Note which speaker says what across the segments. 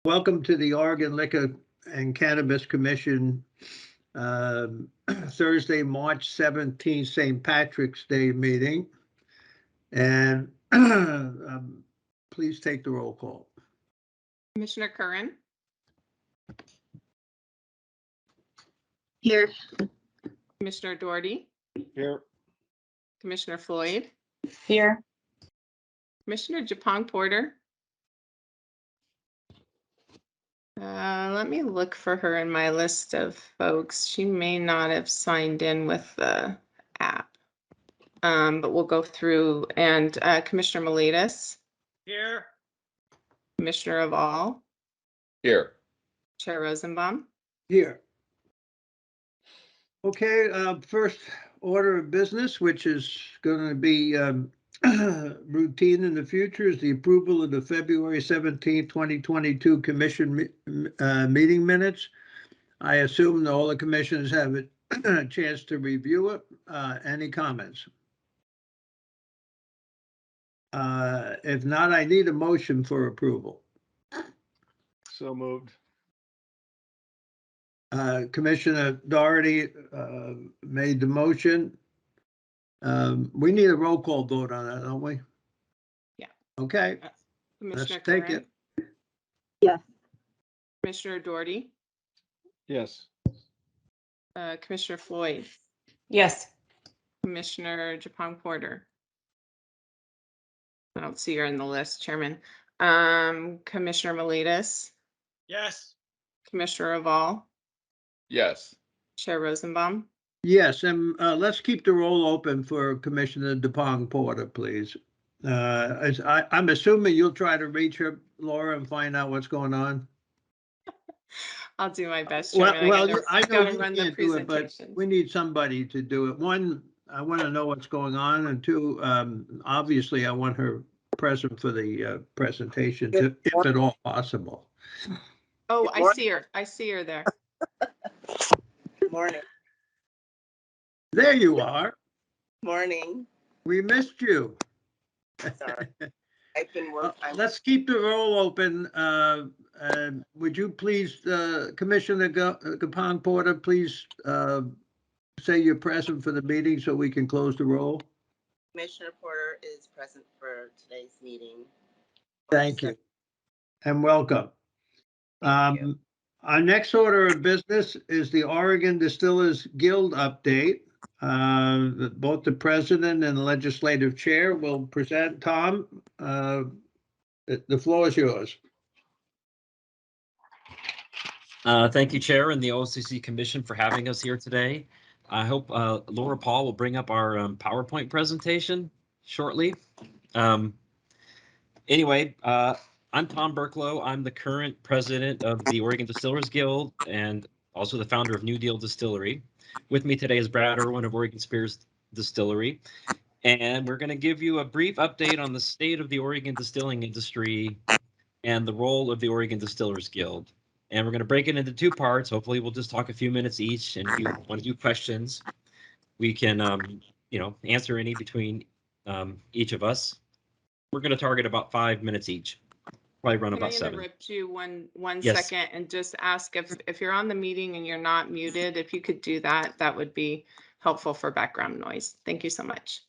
Speaker 1: Welcome to the Oregon Liquor and Cannabis Commission, Thursday, March 17th, St. Patrick's Day meeting. And please take the roll call.
Speaker 2: Commissioner Curran.
Speaker 3: Here.
Speaker 2: Commissioner Doherty.
Speaker 4: Here.
Speaker 2: Commissioner Floyd.
Speaker 3: Here.
Speaker 2: Commissioner Japong Porter. Let me look for her in my list of folks. She may not have signed in with the app, but we'll go through. And Commissioner Miletus.
Speaker 4: Here.
Speaker 2: Commissioner Aval.
Speaker 4: Here.
Speaker 2: Chair Rosenbaum.
Speaker 1: Here. Okay, first order of business, which is going to be routine in the future, is the approval of the February 17th, 2022 commission meeting minutes. I assume that all the commissioners have a chance to review it. Any comments? If not, I need a motion for approval.
Speaker 4: So moved.
Speaker 1: Commissioner Doherty made the motion. We need a roll call vote on that, don't we?
Speaker 2: Yeah.
Speaker 1: Okay,
Speaker 2: Commissioner
Speaker 1: let's take
Speaker 2: Curran.
Speaker 1: it.
Speaker 3: Yes.
Speaker 2: Commissioner Doherty.
Speaker 4: Yes.
Speaker 2: Commissioner Floyd.
Speaker 3: Yes.
Speaker 2: Commissioner Japong Porter. I don't see her in the list, Chairman. Commissioner Miletus.
Speaker 4: Yes.
Speaker 2: Commissioner Aval.
Speaker 4: Yes.
Speaker 2: Chair Rosenbaum.
Speaker 1: Yes, and let's keep the roll open for Commissioner DePong Porter, please. I'm assuming you'll try to reach her, Laura, and find out what's going on.
Speaker 2: I'll do my best, Chairman.
Speaker 1: Well, I know
Speaker 2: gotta
Speaker 1: you
Speaker 2: run the
Speaker 1: can't do it, but
Speaker 2: presentation.
Speaker 1: we need somebody to do it. One, I want to know what's going on, and two, obviously, I want her present for the presentation, if at all possible.
Speaker 2: Oh, I see her. I see her there.
Speaker 3: Good morning.
Speaker 1: There you are.
Speaker 3: Morning.
Speaker 1: We missed you.
Speaker 3: Sorry. I've been working.
Speaker 1: Let's keep the roll open. Would you please, Commissioner Gapon Porter, please say you're present for the meeting so we can close the roll?
Speaker 5: Commissioner Porter is present for today's meeting.
Speaker 1: Thank you. And welcome.
Speaker 5: Thank you.
Speaker 1: Our next order of business is the Oregon Distillers Guild update. Both the president and the legislative chair will present. Tom, the floor is yours.
Speaker 6: Thank you, Chair, and the OCC Commission for having us here today. I hope Laura Paul will bring up our PowerPoint presentation shortly. Anyway, I'm Tom Burklow. I'm the current president of the Oregon Distillers Guild and also the founder of New Deal Distillery. With me today is Brad Irwin of Oregon Spears Distillery, and we're going to give you a brief update on the state of the Oregon distilling industry and the role of the Oregon Distillers Guild. And we're going to break it into two parts. Hopefully, we'll just talk a few minutes each, and if you want to do questions, we can, answer any between each of us. We're going to target about 5 minutes each. Probably run about 7.
Speaker 2: Can I interrupt you one
Speaker 6: Yes.
Speaker 2: second and just ask if you're on the meeting and you're not muted, if you could do that, that would be helpful for background noise. Thank you so much.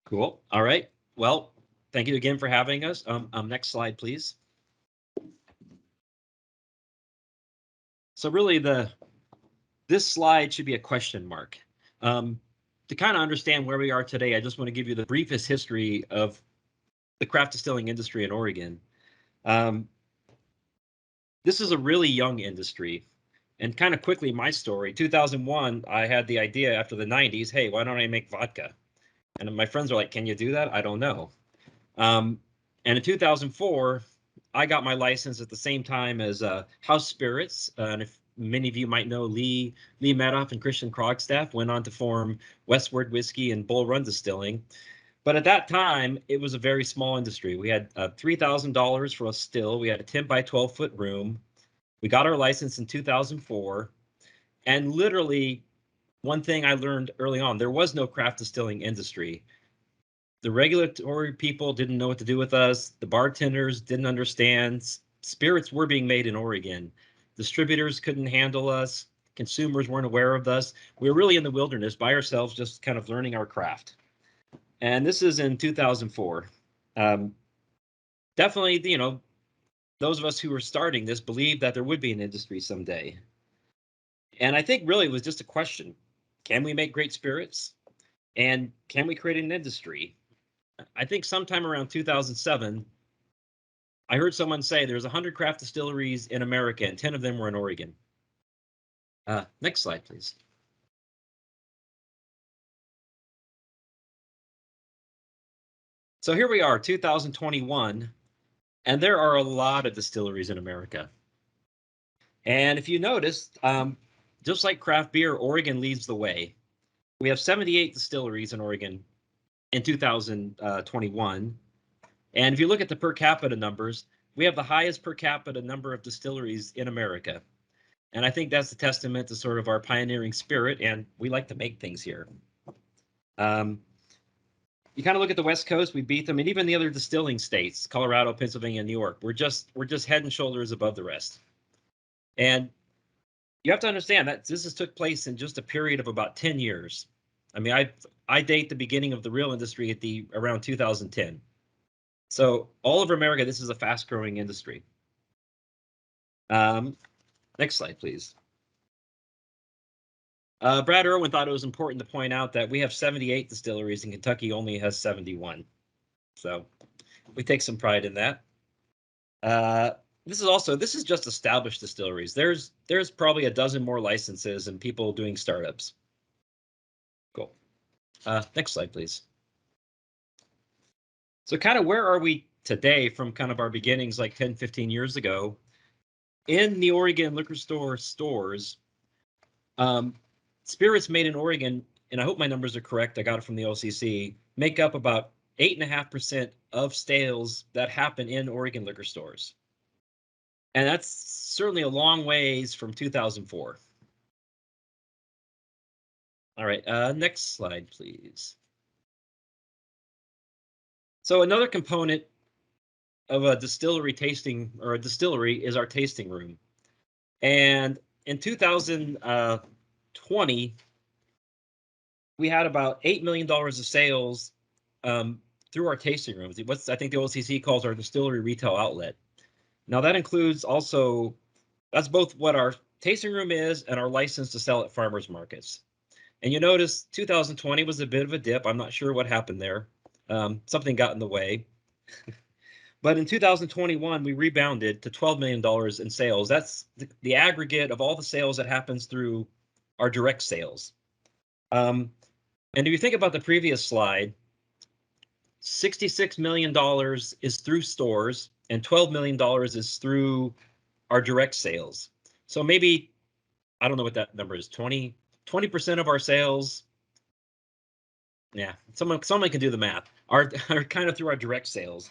Speaker 6: Cool. All right. Well, thank you again for having us. Next slide, please. So really, this slide should be a question mark. To kind of understand where we are today, I just want to give you the briefest history of the craft distilling industry in Oregon. This is a really young industry. And kind of quickly, my story, 2001, I had the idea after the 90s, hey, why don't I make vodka? And my friends are like, can you do that? I don't know. And in 2004, I got my license at the same time as House Spirits. And if many of you might know, Lee Madoff and Christian Krogstaff went on to form Westward Whiskey and Bull Run Distilling. But at that time, it was a very small industry. We had $3,000 for a still. We had a 10 by 12 foot room. We got our license in 2004. And literally, one thing I learned early on, there was no craft distilling industry. The regulatory people didn't know what to do with us. The bartenders didn't understand. Spirits were being made in Oregon. Distributors couldn't handle us. Consumers weren't aware of us. We were really in the wilderness by ourselves, just kind of learning our craft. And this is in 2004. Definitely, you know, those of us who were starting this believed that there would be an industry someday. And I think really it was just a question. Can we make great spirits? And can we create an industry? I think sometime around 2007, I heard someone say there's 100 craft distilleries in America and 10 of them were in Oregon. Next slide, please. So here we are, 2021, and there are a lot of distilleries in America. And if you notice, just like craft beer, Oregon leads the way. We have 78 distilleries in Oregon in 2021. And if you look at the per capita numbers, we have the highest per capita number of distilleries in America. And I think that's a testament to sort of our pioneering spirit, and we like to make things here. You kind of look at the West Coast, we beat them, and even the other distilling states, Colorado, Pennsylvania, New York, we're just head and shoulders above the rest. And you have to understand that this has took place in just a period of about 10 years. I mean, I date the beginning of the real industry at around 2010. So all over America, this is a fast-growing industry. Next slide, please. Brad Irwin thought it was important to point out that we have 78 distilleries and Kentucky only has 71. So we take some pride in that. This is just established distilleries. There's probably a dozen more licenses and people doing startups. Cool. Next slide, please. So kind of where are we today from kind of our beginnings like 10, 15 years ago? In the Oregon liquor stores, spirits made in Oregon, and I hope my numbers are correct, I got it from the LCC, make up about 8.5% of sales that happen in Oregon liquor stores. And that's certainly a long ways from 2004. All right, next slide, please. So another component of a distillery tasting or a distillery is our tasting room. And in 2020, we had about $8 million of sales through our tasting rooms. What I think the OCC calls our distillery retail outlet. Now that includes also, that's both what our tasting room is and our license to sell at farmers markets. And you notice 2020 was a bit of a dip. I'm not sure what happened there. Something got in the way. But in 2021, we rebounded to $12 million in sales. That's the aggregate of all the sales that happens through our direct sales. And if you think about the previous slide, $66 million is through stores and $12 million is through our direct sales. So maybe, I don't know what that number is, 20% of our sales. Yeah, someone can do the math, are kind of through our direct sales.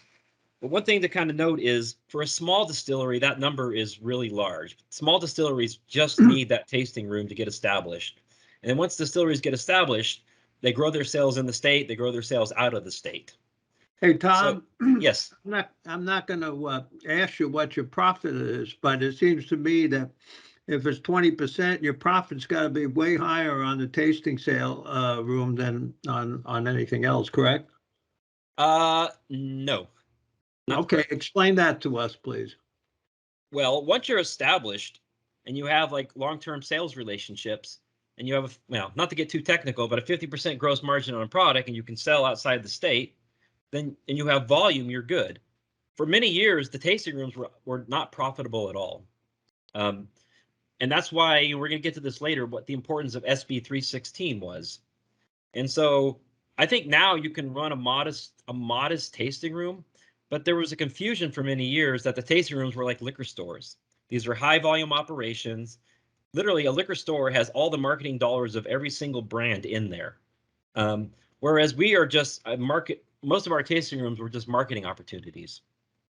Speaker 6: But one thing to kind of note is for a small distillery, that number is really large. Small distilleries just need that tasting room to get established. And then once distilleries get established, they grow their sales in the state, they grow their sales out of the state.
Speaker 1: Hey, Tom.
Speaker 6: So, yes.
Speaker 1: I'm not going to ask you what your profit is, but it seems to me that if it's 20%, your profit's got to be way higher on the tasting sale room than on anything else, correct?
Speaker 6: No.
Speaker 1: Okay, explain that to us, please.
Speaker 6: Well, once you're established and you have like long-term sales relationships and you have, well, not to get too technical, but a 50% gross margin on a product and you can sell outside the state, then and you have volume, you're good. For many years, the tasting rooms were not profitable at all. And that's why we're going to get to this later, what the importance of SB 316 was. And so I think now you can run a modest tasting room, but there was a confusion for many years that the tasting rooms were like liquor stores. These are high volume operations. Literally, a liquor store has all the marketing dollars of every single brand in there. Whereas we are just most of our tasting rooms were just marketing opportunities,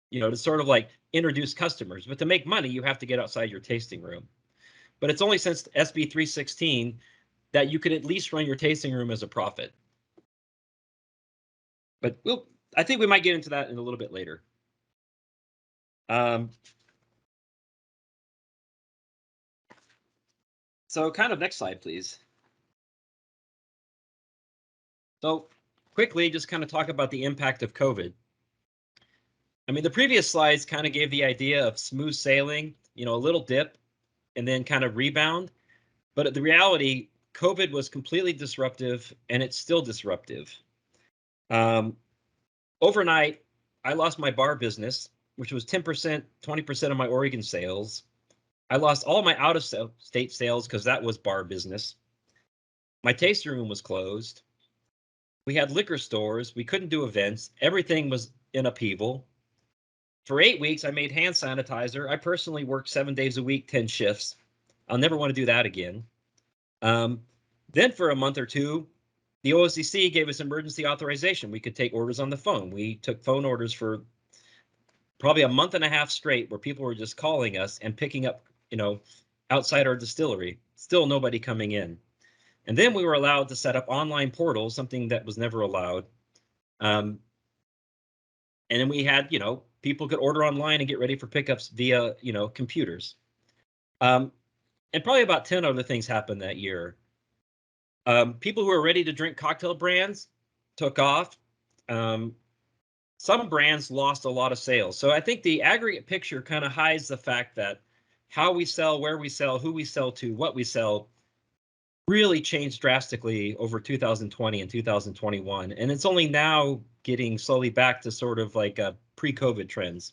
Speaker 6: you know, to sort of like introduce customers. But to make money, you have to get outside your tasting room. But it's only since SB 316 that you could at least run your tasting room as a profit. but I think we might get into that in a little bit later. So kind of next slide, please. So quickly, just kind of talk about the impact of COVID. I mean, the previous slides kind of gave the idea of smooth sailing, you know, a little dip and then kind of rebound. But the reality, COVID was completely disruptive, and it's still disruptive. Overnight, I lost my bar business, which was 10%, 20% of my Oregon sales. I lost all my out-of-state sales because that was bar business. My tasting room was closed. We had liquor stores. We couldn't do events. Everything was in upheaval. For 8 weeks, I made hand sanitizer. I personally worked 7 days a week, 10 shifts. I'll never want to do that again. Then for a month or two, the OSCC gave us emergency authorization. We could take orders on the phone. We took phone orders for probably a month and a half straight where people were just calling us and picking up, you know, outside our distillery. Still nobody coming in. And then we were allowed to set up online portals, something that was never allowed. And then we had, you know, people could order online and get ready for pickups via, you know, computers. And probably about 10 other things happened that year. People who were ready to drink cocktail brands took off. Some brands lost a lot of sales. So I think the aggregate picture kind of hides the fact that how we sell, where we sell, who we sell to, what we sell really changed drastically over 2020 and 2021. And it's only now getting slowly back to sort of like pre-COVID trends.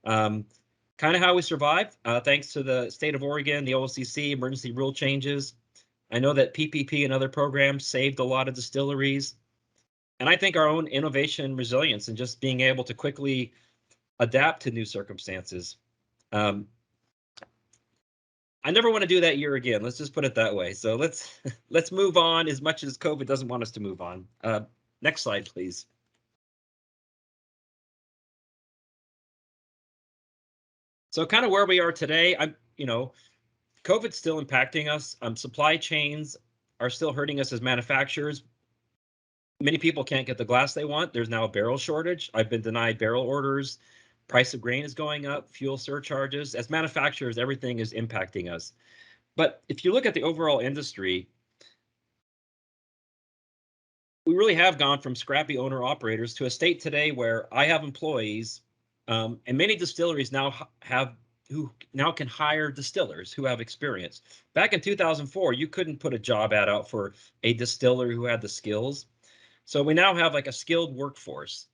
Speaker 6: Kind of how we survived, thanks to the state of Oregon, the OLCC, emergency rule changes. I know that PPP and other programs saved a lot of distilleries. And I think our own innovation and resilience and just being able to quickly adapt to new circumstances. I never want to do that year again. Let's just put it that way. So let's move on as much as COVID doesn't want us to move on. Next slide, please. So kind of where we are today, COVID's still impacting us. Supply chains are still hurting us as manufacturers. Many people can't get the glass they want. There's now a barrel shortage. I've been denied barrel orders. Price of grain is going up, fuel surcharges. As manufacturers, everything is impacting us. But if you look at the overall industry, we really have gone from scrappy owner-operators to a state today where I have employees, and many distilleries now can hire distillers who have experience. Back in 2004, you couldn't put a job ad out for a distiller who had the skills. So we now have like a skilled workforce.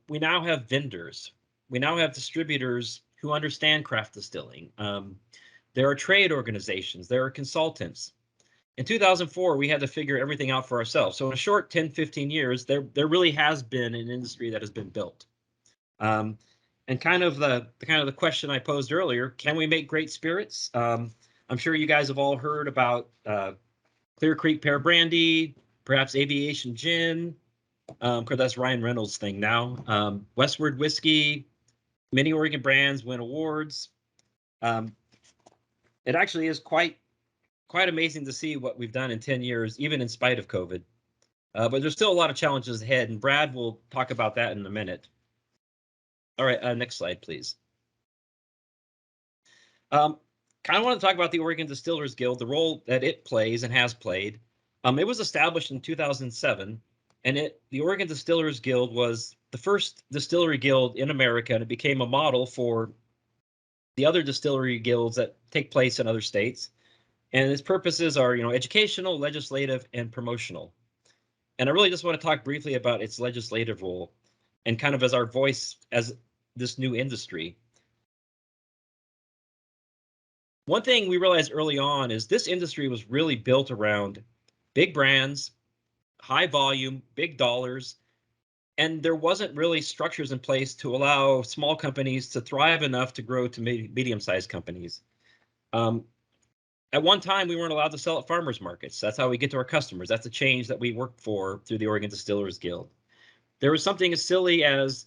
Speaker 6: We now have vendors. We now have distributors who understand craft distilling. There are trade organizations. There are consultants. In 2004, we had to figure everything out for ourselves. So in a short 10, 15 years, there really has been an industry that has been built. And kind of the question I posed earlier, can we make great spirits? I'm sure you guys have all heard about Clear Creek Pear Brandy, perhaps Aviation Gin, because that's Ryan Reynolds' thing now. Westward Whiskey, many Oregon brands win awards. It actually is quite amazing to see what we've done in 10 years, even in spite of COVID. But there's still a lot of challenges ahead, and Brad will talk about that in a minute. All right, next slide, please. Kind of want to talk about the Oregon Distillers Guild, the role that it plays and has played. It was established in 2007, and the Oregon Distillers Guild was the first distillery guild in America, and it became a model for the other distillery guilds that take place in other states. And its purposes are, educational, legislative, and promotional. And I really just want to talk briefly about its legislative role and kind of as our voice as this new industry. One thing we realized early on is this industry was really built around big brands, high volume, big dollars, and there wasn't really structures in place to allow small companies to thrive enough to grow to medium-sized companies. At one time, we weren't allowed to sell at farmers markets. That's how we get to our customers. That's a change that we work for through the Oregon Distillers Guild. There was something as silly as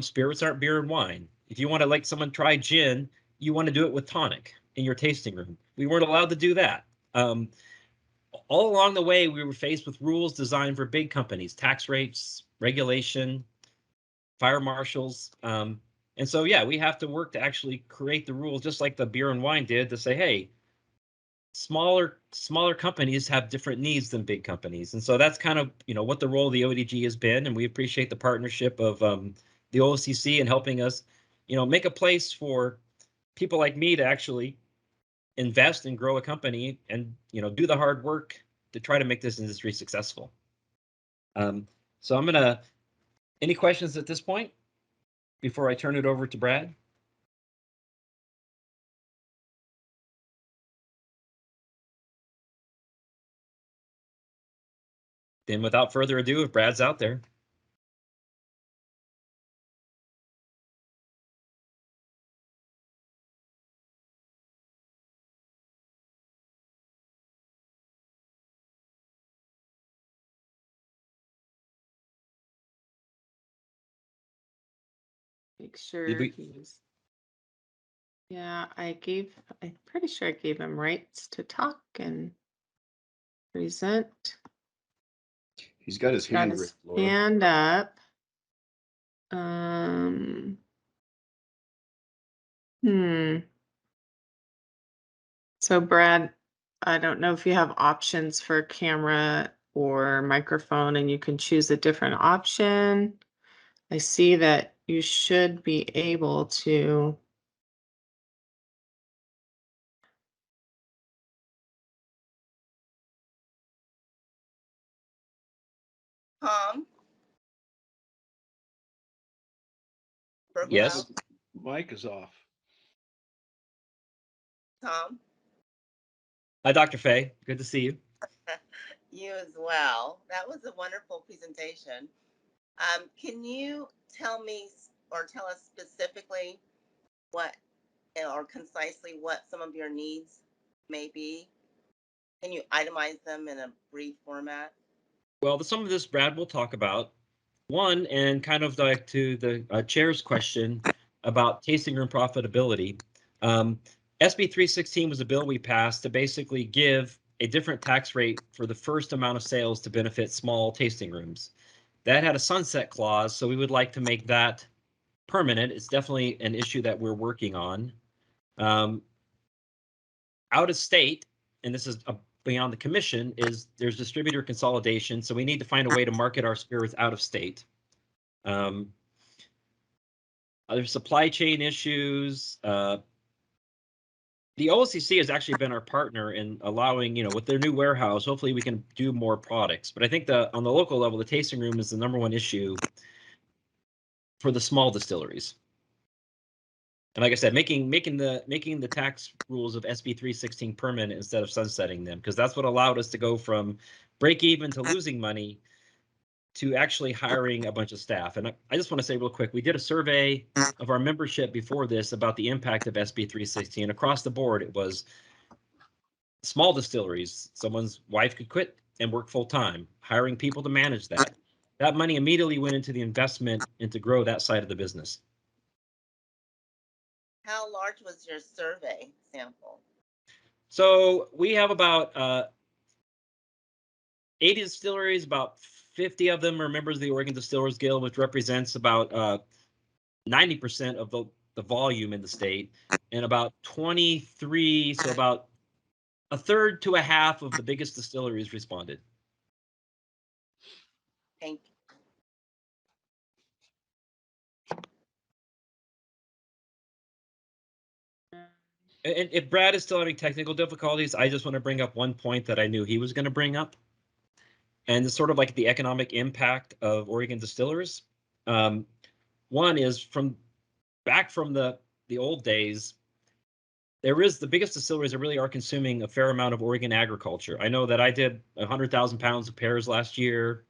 Speaker 6: spirits aren't beer and wine. If you want to let someone try gin, you want to do it with tonic in your tasting room. We weren't allowed to do that. all along the way, we were faced with rules designed for big companies, tax rates, regulation, fire marshals. And so, yeah, we have to work to actually create the rules, just like the beer and wine did, to say, hey, smaller companies have different needs than big companies. And so that's kind of, what the role of the ODG has been. And we appreciate the partnership of the OCC in helping us, make a place for people like me to actually invest and grow a company and, do the hard work to try to make this industry successful. So any questions at this point before I turn it over to Brad? Then without further ado, if Brad's out there.
Speaker 2: Make sure
Speaker 6: Did we-
Speaker 2: he's. Yeah, I'm pretty sure I gave him rights to talk and present.
Speaker 7: He's got his
Speaker 2: Got
Speaker 7: hand
Speaker 2: his
Speaker 7: raised, Laura.
Speaker 2: hand up. So Brad, I don't know if you have options for camera or microphone and you can choose a different option. I see that you should be able to.
Speaker 5: Tom? Broken
Speaker 6: Yes.
Speaker 5: out?
Speaker 4: Mic is off.
Speaker 5: Tom?
Speaker 6: Hi, Dr. Fay. Good to see you.
Speaker 5: You as well. That was a wonderful presentation. Can you tell me or tell us specifically what or concisely what some of your needs may be? Can you itemize them in a brief format?
Speaker 6: Well, some of this Brad will talk about. One, and kind of like to the chair's question about tasting room profitability. SB 316 was a bill we passed to basically give a different tax rate for the first amount of sales to benefit small tasting rooms. That had a sunset clause, so we would like to make that permanent. It's definitely an issue that we're working on. Out of state, and this is beyond the commission, there's distributor consolidation, so we need to find a way to market our spirits out of state. Other supply chain issues. The OLCC has actually been our partner in allowing, with their new warehouse, hopefully we can do more products. But I think on the local level, the tasting room is the #1 issue for the small distilleries. And like I said, making the tax rules of SB 316 permanent instead of sunsetting them, because that's what allowed us to go from break even to losing money to actually hiring a bunch of staff. And I just want to say real quick, we did a survey of our membership before this about the impact of SB 316. Across the board, it was small distilleries. Someone's wife could quit and work full time, hiring people to manage that. That money immediately went into the investment and to grow that side of the business.
Speaker 5: How large was your survey sample?
Speaker 6: So we have about 80 distilleries, about 50 of them are members of the Oregon Distillers Guild, which represents about 90% of the volume in the state, and about 23, so about a third to a half of the biggest distilleries responded.
Speaker 5: Thank you.
Speaker 6: And if Brad is still having technical difficulties, I just want to bring up one point that I knew he was going to bring up. And it's sort of like the economic impact of Oregon Distillers. One is back from the old days, the biggest distilleries that really are consuming a fair amount of Oregon agriculture. I know that I did 100,000 pounds of pears last year.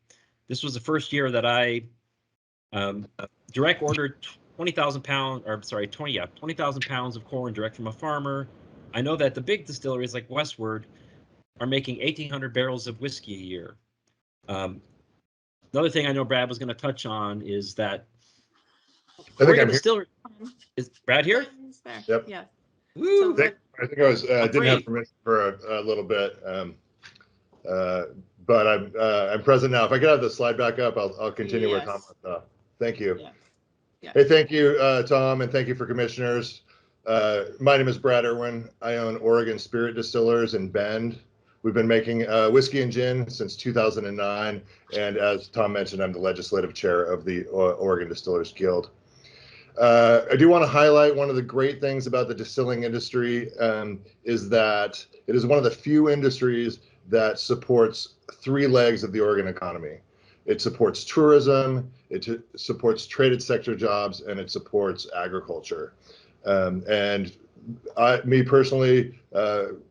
Speaker 6: This was the first year that I direct ordered 20,000 pounds of corn direct from a farmer. I know that the big distilleries like Westward are making 1,800 barrels of whiskey a year. Another thing I know Brad was going to touch on is that Oregon Distillery. Is Brad here?
Speaker 2: He's there.
Speaker 7: Yep.
Speaker 2: Yeah.
Speaker 6: Woo!
Speaker 7: I think I was didn't have
Speaker 6: Great.
Speaker 7: permission for a little bit.
Speaker 8: But I'm present now. If I could have the slide back up, I'll continue where Tom left off. Thank you.
Speaker 2: Yeah. Yeah.
Speaker 8: Hey, thank you, Tom, and thank you for commissioners. My name is Brad Irwin. I own Oregon Spirit Distillers in Bend. We've been making whiskey and gin since 2009. And as Tom mentioned, I'm the legislative chair of the Oregon Distillers Guild. I do want to highlight one of the great things about the distilling industry is that it is one of the few industries that supports three legs of the Oregon economy. It supports tourism, it supports traded sector jobs, and it supports agriculture. Me personally,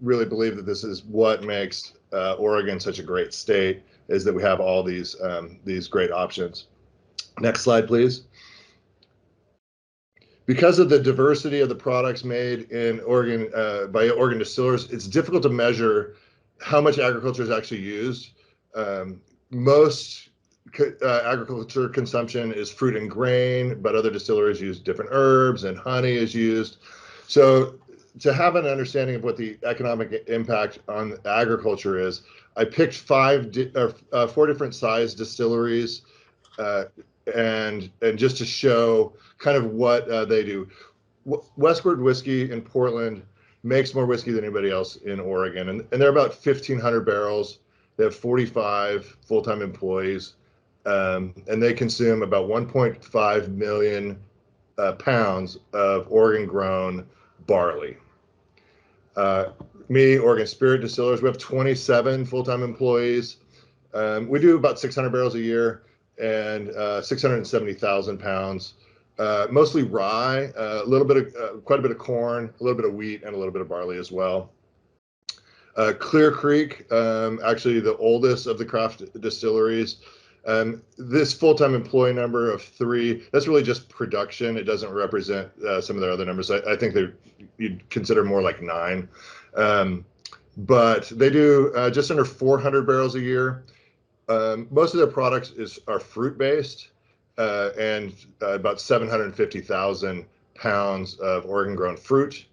Speaker 8: really believe that this is what makes Oregon such a great state, is that we have all these great options. Next slide, please. Because of the diversity of the products made in Oregon by Oregon Distillers, it's difficult to measure how much agriculture is actually used. Most agriculture consumption is fruit and grain, but other distilleries use different herbs and honey is used. So to have an understanding of what the economic impact on agriculture is, I picked four different size distilleries and just to show kind of what they do. Westward Whiskey in Portland makes more whiskey than anybody else in Oregon, and they're about 1,500 barrels. They have 45 full-time employees, and they consume about 1.5 million pounds of Oregon-grown barley. Oregon Spirit Distillers, we have 27 full-time employees. We do about 600 barrels a year and 670,000 pounds, mostly rye, quite a bit of corn, a little bit of wheat, and a little bit of barley as well. Clear Creek, actually the oldest of the craft distilleries. This full-time employee number of 3, that's really just production. It doesn't represent some of their other numbers. I think you'd consider more like 9. But they do just under 400 barrels a year. Most of their products are fruit-based and about 750,000 pounds of Oregon-grown fruit.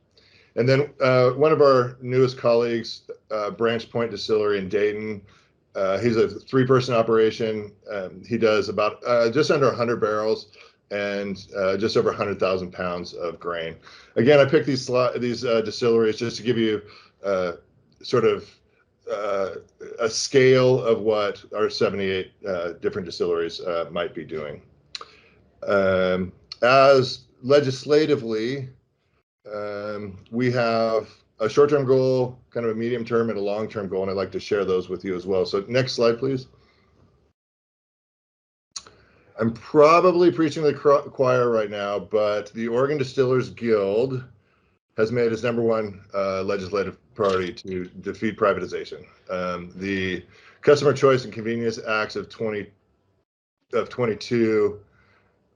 Speaker 8: And then one of our newest colleagues, Branch Point Distillery in Dayton, he's a 3-person operation. He does about just under 100 barrels and just over 100,000 pounds of grain. Again, I picked these distilleries just to give you sort of a scale of what our 78 different distilleries might be doing. As legislatively, we have a short-term goal, kind of a medium-term, and a long-term goal, and I'd like to share those with you as well. So next slide, please. I'm probably preaching to the choir right now, but the Oregon Distillers Guild has made its #1 legislative priority to defeat privatization. The Customer Choice and Convenience Acts of 22,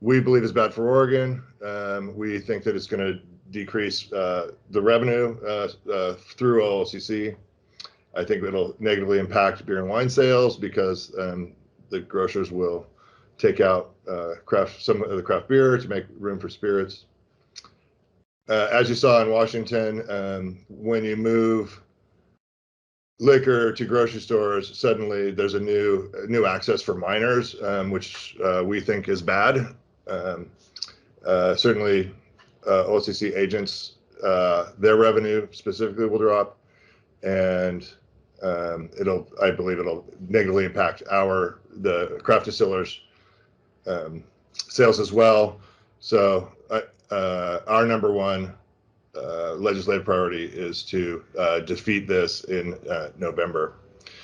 Speaker 8: we believe is bad for Oregon. We think that it's going to decrease the revenue through OLCC. I think it'll negatively impact beer and wine sales because the grocers will take out some of the craft beer to make room for spirits. As you saw in Washington, when you move liquor to grocery stores, suddenly there's a new access for minors, which we think is bad. Certainly, OCC agents, their revenue specifically will drop, and I believe it'll negatively impact the craft distillers' sales as well. So our #1 legislative priority is to defeat this in November.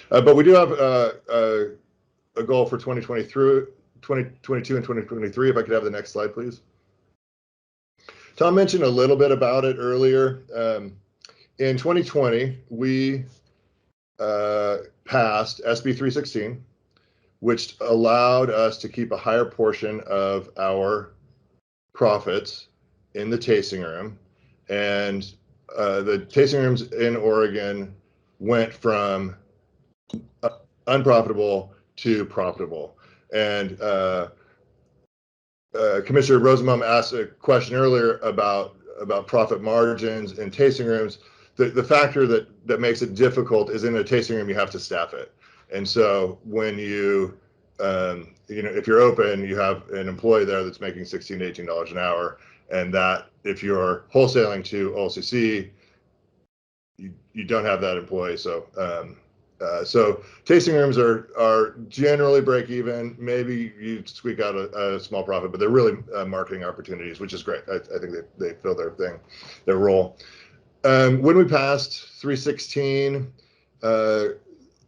Speaker 8: But we do have a goal for 2022 and 2023. If I could have the next slide, please. Tom mentioned a little bit about it earlier. In 2020, we passed SB 316, which allowed us to keep a higher portion of our profits in the tasting room. And the tasting rooms in Oregon went from unprofitable to profitable. And Commissioner Rosenbaum asked a question earlier about profit margins in tasting rooms. the factor that makes it difficult is in a tasting room, you have to staff it. And so when you if you're open, you have an employee there that's making $16 to $18 an hour. And that if you're wholesaling to OLCC, you don't have that employee. So so tasting rooms are generally break even. Maybe you squeak out a small profit, but they're really marketing opportunities, which is great. I think they fill their role. When we passed 316,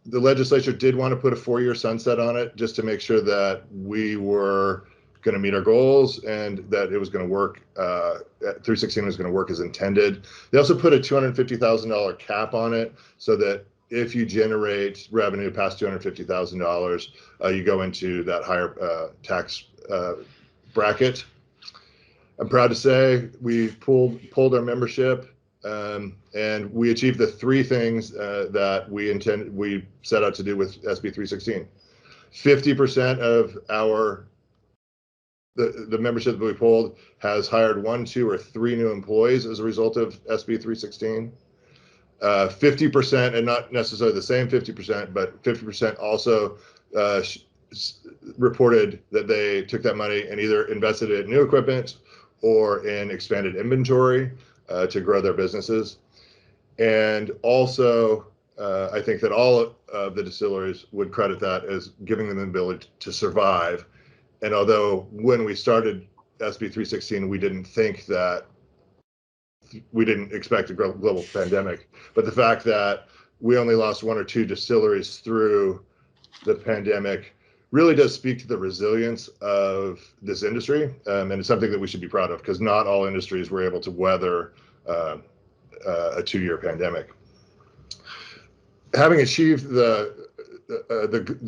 Speaker 8: the legislature did want to put a 4-year sunset on it just to make sure that we were going to meet our goals and that it was going to work. 316 was going to work as intended. They also put a $250,000 cap on it so that if you generate revenue past $250,000, you go into that higher tax bracket. I'm proud to say we pulled our membership. And we achieved the 3 things that we set out to do with SB 316. 50% of the membership that we pulled has hired 1, 2, or 3 new employees as a result of SB 316. 50%, and not necessarily the same 50%, but 50% also reported that they took that money and either invested it in new equipment or in expanded inventory to grow their businesses. And also, I think that all of the distilleries would credit that as giving them the ability to survive. And although when we started SB 316, we didn't expect a global pandemic, but the fact that we only lost 1 or 2 distilleries through the pandemic really does speak to the resilience of this industry. And it's something that we should be proud of, because not all industries were able to weather a 2-year pandemic. Having achieved the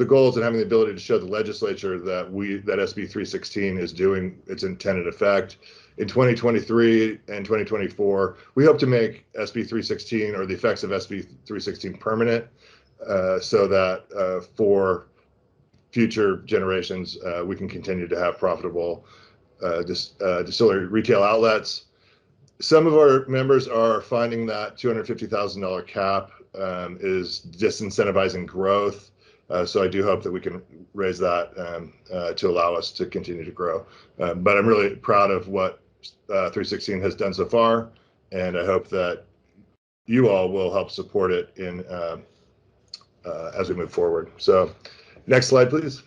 Speaker 8: goals and having the ability to show the legislature that SB 316 is doing its intended effect, in 2023 and 2024, we hope to make SB 316 or the effects of SB 316 permanent, so that for future generations, we can continue to have profitable distillery retail outlets. Some of our members are finding that $250,000 cap is disincentivizing growth. So I do hope that we can raise that to allow us to continue to grow. But I'm really proud of what 316 has done so far, and I hope that you all will help support it as we move forward. So next slide, please.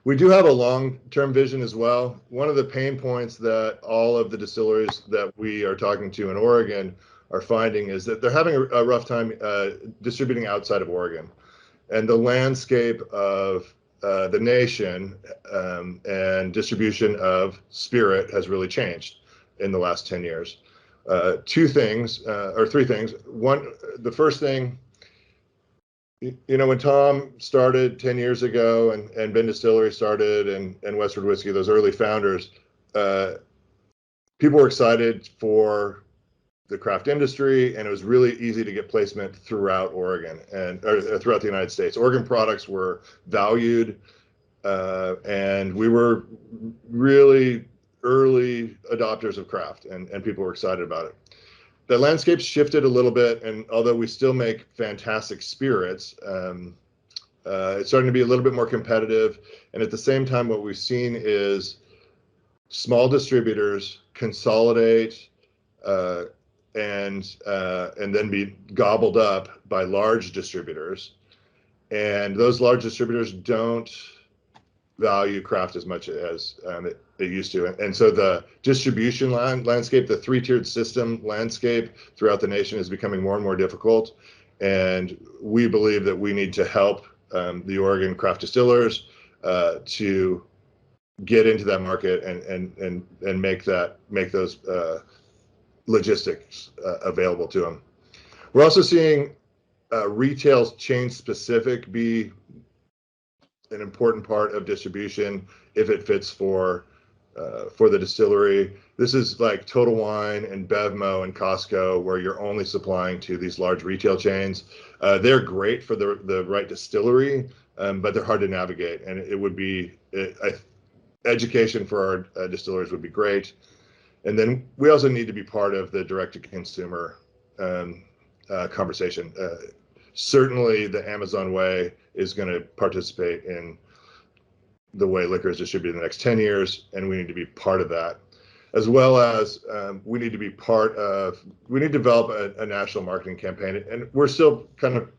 Speaker 8: We do have a long-term vision as well. One of the pain points that all of the distilleries that we are talking to in Oregon are finding is that they're having a rough time distributing outside of Oregon. And the landscape of the nation and distribution of spirit has really changed in the last 10 years. 2 things, or 3 things. One, the first thing, when Tom started 10 years ago and Ben Distillery started and Westward Whiskey, those early founders, people were excited for the craft industry, and it was really easy to get placement throughout Oregon or throughout the United States. Oregon products were valued, and we were really early adopters of craft, and people were excited about it. The landscape shifted a little bit, and although we still make fantastic spirits, it's starting to be a little bit more competitive. And at the same time, what we've seen is small distributors consolidate and then be gobbled up by large distributors. And those large distributors don't value craft as much as it used to. And so the distribution landscape, the 3-tiered system landscape throughout the nation is becoming more and more difficult. And we believe that we need to help the Oregon craft distillers to get into that market and make those logistics available to them. We're also seeing retail chain specific be an important part of distribution if it fits for the distillery. This is like Total Wine and Bevmo and Costco, where you're only supplying to these large retail chains. They're great for the right distillery, but they're hard to navigate. And it would be education for our distillers would be great. And then we also need to be part of the direct-to-consumer conversation. Certainly, the Amazon way is going to participate in the way liquor is distributed in the next 10 years, and we need to be part of that, as well as we need to develop a national marketing campaign. And we're still kind of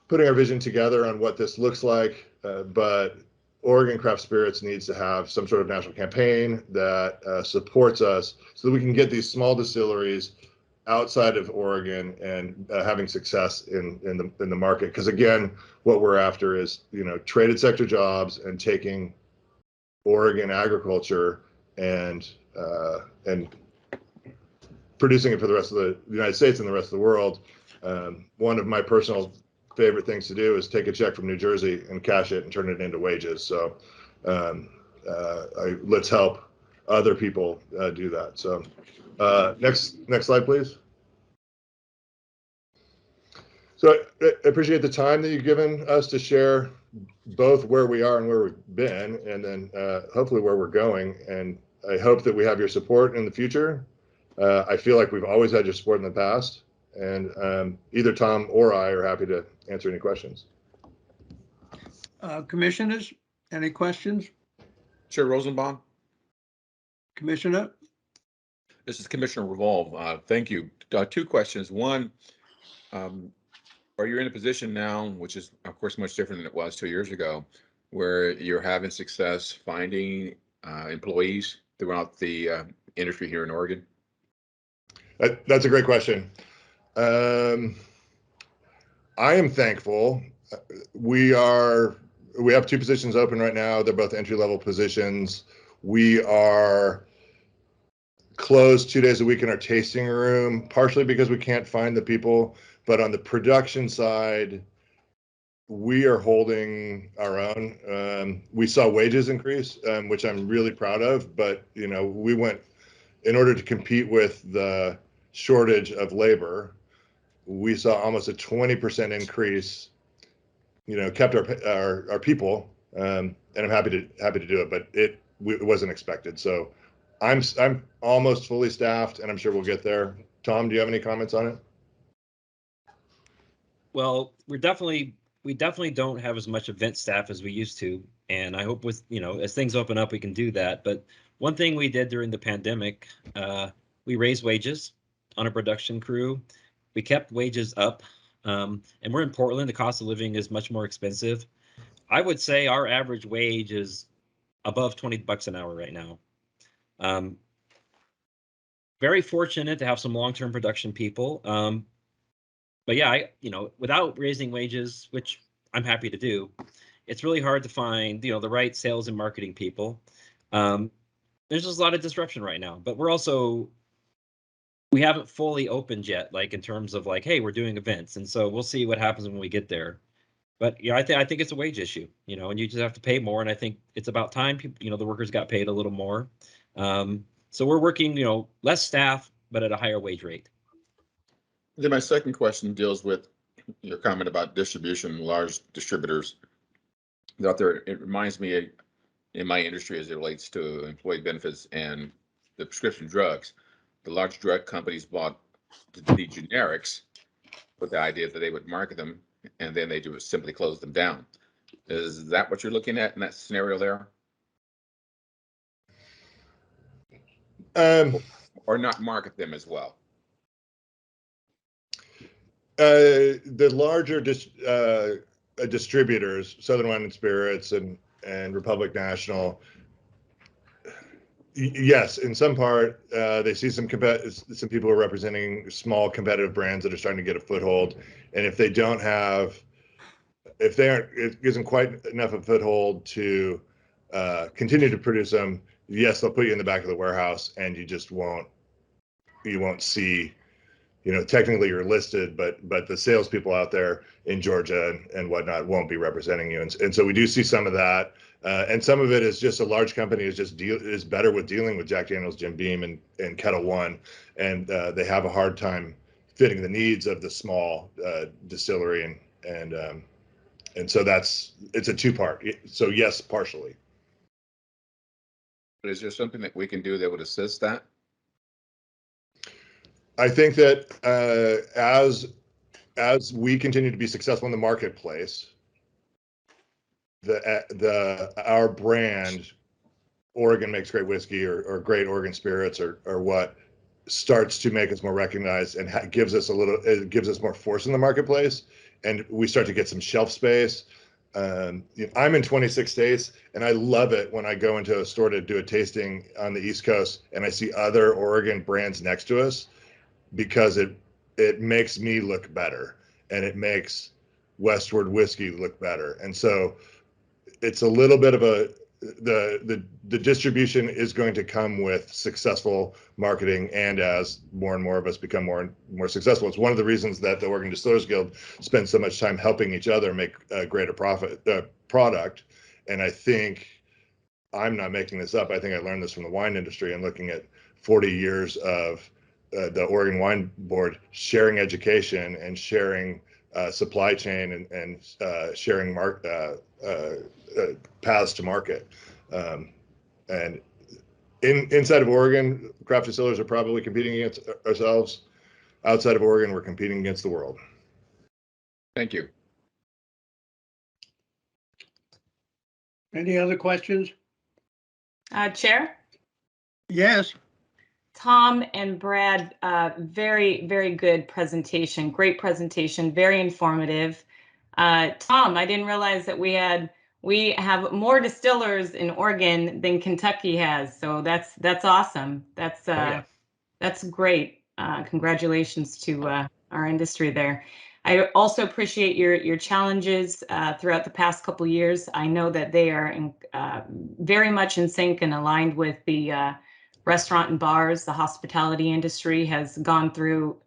Speaker 8: putting our vision together on what this looks like, but Oregon Craft Spirits needs to have some sort of national campaign that supports us so that we can get these small distilleries outside of Oregon and having success in the market. Because again, what we're after is, you know, traded sector jobs and taking Oregon agriculture and producing it for the rest of the United States and the rest of the world. One of my personal favorite things to do is take a check from New Jersey and cash it and turn it into wages. So let's help other people do that. So next slide, please. So I appreciate the time that you've given us to share both where we are and where we've been, and then hopefully where we're going. And I hope that we have your support in the future. I feel like we've always had your support in the past, and either Tom or I are happy to answer any questions.
Speaker 1: Commissioners, any questions?
Speaker 9: Chair Rosenbaum,
Speaker 1: Commissioner?
Speaker 9: this is Commissioner Revolve. Thank you. Two questions. One, are you in a position now, which is of course much different than it was 2 years ago, where you're having success finding employees throughout the industry here in Oregon?
Speaker 8: That's a great question. I am thankful. We have 2 positions open right now. They're both entry-level positions. We are closed 2 days a week in our tasting room, partially because we can't find the people, but on the production side, we are holding our own. We saw wages increase, which I'm really proud of, but you know, we went, in order to compete with the shortage of labor, we saw almost a 20% increase, you know, kept our people, and I'm happy to do it, but it wasn't expected. So I'm almost fully staffed, and I'm sure we'll get there. Tom, do you have any comments on it?
Speaker 6: Well, we definitely don't have as much event staff as we used to, and I hope with, you know, as things open up, we can do that. But one thing we did during the pandemic, we raised wages on a production crew. We kept wages up, and we're in Portland. The cost of living is much more expensive. I would say our average wage is above $20 an hour right now. Very fortunate to have some long-term production people. But yeah, without raising wages, which I'm happy to do, it's really hard to find, you know, the right sales and marketing people. There's just a lot of disruption right now, but we haven't fully opened yet, like in terms of like, hey, we're doing events. And so we'll see what happens when we get there. But yeah, I think it's a wage issue, you know, and you just have to pay more. And I think it's about time, you know, the workers got paid a little more. So we're working, you know, less staff, but at a higher wage rate.
Speaker 9: Then my second question deals with your comment about distribution, large distributors out there. It reminds me in my industry as it relates to employee benefits and the prescription drugs, the large drug companies bought the generics with the idea that they would market them, and then they do simply close them down. Is that what you're looking at in that scenario there? Or not market them as well?
Speaker 8: The larger distributors, Southern Wine and Spirits and Republic National, yes, in some part, they see some people are representing small competitive brands that are starting to get a foothold, and if it isn't quite enough of a foothold to continue to produce them, yes, they'll put you in the back of the warehouse, and you won't see. You know, technically you're listed, but the salespeople out there in Georgia and whatnot won't be representing you, and so we do see some of that, and some of it is just a large company is better with dealing with Jack Daniel's, Jim Beam, and Kettle One, and they have a hard time fitting the needs of the small distillery, and so it's a two-part. So yes, partially.
Speaker 9: But is there something that we can do that would assist that?
Speaker 8: I think that as we continue to be successful in the marketplace, our brand, Oregon makes great whiskey, or great Oregon spirits, or what starts to make us more recognized and gives us more force in the marketplace, and we start to get some shelf space. I'm in 26 states, and I love it when I go into a store to do a tasting on the East Coast and I see other Oregon brands next to us, because it makes me look better, and it makes Westward whiskey look better. And so it's a little bit of the distribution is going to come with successful marketing, and as more and more of us become more and more successful. It's one of the reasons that the Oregon Distillers Guild spends so much time helping each other make a greater product. And I think, I'm not making this up, I think I learned this from the wine industry and looking at 40 years of the Oregon Wine Board sharing education and sharing supply chain and sharing paths to market. And inside of Oregon, craft distillers are probably competing against ourselves. Outside of Oregon, we're competing against the world.
Speaker 9: Thank you.
Speaker 1: Any other questions?
Speaker 10: Chair?
Speaker 1: Yes.
Speaker 10: Tom and Brad, very, very good presentation. Great presentation, very informative. Tom, I didn't realize that we have more distillers in Oregon than Kentucky has. So that's awesome. That's great. Congratulations to our industry there. I also appreciate your challenges throughout the past couple of years. I know that they are very much in sync and aligned with the restaurant and bars. The hospitality industry has gone through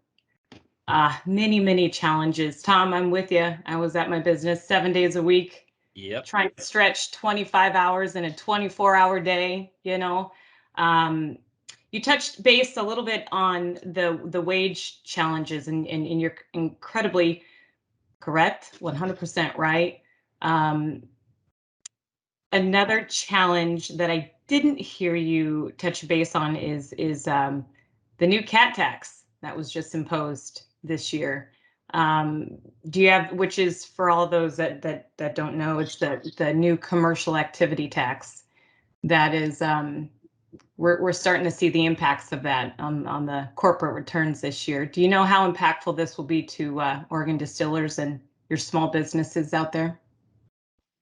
Speaker 10: many, many challenges. Tom, I'm with you. I was at my business 7 days a week, trying to stretch 25 hours in a 24-hour day, you know. You touched base a little bit on the wage challenges, and you're incredibly correct, 100% right. Another challenge that I didn't hear you touch base on is the new cat tax that was just imposed this year. Do you have, which is, for all those that don't know, it's the new commercial activity tax that is, we're starting to see the impacts of that on the corporate returns this year. Do you know how impactful this will be to Oregon distillers and your small businesses out there?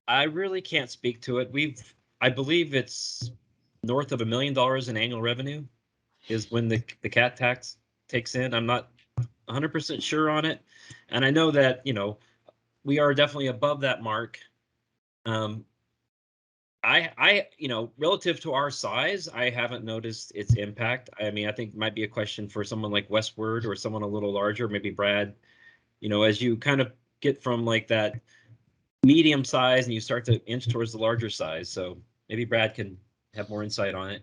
Speaker 6: I really can't speak to it. I believe it's north of $1 million in annual revenue is when the cat tax takes in. I'm not 100% sure on it, and I know that, you know, we are definitely above that mark. I you know, relative to our size, I haven't noticed its impact. I mean, I think it might be a question for someone like Westward or someone a little larger, maybe Brad. You know, as you kind of get from like that medium size and you start to inch towards the larger size. So maybe Brad can have more insight on it.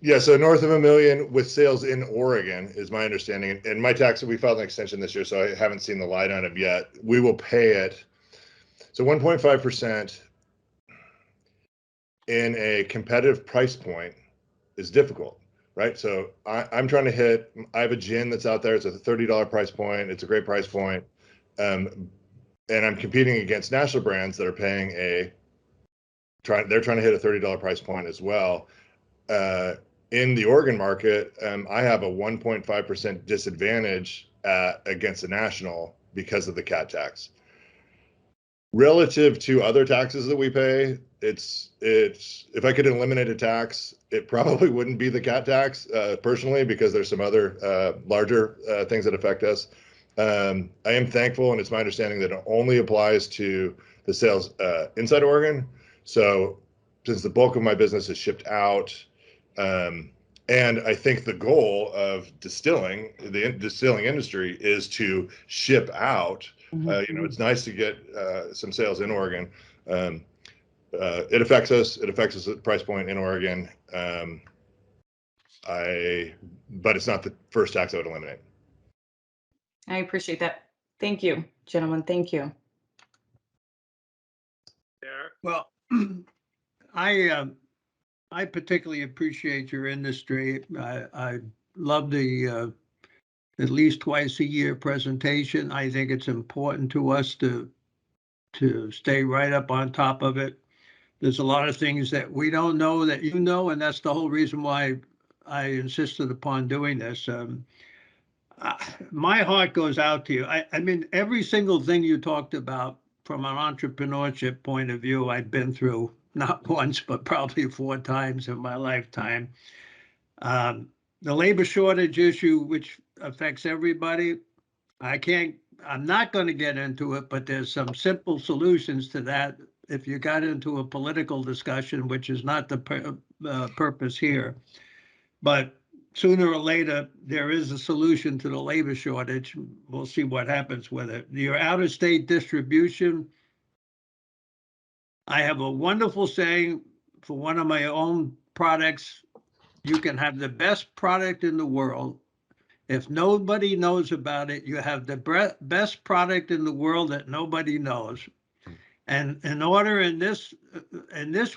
Speaker 8: Yeah, so north of $1 million with sales in Oregon is my understanding. And my tax, we filed an extension this year, so I haven't seen the light on it yet. We will pay it. So 1.5% in a competitive price point is difficult, right? So I'm trying to hit, I have a gin that's out there. It's a $30 price point. It's a great price point. And I'm competing against national brands that are paying they're trying to hit a $30 price point as well. In the Oregon market, I have a 1.5% disadvantage against the national because of the cat tax. Relative to other taxes that we pay, it's if I could eliminate a tax, it probably wouldn't be the cat tax, personally, because there's some other larger things that affect us. I am thankful, and it's my understanding that it only applies to the sales inside Oregon. So since the bulk of my business is shipped out, and I think the goal of the distilling industry is to ship out. You know, it's nice to get some sales in Oregon. It affects us. It affects us at the price point in Oregon. But it's not the first tax I would eliminate.
Speaker 10: I appreciate that. Thank you, gentlemen. Thank you.
Speaker 1: Well, I particularly appreciate your industry. I love the at least twice a year presentation. I think it's important to us to stay right up on top of it. There's a lot of things that we don't know that you know, and that's the whole reason why I insisted upon doing this. My heart goes out to you. I mean, every single thing you talked about from an entrepreneurship point of view, I've been through, not once, but probably 4 times in my lifetime. The labor shortage issue, which affects everybody, I'm not going to get into it, but there's some simple solutions to that. If you got into a political discussion, which is not the purpose here, but sooner or later, there is a solution to the labor shortage. We'll see what happens with it. Your out-of-state distribution, I have a wonderful saying for one of my own products. You can have the best product in the world. If nobody knows about it, you have the best product in the world that nobody knows. And in order in this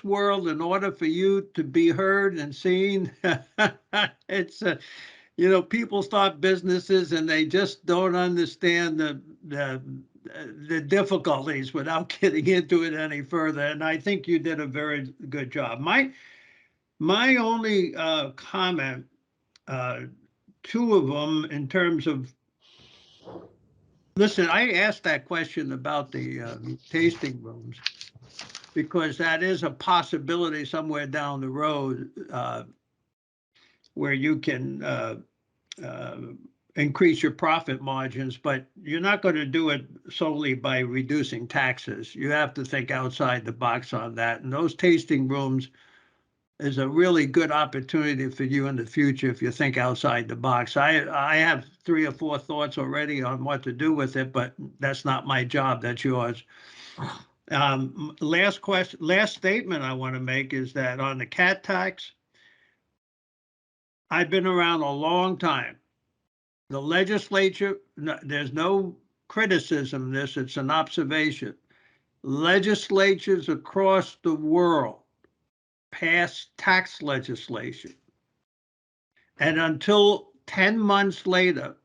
Speaker 1: world, in order for you to be heard and seen, it's people start businesses and they just don't understand the difficulties without getting into it any further. And I think you did a very good job. My only comment, 2 of them in terms of, listen, I asked that question about the tasting rooms because that is a possibility somewhere down the road where you can increase your profit margins, but you're not going to do it solely by reducing taxes. You have to think outside the box on that. And those tasting rooms is a really good opportunity for you in the future if you think outside the box. I have 3 or 4 thoughts already on what to do with it, but that's not my job. That's yours. Last statement I want to make is that on the cat tax, I've been around a long time. The legislature, there's no criticism of this, it's an observation. Legislatures across the world pass tax legislation. And until 10 months later,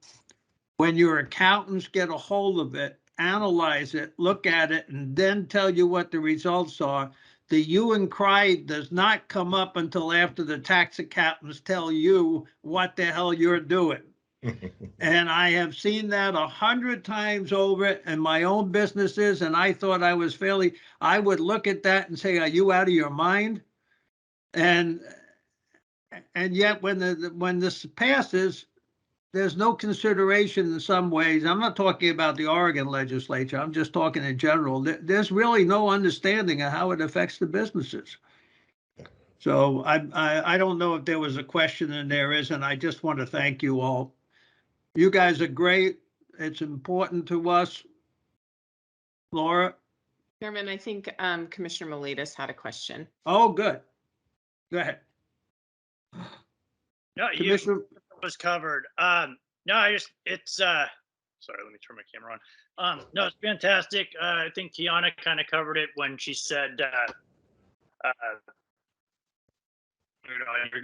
Speaker 1: when your accountants get a hold of it, analyze it, look at it, and then tell you what the results are, the hue and cry does not come up until after the tax accountants tell you what the hell you're doing. And I have seen that 100 times over in my own businesses, and I thought I was I would look at that and say, are you out of your mind? And yet when this passes, there's no consideration in some ways. I'm not talking about the Oregon legislature. I'm just talking in general. There's really no understanding of how it affects the businesses. So I don't know if there was a question, and there isn't. I just want to thank you all. You guys are great. It's important to us. Laura?
Speaker 2: Chairman, I think Commissioner Miletus had a question.
Speaker 1: Oh, good. Go ahead.
Speaker 11: No,
Speaker 1: Commissioner
Speaker 11: was covered. No, it's sorry, let me turn my camera on. No, it's fantastic. I think Kiana kind of covered it when she said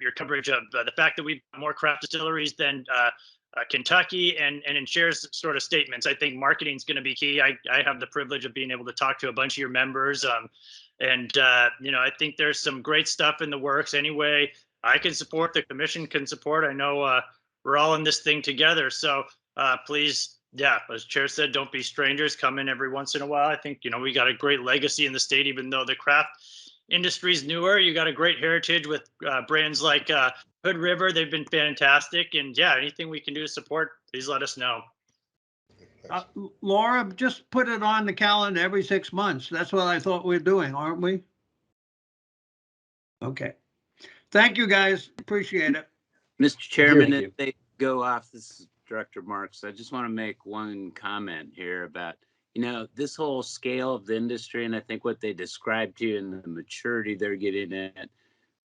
Speaker 11: your coverage of the fact that we've got more craft distilleries than Kentucky, and in Cher's sort of statements. I think marketing is going to be key. I have the privilege of being able to talk to a bunch of your members, and I think there's some great stuff in the works. Anyway, I can support, the commission can support. I know we're all in this thing together. So please, yeah, as Chair said, don't be strangers. Come in every once in a while. I think, we got a great legacy in the state, even though the craft industry's newer. You got a great heritage with brands like Hood River. They've been fantastic. And yeah, anything we can do to support, please let us know.
Speaker 1: Laura, just put it on the calendar every 6 months. That's what I thought we were doing, aren't we? Okay. Thank you, guys. Appreciate it.
Speaker 12: Mr. Chairman, if they go off, this is Director Marks. I just want to make one comment here about, this whole scale of the industry, and I think what they described to you and the maturity they're getting at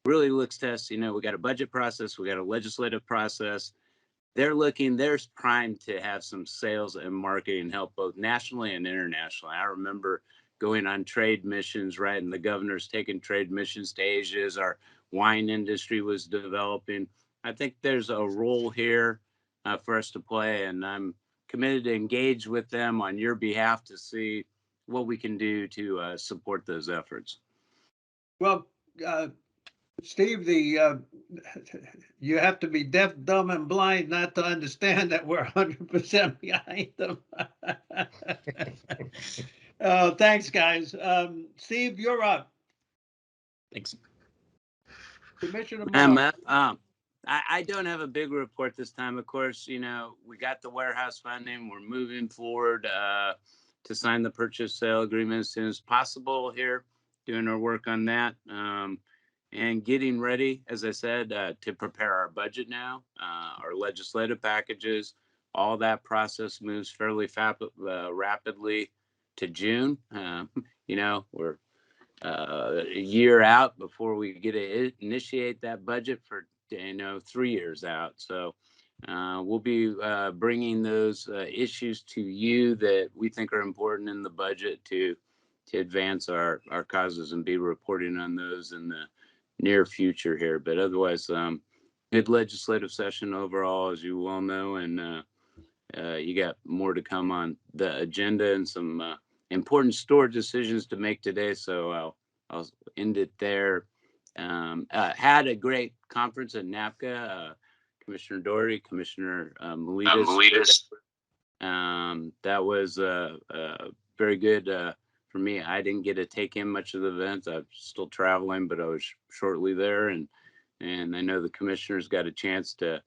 Speaker 12: really looks to us, we got a budget process, we got a legislative process. They're primed to have some sales and marketing help both nationally and internationally. I remember going on trade missions, right? And the governor's taking trade missions to Asia as our wine industry was developing. I think there's a role here for us to play, and I'm committed to engage with them on your behalf to see what we can do to support those efforts.
Speaker 1: Well, Steve, you have to be deaf, dumb, and blind not to understand that we're 100% behind them. Thanks, guys. Steve, you're up.
Speaker 6: Thanks.
Speaker 1: Commissioner
Speaker 12: I'm
Speaker 1: Moore.
Speaker 12: up. I don't have a big report this time. Of course, you know, we got the warehouse funding. We're moving forward to sign the purchase sale agreement as soon as possible here, doing our work on that. And getting ready, as I said, to prepare our budget now, our legislative packages. All that process moves fairly rapidly to June. You know, we're a year out before we get to initiate that budget for 3 years out. So we'll be bringing those issues to you that we think are important in the budget to advance our causes and be reporting on those in the near future here. But otherwise, good legislative session overall, as you well know, and you got more to come on the agenda and some important store decisions to make today. So I'll end it there. Had a great conference at NAPCA. Commissioner Doherty, Commissioner Miletus. That was very good for me. I didn't get to take in much of the event. I'm still traveling, but I was shortly there, and I know the commissioners got a chance to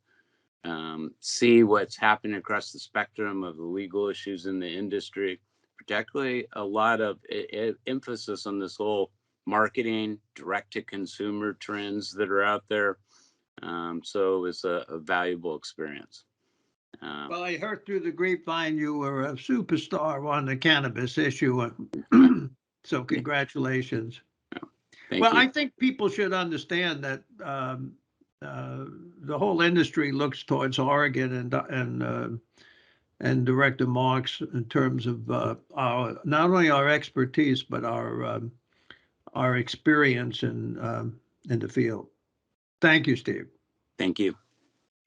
Speaker 12: see what's happening across the spectrum of the legal issues in the industry, particularly a lot of emphasis on this whole marketing, direct-to-consumer trends that are out there. So it's a valuable experience.
Speaker 1: Well, I heard through the grapevine you were a superstar on the cannabis issue. So congratulations.
Speaker 12: Thank you.
Speaker 1: I think people should understand that the whole industry looks towards Oregon and Director Marks in terms of our not only our expertise but our experience in the field. Thank you, Steve.
Speaker 12: Thank you.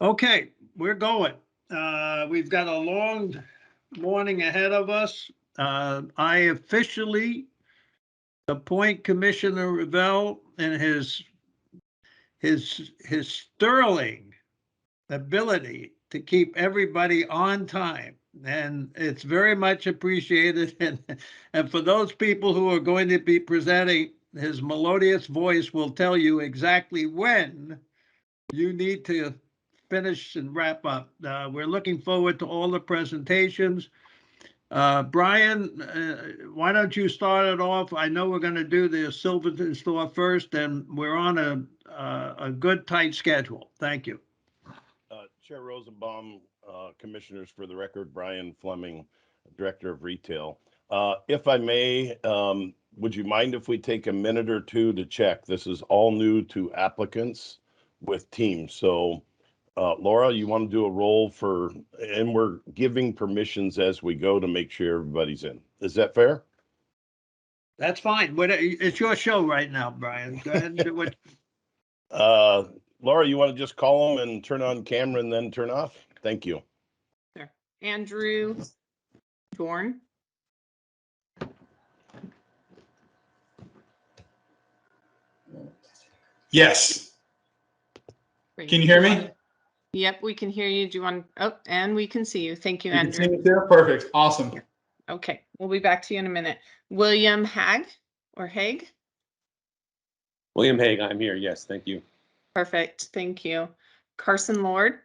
Speaker 1: Okay, we're going. We've got a long morning ahead of us. I officially appoint Commissioner Revelle and his sterling ability to keep everybody on time, and it's very much appreciated. And for those people who are going to be presenting, his melodious voice will tell you exactly when you need to finish and wrap up. We're looking forward to all the presentations. Brian, why don't you start it off? I know we're going to do the Silverton store first, and we're on a good tight schedule. Thank you.
Speaker 13: Chair Rosenbaum, commissioners, for the record, Brian Fleming, Director of Retail. If I may, would you mind if we take a minute or two to check? This is all new to applicants with teams. So Laura, you want to do a roll for, and we're giving permissions as we go to make sure everybody's in. Is that fair?
Speaker 1: That's fine. It's your show right now, Brian. Go ahead and do what.
Speaker 13: Laura, you want to just call them and turn on camera and then turn off? Thank you.
Speaker 2: Sure. Andrew Dorn.
Speaker 14: Yes.
Speaker 2: Great.
Speaker 14: Can you hear me?
Speaker 2: Yep, we can hear you. Do you want? Oh, and we can see you. Thank you,
Speaker 14: You can
Speaker 2: Andrew.
Speaker 14: see me too? Perfect. Awesome.
Speaker 2: Okay, we'll be back to you in a minute. William Haig or Haig?
Speaker 15: William Haig, I'm here. Yes, thank you.
Speaker 2: Perfect. Thank you. Carson Lord.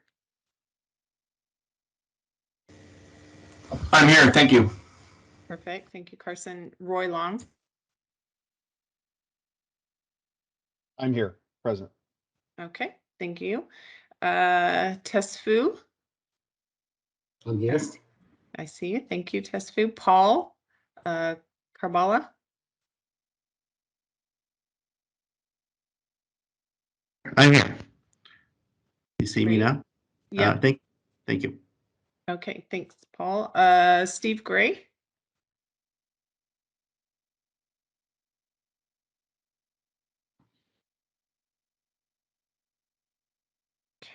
Speaker 14: I'm here. Thank you.
Speaker 2: Perfect. Thank you, Carson. Roy Long.
Speaker 4: I'm here, present.
Speaker 2: Okay, thank you. Tess Fu.
Speaker 14: I'm here.
Speaker 2: I see you. Thank you, Tess Fu. Paul Carbala.
Speaker 16: I'm here. You see me
Speaker 2: Great.
Speaker 16: now?
Speaker 2: Yeah.
Speaker 16: Thank you.
Speaker 2: Okay, thanks, Paul. Steve Gray.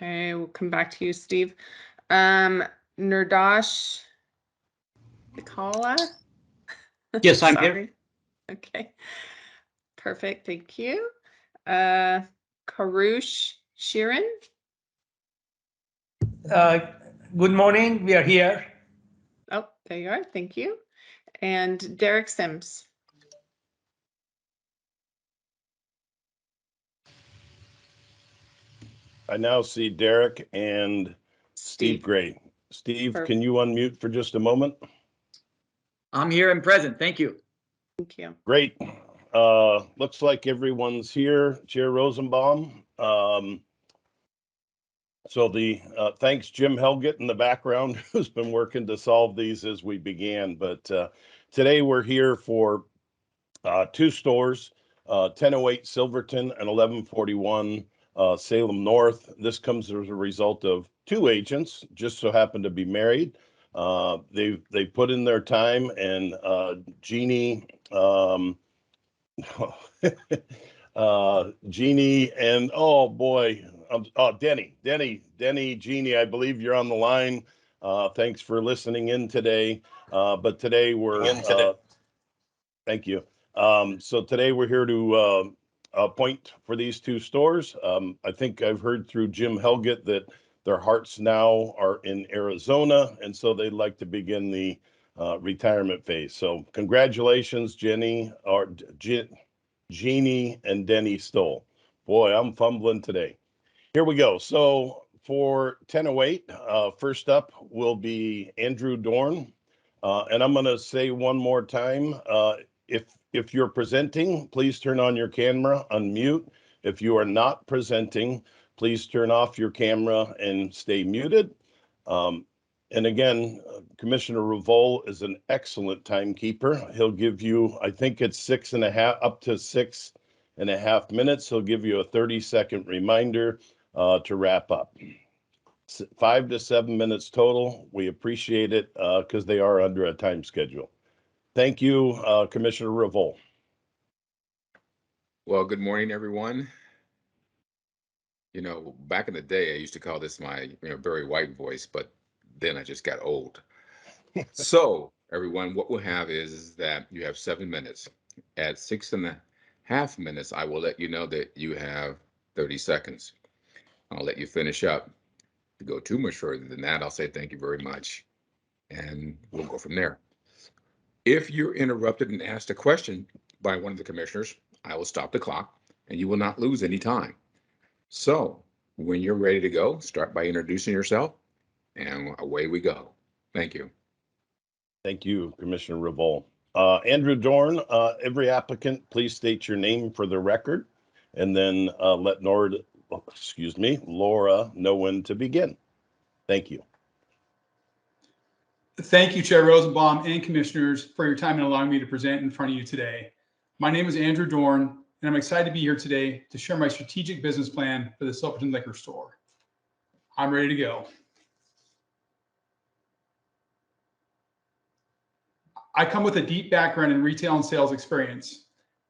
Speaker 2: Okay, we'll come back to you, Steve. Nirdash Kala?
Speaker 17: Yes, I'm here.
Speaker 2: Sorry. Okay. Perfect. Thank you. Karush Shirin?
Speaker 17: Good morning. We are here.
Speaker 2: Oh, there you are. Thank you. And Derek Sims.
Speaker 13: I now see Derek and Steve Gray. Steve,
Speaker 2: Perfect.
Speaker 13: can you unmute for just a moment?
Speaker 17: I'm here and present. Thank you.
Speaker 2: Thank you.
Speaker 13: Great. Looks like everyone's here. Chair Rosenbaum. Thanks Jim Helgett in the background who's been working to solve these as we began. But today we're here for two stores, 1008 Silverton and 1141 Salem North. This comes as a result of two agents, just so happen to be married. They put in their time, and Jeannie, Jeannie, and oh boy, Denny, Jeannie, I believe you're on the line. Thanks for listening in today. But today thank you. So today we're here to appoint for these two stores. I think I've heard through Jim Helgett that their hearts now are in Arizona, and so they'd like to begin the retirement phase. So congratulations, Jeannie and Denny Stoll. Boy, I'm fumbling today. Here we go. So for 1008, first up will be Andrew Dorn. And I'm going to say one more time, if you're presenting, please turn on your camera, unmute. If you are not presenting, please turn off your camera and stay muted. And again, Commissioner Revol is an excellent timekeeper. He'll give you, I think it's up to 6.5 minutes. He'll give you a 30-second reminder to wrap up. 5 to 7 minutes total. We appreciate it because they are under a time schedule. Thank you, Commissioner Revol.
Speaker 9: Well, good morning, everyone. You know, back in the day, I used to call this my very white voice, but then I just got old. So, everyone, what we'll have is that you have 7 minutes. At 6.5 minutes, I will let you know that you have 30 seconds. I'll let you finish up. If you go too much further than that, I'll say thank you very much, and we'll go from there. If you're interrupted and asked a question by one of the commissioners, I will stop the clock, and you will not lose any time. So, when you're ready to go, start by introducing yourself, and away we go. Thank you.
Speaker 13: Thank you, Commissioner Revol. Andrew Dorn, every applicant, please state your name for the record, and then let Laura know when to begin. Thank you.
Speaker 14: Thank you, Chair Rosenbaum and Commissioners, for your time and allowing me to present in front of you today. My name is Andrew Dorn, and I'm excited to be here today to share my strategic business plan for the Silverton Liquor Store. I'm ready to go. I come with a deep background in retail and sales experience.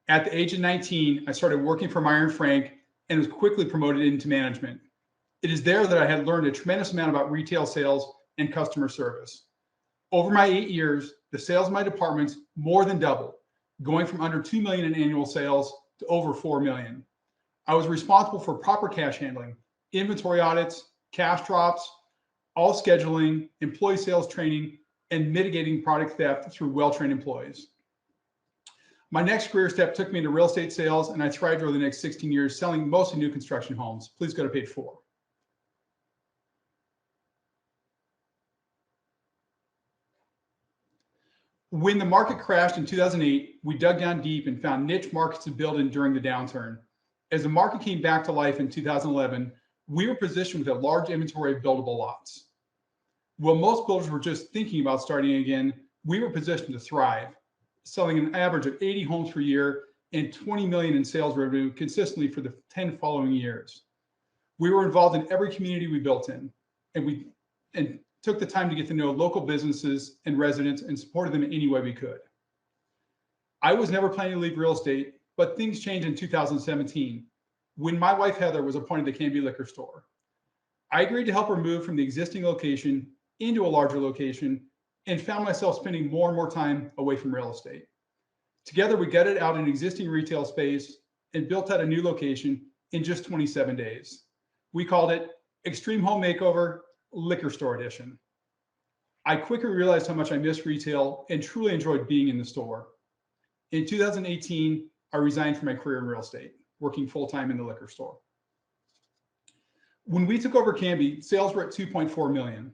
Speaker 14: At the age of 19, I started working for Meyer & Frank and was quickly promoted into management. It is there that I had learned a tremendous amount about retail sales and customer service. Over my 8 years, the sales of my departments more than doubled, going from under $2 million in annual sales to over $4 million. I was responsible for proper cash handling, inventory audits, cash drops, all scheduling, employee sales training, and mitigating product theft through well-trained employees. My next career step took me into real estate sales, and I thrived over the next 16 years selling mostly new construction homes. Please go to page 4. When the market crashed in 2008, we dug down deep and found niche markets to build in during the downturn. As the market came back to life in 2011, we were positioned with a large inventory of buildable lots. While most builders were just thinking about starting again, we were positioned to thrive, selling an average of 80 homes per year and $20 million in sales revenue consistently for the 10 following years. We were involved in every community we built in, and took the time to get to know local businesses and residents and supported them in any way we could. I was never planning to leave real estate, but things changed in 2017 when my wife Heather was appointed to Canby Liquor Store. I agreed to help her move from the existing location into a larger location and found myself spending more and more time away from real estate. Together, we gutted out an existing retail space and built out a new location in just 27 days. We called it Extreme Home Makeover Liquor Store Edition. I quickly realized how much I missed retail and truly enjoyed being in the store. In 2018, I resigned from my career in real estate, working full-time in the liquor store. When we took over Canby, sales were at 2.4 million.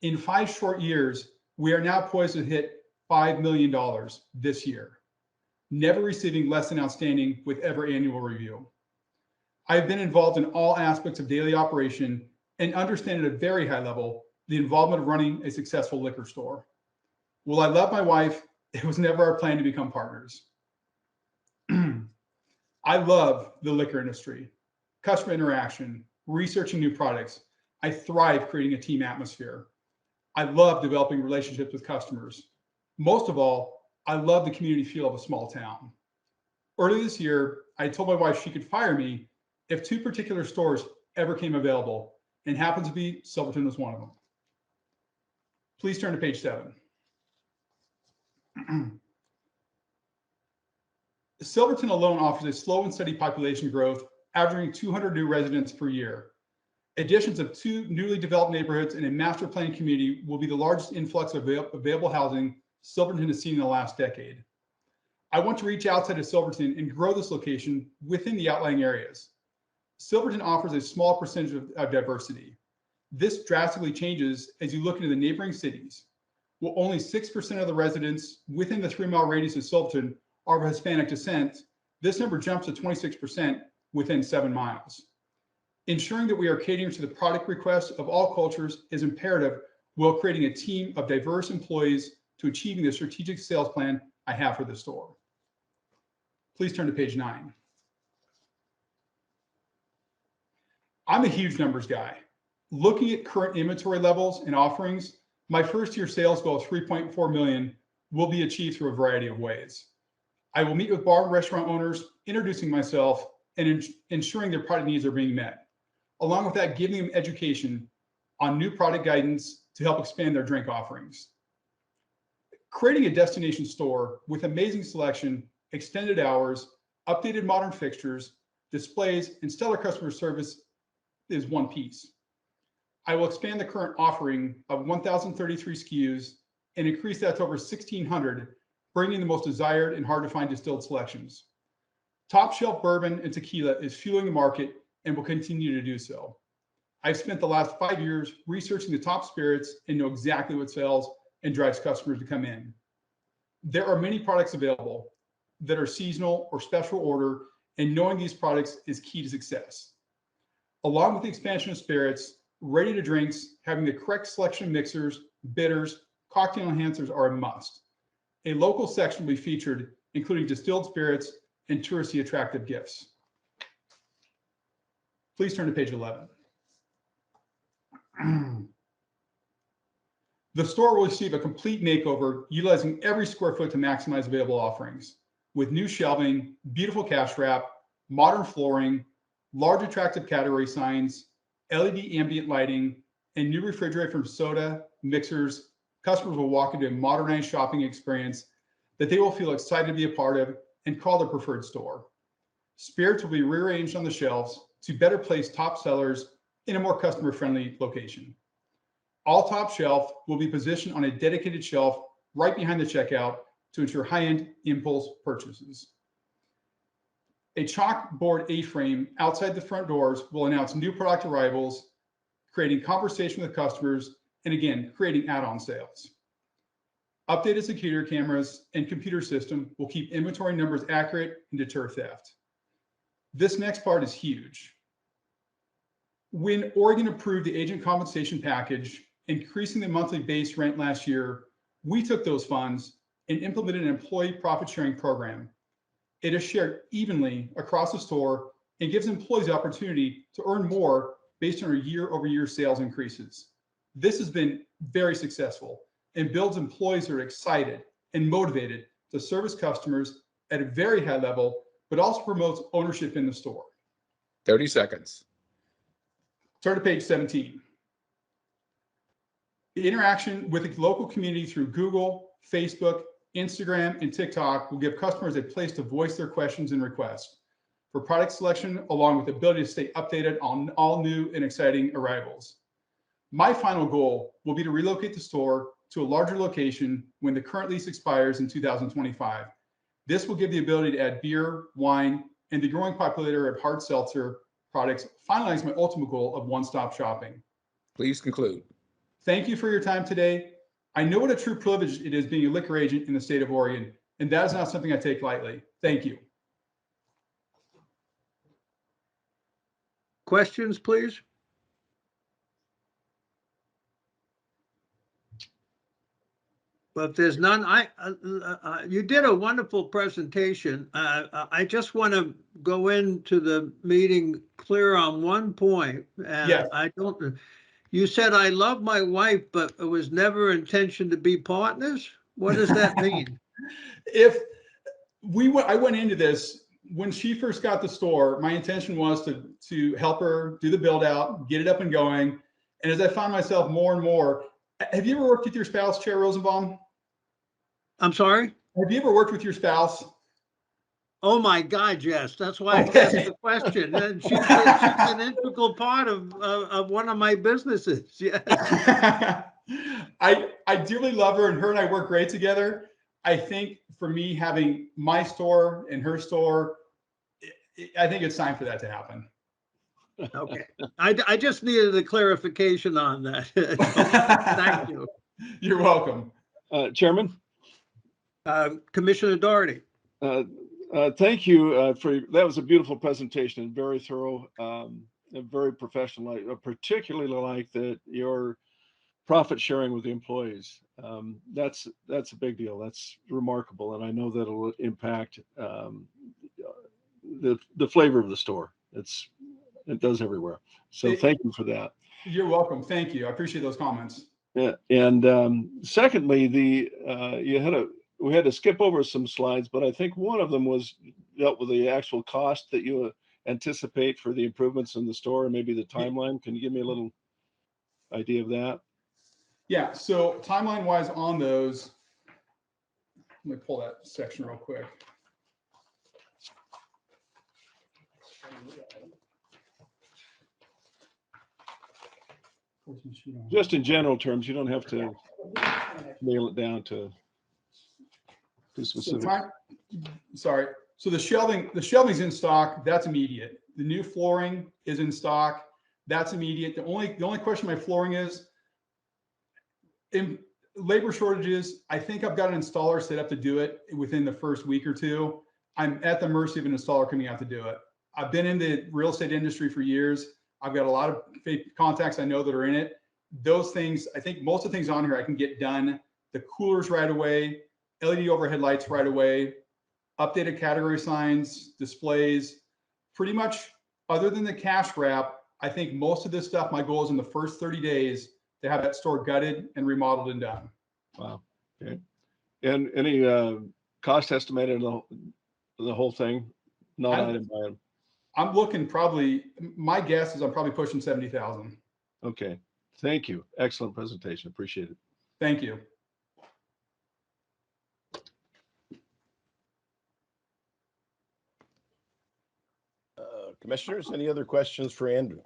Speaker 14: In 5 short years, we are now poised to hit $5 million this year, never receiving less than outstanding with every annual review. I've been involved in all aspects of daily operation and understand at a very high level the involvement of running a successful liquor store. While I love my wife, it was never our plan to become partners. I love the liquor industry, customer interaction, researching new products. I thrive creating a team atmosphere. I love developing relationships with customers. Most of all, I love the community feel of a small town. Early this year, I told my wife she could fire me if 2 particular stores ever came available, and happens to be Silverton was one of them. Please turn to page 7. Silverton alone offers a slow and steady population growth, averaging 200 new residents per year. Additions of 2 newly developed neighborhoods and a master plan community will be the largest influx of available housing Silverton has seen in the last decade. I want to reach outside of Silverton and grow this location within the outlying areas. Silverton offers a small percentage of diversity. This drastically changes as you look into the neighboring cities. While only 6% of the residents within the 3-mile radius of Silverton are of Hispanic descent, this number jumps to 26% within 7 miles. Ensuring that we are catering to the product requests of all cultures is imperative while creating a team of diverse employees to achieving the strategic sales plan I have for the store. Please turn to page 9. I'm a huge numbers guy. Looking at current inventory levels and offerings, my first year sales goal of 3.4 million will be achieved through a variety of ways. I will meet with bar and restaurant owners, introducing myself and ensuring their product needs are being met. Along with that, giving them education on new product guidance to help expand their drink offerings. Creating a destination store with amazing selection, extended hours, updated modern fixtures, displays, and stellar customer service is one piece. I will expand the current offering of 1,033 SKUs and increase that to over 1,600, bringing the most desired and hard to find distilled selections. Top shelf bourbon and tequila is fueling the market and will continue to do so. I've spent the last 5 years researching the top spirits and know exactly what sells and drives customers to come in. There are many products available that are seasonal or special order, and knowing these products is key to success. Along with the expansion of spirits, ready to drinks, having the correct selection of mixers, bitters, cocktail enhancers are a must. A local section will be featured, including distilled spirits and touristy attractive gifts. Please turn to page 11. The store will receive a complete makeover, utilizing every square foot to maximize available offerings, with new shelving, beautiful cash wrap, modern flooring, large attractive category signs, LED ambient lighting, and new refrigerator from soda, mixers. Customers will walk into a modernized shopping experience that they will feel excited to be a part of and call their preferred store. Spirits will be rearranged on the shelves to better place top sellers in a more customer-friendly location. All top shelf will be positioned on a dedicated shelf right behind the checkout to ensure high-end impulse purchases. A chalkboard A-frame outside the front doors will announce new product arrivals, creating conversation with customers, and again, creating add-on sales. Updated security cameras and computer system will keep inventory numbers accurate and deter theft. This next part is huge. When Oregon approved the agent compensation package, increasing the monthly base rent last year, we took those funds and implemented an employee profit sharing program. It is shared evenly across the store and gives employees the opportunity to earn more based on our year-over-year sales increases. This has been very successful and builds employees who are excited and motivated to service customers at a very high level, but also promotes ownership in the store.
Speaker 9: 30 seconds.
Speaker 14: Start at page 17. The interaction with the local community through Google, Facebook, Instagram, and TikTok will give customers a place to voice their questions and requests for product selection, along with the ability to stay updated on all new and exciting arrivals. My final goal will be to relocate the store to a larger location when the current lease expires in 2025. This will give the ability to add beer, wine, and the growing populator of hard seltzer products, finalize my ultimate goal of one-stop shopping.
Speaker 9: Please conclude.
Speaker 14: Thank you for your time today. I know what a true privilege it is being a liquor agent in the state of Oregon, and that is not something I take lightly. Thank you.
Speaker 1: Questions, please? But if there's none, you did a wonderful presentation. I just want to go into the meeting clear on one point.
Speaker 14: Yes.
Speaker 1: You said, I love my wife, but it was never intention to be partners. What does that mean?
Speaker 14: I went into this, when she first got the store, my intention was to help her do the build out, get it up and going. And as I found myself more and more, have you ever worked with your spouse, Chair Rosenbaum?
Speaker 1: I'm sorry?
Speaker 14: Have you ever worked with your spouse?
Speaker 1: Oh my God, yes. That's why I asked the question. And she's an integral part of one of my businesses. Yes.
Speaker 14: I dearly love her, and her and I work great together. I think for me, having my store and her store, I think it's time for that to happen.
Speaker 1: Okay. I just needed a clarification on that. Thank you.
Speaker 14: You're welcome.
Speaker 4: Chairman?
Speaker 1: Commissioner Doherty.
Speaker 4: Thank you that was a beautiful presentation and very thorough, and very professional. I particularly like that your profit sharing with the employees. That's a big deal. That's remarkable, and I know that it'll impact the flavor of the store. It does everywhere. So thank you for that.
Speaker 14: You're welcome. Thank you. I appreciate those comments.
Speaker 4: Yeah, and secondly, we had to skip over some slides, but I think one of them dealt with the actual cost that you anticipate for the improvements in the store and maybe the timeline. Can you give me a little idea of that?
Speaker 14: Yeah, so timeline wise on those, let me pull that section real quick.
Speaker 4: Just in general terms, you don't have to nail it down to specific.
Speaker 14: So the shelving's in stock. That's immediate. The new flooring is in stock. That's immediate. The only question my flooring is in labor shortages. I think I've got an installer set up to do it within the first week or two. I'm at the mercy of an installer coming out to do it. I've been in the real estate industry for years. I've got a lot of contacts I know that are in it. Those things, I think most of the things on here I can get done. The coolers right away, LED overhead lights right away, updated category signs, displays, pretty much other than the cash wrap. I think most of this stuff, my goal is in the first 30 days to have that store gutted and remodeled and done.
Speaker 4: Wow. Okay. And any cost estimated on the whole thing? Not item by item.
Speaker 14: I'm looking my guess is I'm probably pushing 70,000.
Speaker 4: Okay. Thank you. Excellent presentation. Appreciate it.
Speaker 14: Thank you.
Speaker 13: Commissioners, any other questions for Andrew?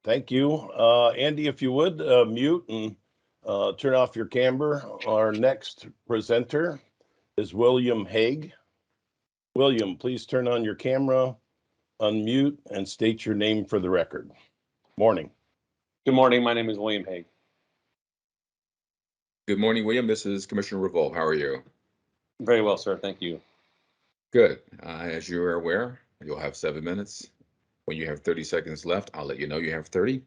Speaker 13: Thank you. Andy, if you would, mute and turn off your camera. Our next presenter is William Hague. William, please turn on your camera, unmute, and state your name for the record. Morning.
Speaker 15: Good morning. My name is William Hague.
Speaker 9: Good morning, William. This is Commissioner Revolt. How are you?
Speaker 15: Very well, sir. Thank you.
Speaker 9: Good. As you are aware, you'll have 7 minutes. When you have 30 seconds left, I'll let you know you have 30.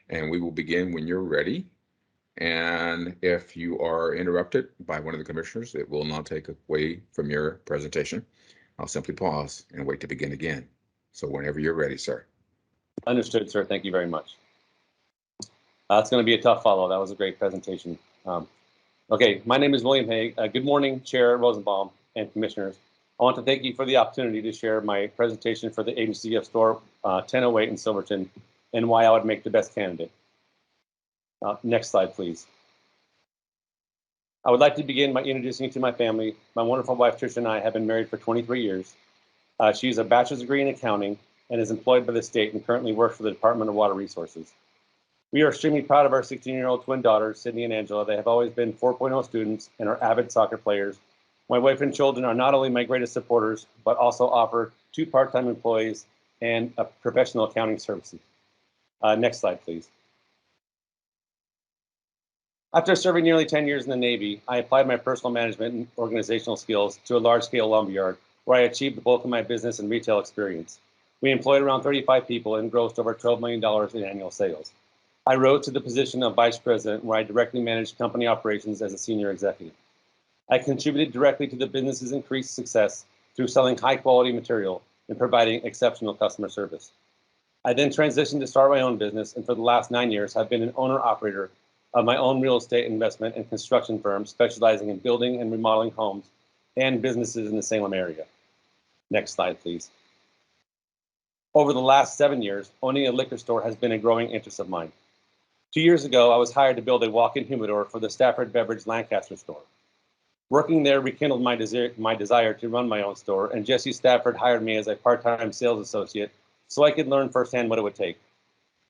Speaker 9: And we will begin when you're ready. And if you are interrupted by one of the commissioners, it will not take away from your presentation. I'll simply pause and wait to begin again. So whenever you're ready, sir.
Speaker 15: Understood, sir. Thank you very much. It's going to be a tough follow. That was a great presentation. Okay, my name is William Hague. Good morning, Chair Rosenbaum and commissioners. I want to thank you for the opportunity to share my presentation for the agency of store 1008 in Silverton and why I would make the best candidate. Next slide, please. I would like to begin by introducing you to my family. My wonderful wife, Tricia, and I have been married for 23 years. She has a bachelor's degree in accounting and is employed by the state and currently works for the Department of Water Resources. We are extremely proud of our 16-year-old twin daughters, Sydney and Angela. They have always been 4.0 students and are avid soccer players. My wife and children are not only my greatest supporters, but also offer 2 part-time employees and a professional accounting services. Next slide, please. After serving nearly 10 years in the Navy, I applied my personal management and organizational skills to a large-scale lumberyard, where I achieved the bulk of my business and retail experience. We employed around 35 people and grossed over $12 million in annual sales. I rose to the position of vice president, where I directly managed company operations as a senior executive. I contributed directly to the business's increased success through selling high-quality material and providing exceptional customer service. I then transitioned to start my own business, and for the last 9 years have been an owner-operator of my own real estate investment and construction firm specializing in building and remodeling homes and businesses in the Salem area. Next slide, please. Over the last 7 years, owning a liquor store has been a growing interest of mine. 2 years ago, I was hired to build a walk-in humidor for the Stafford Beverage Lancaster store. Working there rekindled my desire to run my own store, and Jesse Stafford hired me as a part-time sales associate so I could learn firsthand what it would take.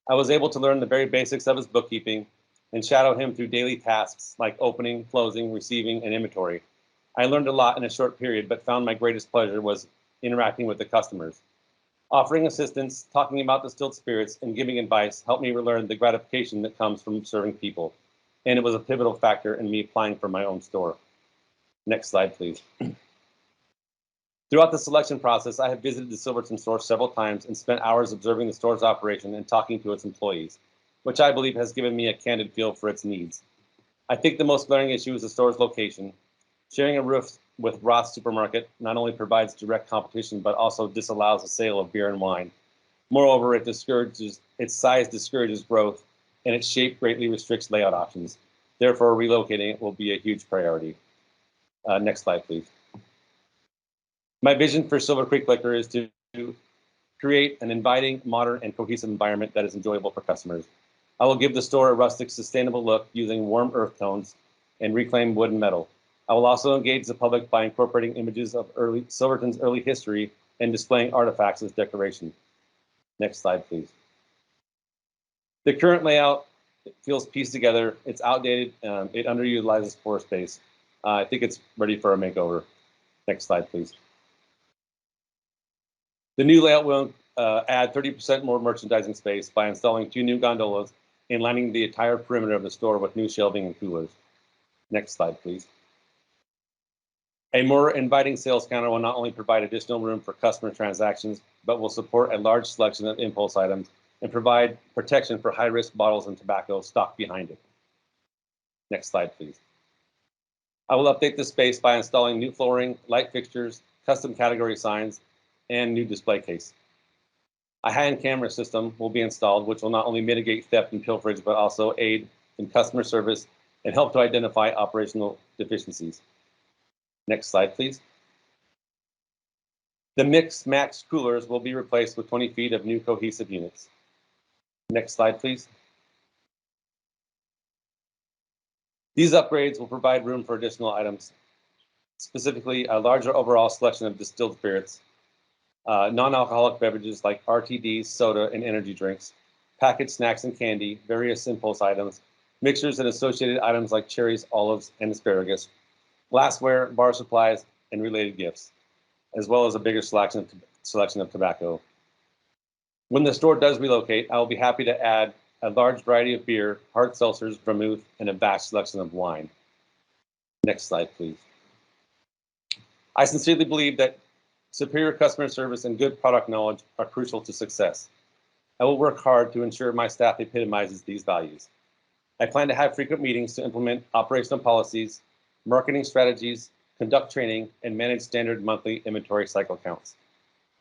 Speaker 15: I was able to learn the very basics of his bookkeeping and shadow him through daily tasks like opening, closing, receiving, and inventory. I learned a lot in a short period, but found my greatest pleasure was interacting with the customers. Offering assistance, talking about distilled spirits, and giving advice helped me relearn the gratification that comes from serving people, and it was a pivotal factor in me applying for my own store. Next slide, please. Throughout the selection process, I have visited the Silverton store several times and spent hours observing the store's operation and talking to its employees, which I believe has given me a candid feel for its needs. I think the most glaring issue is the store's location. Sharing a roof with Roth's Supermarket not only provides direct competition, but also disallows the sale of beer and wine. Moreover, its size discourages growth, and its shape greatly restricts layout options. Therefore, relocating it will be a huge priority. Next slide, please. My vision for Silver Creek Liquor is to create an inviting, modern, and cohesive environment that is enjoyable for customers. I will give the store a rustic, sustainable look using warm earth tones and reclaimed wood and metal. I will also engage the public by incorporating images of Silverton's early history and displaying artifacts as decoration. Next slide, please. The current layout feels pieced together. It's outdated. It underutilizes floor space. I think it's ready for a makeover. Next slide, please. The new layout will add 30% more merchandising space by installing 2 new gondolas and lining the entire perimeter of the store with new shelving and coolers. Next slide, please. A more inviting sales counter will not only provide additional room for customer transactions, but will support a large selection of impulse items and provide protection for high-risk bottles and tobacco stocked behind it. Next slide, please. I will update the space by installing new flooring, light fixtures, custom category signs, and new display case. A hand camera system will be installed, which will not only mitigate theft and pilferage, but also aid in customer service and help to identify operational deficiencies. Next slide, please. The mix-match coolers will be replaced with 20 feet of new cohesive units. Next slide, please. These upgrades will provide room for additional items, specifically a larger overall selection of distilled spirits, non-alcoholic beverages like RTDs, soda, and energy drinks, packaged snacks and candy, various impulse items, mixers and associated items like cherries, olives, and asparagus, glassware, bar supplies, and related gifts, as well as a bigger selection of tobacco. When the store does relocate, I will be happy to add a large variety of beer, hard seltzers, vermouth, and a vast selection of wine. Next slide, please. I sincerely believe that superior customer service and good product knowledge are crucial to success. I will work hard to ensure my staff epitomizes these values. I plan to have frequent meetings to implement operational policies, marketing strategies, conduct training, and manage standard monthly inventory cycle counts.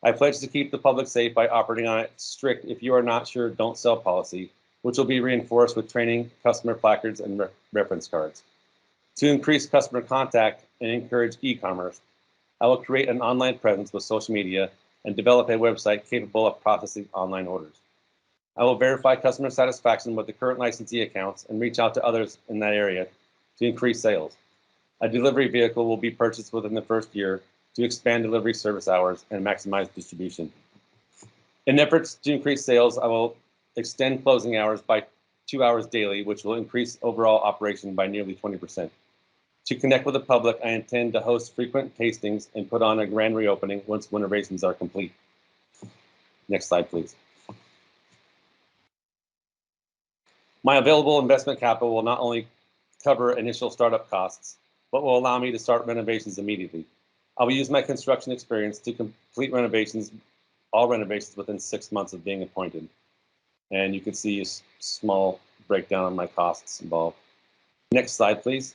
Speaker 15: I pledge to keep the public safe by operating on a strict "if you are not sure, don't sell" policy, which will be reinforced with training, customer placards, and reference cards. To increase customer contact and encourage e-commerce, I will create an online presence with social media and develop a website capable of processing online orders. I will verify customer satisfaction with the current licensee accounts and reach out to others in that area to increase sales. A delivery vehicle will be purchased within the first year to expand delivery service hours and maximize distribution. In efforts to increase sales, I will extend closing hours by 2 hours daily, which will increase overall operation by nearly 20%. To connect with the public, I intend to host frequent tastings and put on a grand reopening once renovations are complete. Next slide, please. My available investment capital will not only cover initial startup costs, but will allow me to start renovations immediately. I will use my construction experience to complete all renovations within 6 months of being appointed. And you can see a small breakdown on my costs involved. Next slide, please.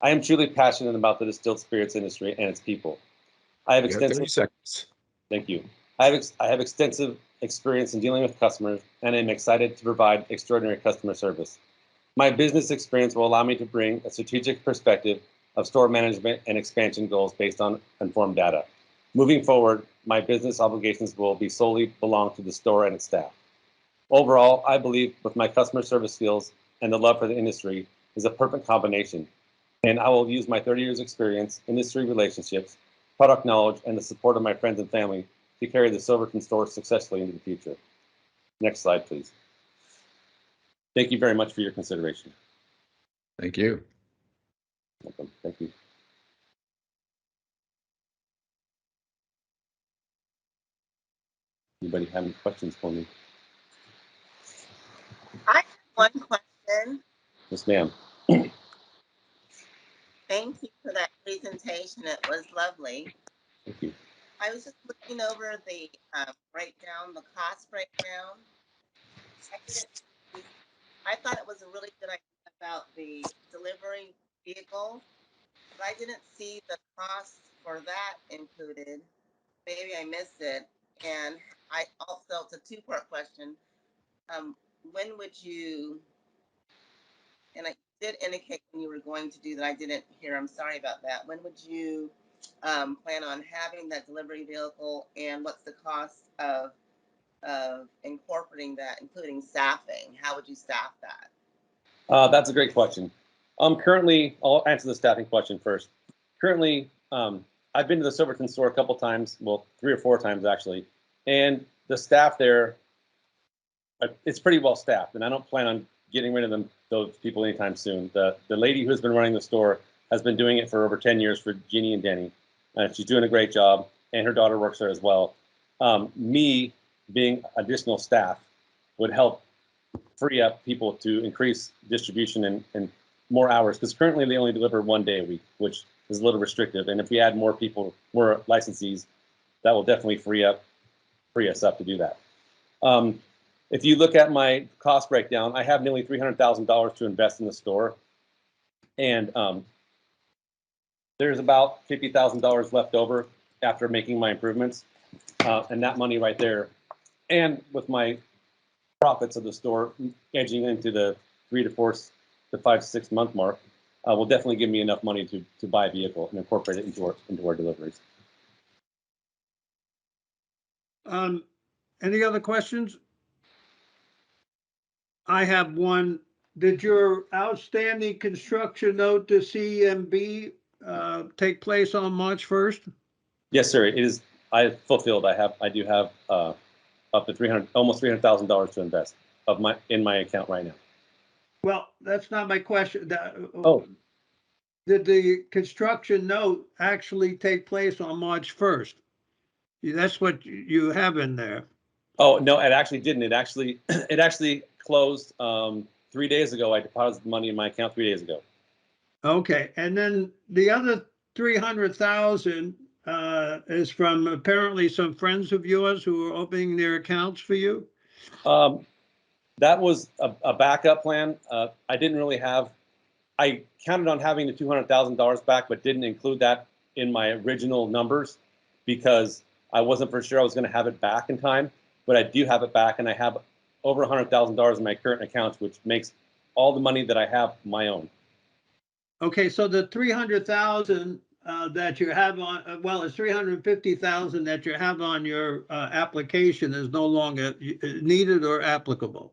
Speaker 15: I am truly passionate about the distilled spirits industry and its people. I have extensive
Speaker 18: 30 seconds.
Speaker 15: Thank you. I have extensive experience in dealing with customers, and I'm excited to provide extraordinary customer service. My business experience will allow me to bring a strategic perspective of store management and expansion goals based on informed data. Moving forward, my business obligations will be solely belong to the store and its staff. Overall, I believe with my customer service skills and the love for the industry is a perfect combination, and I will use my 30 years experience, industry relationships, product knowledge, and the support of my friends and family to carry the Silverton store successfully into the future. Next slide, please. Thank you very much for your consideration.
Speaker 18: Thank you.
Speaker 15: Welcome. Thank you. Anybody have any questions for me?
Speaker 5: I have one question.
Speaker 15: Yes, ma'am.
Speaker 5: Thank you for that presentation. It was lovely.
Speaker 15: Thank you.
Speaker 5: I was just looking over the breakdown, the cost breakdown. I thought it was a really good idea about the delivery vehicle, but I didn't see the cost for that included. Maybe I missed it. And I also, it's a two-part question. When would you, and I did indicate when you were going to do that, I didn't hear, I'm sorry about that. When would you plan on having that delivery vehicle, and what's the cost of incorporating that, including staffing? How would you staff that?
Speaker 15: That's a great question. Currently, I'll answer the staffing question first. Currently, I've been to the Silverton store a couple times, well, 3 or 4 times actually, and the staff there, it's pretty well staffed, and I don't plan on getting rid of those people anytime soon. The lady who's been running the store has been doing it for over 10 years for Jeannie and Denny. She's doing a great job, and her daughter works there as well. Me being additional staff would help free up people to increase distribution and more hours, because currently they only deliver 1 day a week, which is a little restrictive. And if we add more people, more licensees, that will definitely free us up to do that. If you look at my cost breakdown, I have nearly $300,000 to invest in the store, and there's about $50,000 left over after making my improvements, and that money right there, and with my profits of the store edging into the 3 to 4 to 5 to 6 month mark, will definitely give me enough money to buy a vehicle and incorporate it into our deliveries.
Speaker 1: Any other questions? I have one. Did your outstanding construction note to CMB take place on March 1st?
Speaker 15: Yes, sir. It is. I fulfilled. I do have up to almost $300,000 to invest in my account right now.
Speaker 1: Well, that's not my question.
Speaker 15: Oh.
Speaker 1: Did the construction note actually take place on March 1st? That's what you have in there.
Speaker 15: Oh, no, it actually didn't. It actually closed 3 days ago. I deposited money in my account 3 days ago.
Speaker 1: Okay, and then the other 300,000 is from apparently some friends of yours who are opening their accounts for you?
Speaker 15: That was a backup plan. I didn't really have, I counted on having the $200,000 back, but didn't include that in my original numbers because I wasn't for sure I was going to have it back in time, but I do have it back, and I have over $100,000 in my current accounts, which makes all the money that I have my own.
Speaker 1: Okay, so the 300,000 that you have on, well, it's 350,000 that you have on your application is no longer needed or applicable.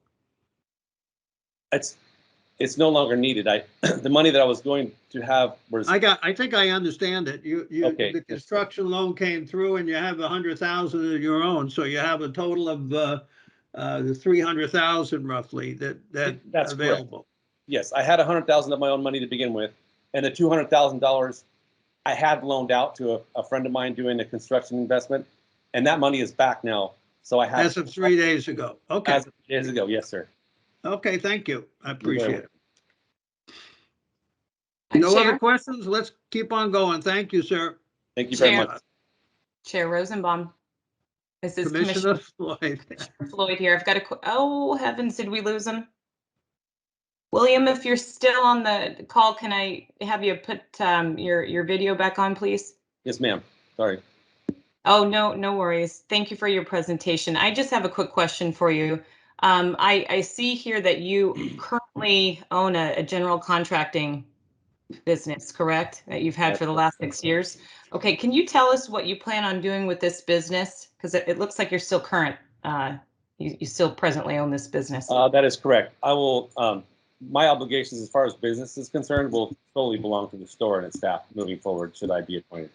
Speaker 15: It's no longer needed. The money that I was going to have was.
Speaker 1: I think I understand it.
Speaker 15: Okay.
Speaker 1: The construction loan came through and you have 100,000 of your own, so you have a total of the 300,000 roughly that's available.
Speaker 15: Correct. Yes, I had 100,000 of my own money to begin with, and the $200,000 I had loaned out to a friend of mine doing a construction investment, and that money is back now. So I have.
Speaker 1: As of 3 days ago. Okay.
Speaker 15: As of 3 days ago, yes, sir.
Speaker 1: Okay, thank you. I appreciate it.
Speaker 10: And
Speaker 1: No
Speaker 10: Chair?
Speaker 1: other questions? Let's keep on going. Thank you, sir.
Speaker 15: Thank you very much.
Speaker 10: Chair Rosenbaum. This is
Speaker 1: Commissioner
Speaker 10: Floyd. Floyd here. I've got oh heavens, did we lose him? William, if you're still on the call, can I have you put your video back on, please?
Speaker 15: Yes, ma'am. Sorry.
Speaker 10: Oh, no worries. Thank you for your presentation. I just have a quick question for you. I see here that you currently own a general contracting business, correct? That you've had for the last 6 years. Okay, can you tell us what you plan on doing with this business? Because it looks like you're still current. You still presently own this business.
Speaker 15: That is correct. I will. My obligations as far as business is concerned will solely belong to the store and its staff moving forward, should I be appointed.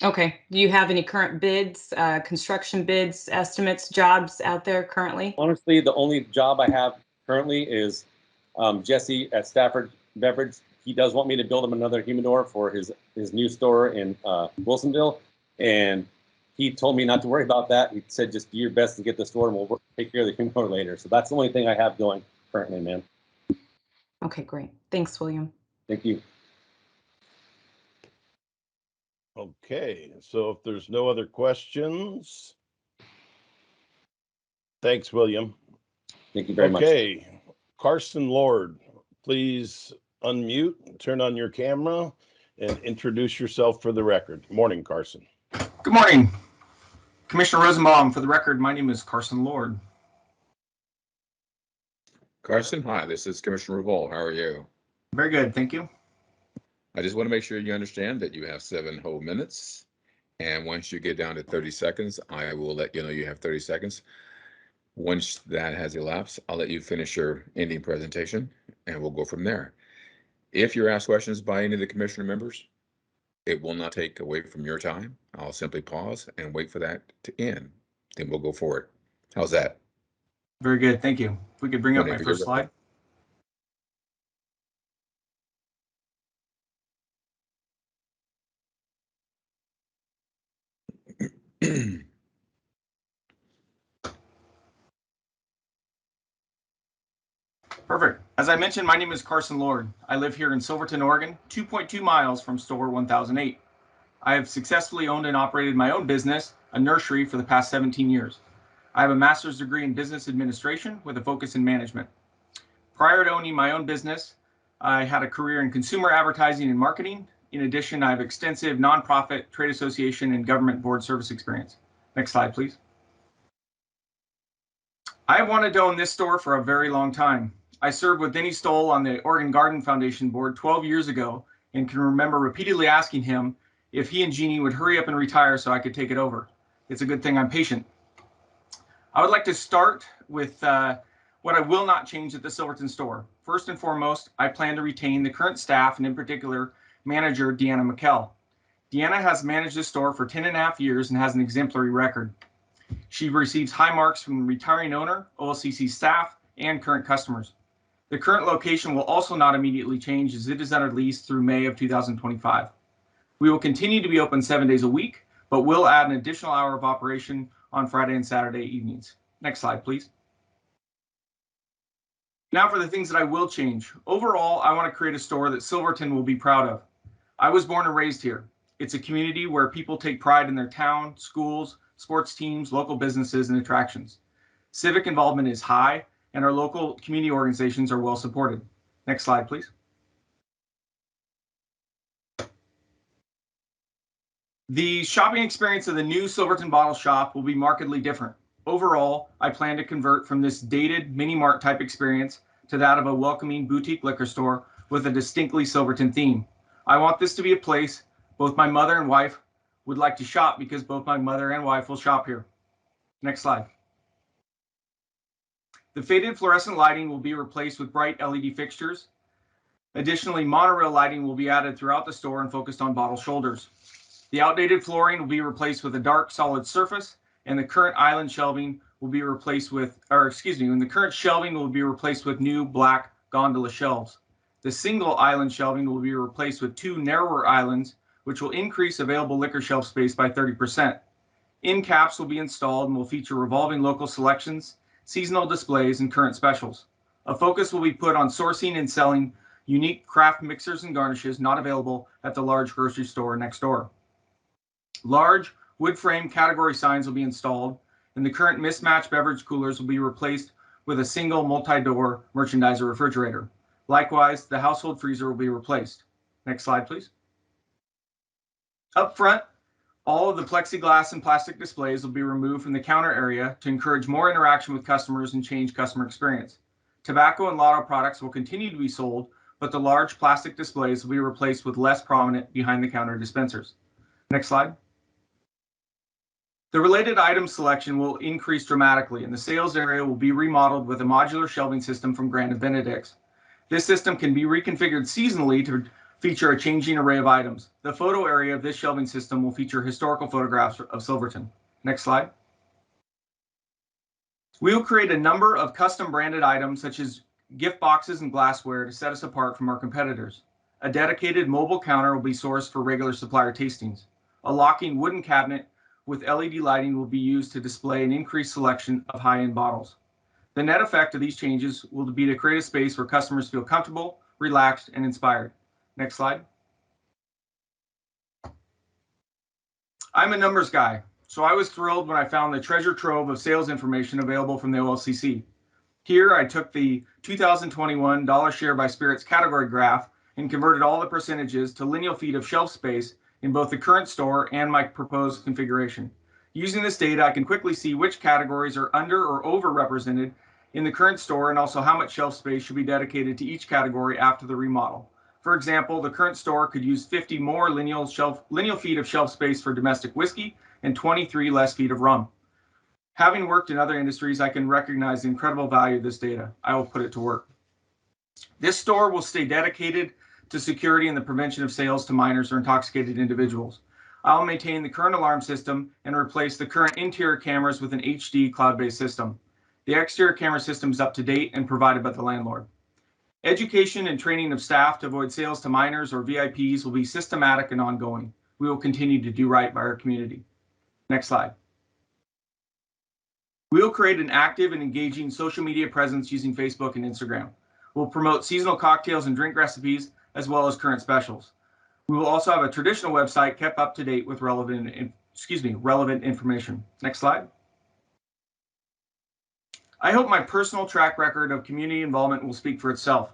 Speaker 10: Okay. Do you have any current bids, construction bids, estimates, jobs out there currently?
Speaker 15: Honestly, the only job I have currently is Jesse at Stafford Beverage. He does want me to build him another humidor for his new store in Wilsonville, and he told me not to worry about that. He said just do your best to get the store, and we'll take care of the humidor later. So that's the only thing I have going currently, man.
Speaker 10: Okay, great. Thanks, William.
Speaker 15: Thank you.
Speaker 13: Okay, so if there's no other questions, thanks, William.
Speaker 15: Thank you very much.
Speaker 13: Okay, Carson Lord, please unmute, turn on your camera, and introduce yourself for the record. Morning, Carson.
Speaker 19: Good morning. Commissioner Rosenbaum, for the record, my name is Carson Lord.
Speaker 9: Carson, hi, this is Commissioner Revolt. How are you?
Speaker 19: Very good, thank you.
Speaker 9: I just want to make sure you understand that you have 7 whole minutes. And once you get down to 30 seconds, I will let you know you have 30 seconds. Once that has elapsed, I'll let you finish your ending presentation and we'll go from there. If you're asked questions by any of the commissioner members, it will not take away from your time. I'll simply pause and wait for that to end. Then we'll go forward. How's that?
Speaker 19: Very good, thank you. If we could bring up my first slide. Perfect. As I mentioned, my name is Carson Lord. I live here in Silverton, Oregon, 2.2 miles from Store 1008. I have successfully owned and operated my own business, a nursery, for the past 17 years. I have a master's degree in business administration with a focus in management. Prior to owning my own business, I had a career in consumer advertising and marketing. In addition, I have extensive nonprofit, trade association, and government board service experience. Next slide, please. I have wanted to own this store for a very long time. I served with Denny Stoll on the Oregon Garden Foundation board 12 years ago and can remember repeatedly asking him if he and Jeannie would hurry up and retire so I could take it over. It's a good thing I'm patient. I would like to start with what I will not change at the Silverton store. First and foremost, I plan to retain the current staff and in particular, manager Deanna McKell. Deanna has managed this store for 10.5 years and has an exemplary record. She receives high marks from the retiring owner, OLCC staff, and current customers. The current location will also not immediately change as it is under lease through May of 2025. We will continue to be open 7 days a week, but we'll add an additional hour of operation on Friday and Saturday evenings. Next slide, please. Now for the things that I will change. Overall, I want to create a store that Silverton will be proud of. I was born and raised here. It's a community where people take pride in their town, schools, sports teams, local businesses, and attractions. Civic involvement is high, and our local community organizations are well supported. Next slide, please. The shopping experience of the new Silverton Bottle Shop will be markedly different. Overall, I plan to convert from this dated mini mart type experience to that of a welcoming boutique liquor store with a distinctly Silverton theme. I want this to be a place both my mother and wife would like to shop because both my mother and wife will shop here. Next slide. The faded fluorescent lighting will be replaced with bright LED fixtures. Additionally, monorail lighting will be added throughout the store and focused on bottle shoulders. The outdated flooring will be replaced with a dark solid surface, and the current island shelving will be replaced with, and the current shelving will be replaced with new black gondola shelves. The single island shelving will be replaced with 2 narrower islands, which will increase available liquor shelf space by 30%. End caps will be installed and will feature revolving local selections, seasonal displays, and current specials. A focus will be put on sourcing and selling unique craft mixers and garnishes not available at the large grocery store next door. Large wood frame category signs will be installed, and the current mismatched beverage coolers will be replaced with a single multi-door merchandiser refrigerator. Likewise, the household freezer will be replaced. Next slide, please. Up front, all of the plexiglass and plastic displays will be removed from the counter area to encourage more interaction with customers and change customer experience. Tobacco and lotto products will continue to be sold, but the large plastic displays will be replaced with less prominent behind-the-counter dispensers. Next slide. The related item selection will increase dramatically, and the sales area will be remodeled with a modular shelving system from Grand & Benedict's. This system can be reconfigured seasonally to feature a changing array of items. The photo area of this shelving system will feature historical photographs of Silverton. Next slide. We will create a number of custom branded items such as gift boxes and glassware to set us apart from our competitors. A dedicated mobile counter will be sourced for regular supplier tastings. A locking wooden cabinet with LED lighting will be used to display an increased selection of high-end bottles. The net effect of these changes will be to create a space where customers feel comfortable, relaxed, and inspired. Next slide. I'm a numbers guy, so I was thrilled when I found the treasure trove of sales information available from the OLCC. Here, I took the 2021 dollar share by spirits category graph and converted all the percentages to lineal feet of shelf space in both the current store and my proposed configuration. Using this data, I can quickly see which categories are under or overrepresented in the current store and also how much shelf space should be dedicated to each category after the remodel. For example, the current store could use 50 more lineal feet of shelf space for domestic whiskey and 23 less feet of rum. Having worked in other industries, I can recognize the incredible value of this data. I will put it to work. This store will stay dedicated to security and the prevention of sales to minors or intoxicated individuals. I'll maintain the current alarm system and replace the current interior cameras with an HD cloud-based system. The exterior camera system is up to date and provided by the landlord. Education and training of staff to avoid sales to minors or VIPs will be systematic and ongoing. We will continue to do right by our community. Next slide. We will create an active and engaging social media presence using Facebook and Instagram. We'll promote seasonal cocktails and drink recipes as well as current specials. We will also have a traditional website kept up to date with relevant information. Next slide. I hope my personal track record of community involvement will speak for itself.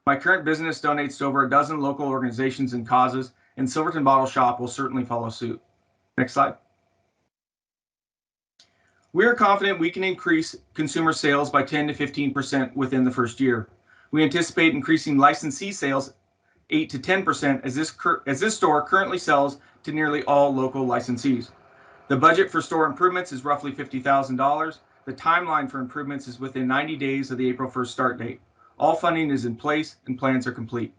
Speaker 19: My current business donates to over a dozen local organizations and causes, and Silverton Bottle Shop will certainly follow suit. Next slide. We are confident we can increase consumer sales by 10 to 15% within the first year. We anticipate increasing licensee sales 8 to 10% as this store currently sells to nearly all local licensees. The budget for store improvements is roughly $50,000. The timeline for improvements is within 90 days of the April 1st start date. All funding is in place and plans are complete.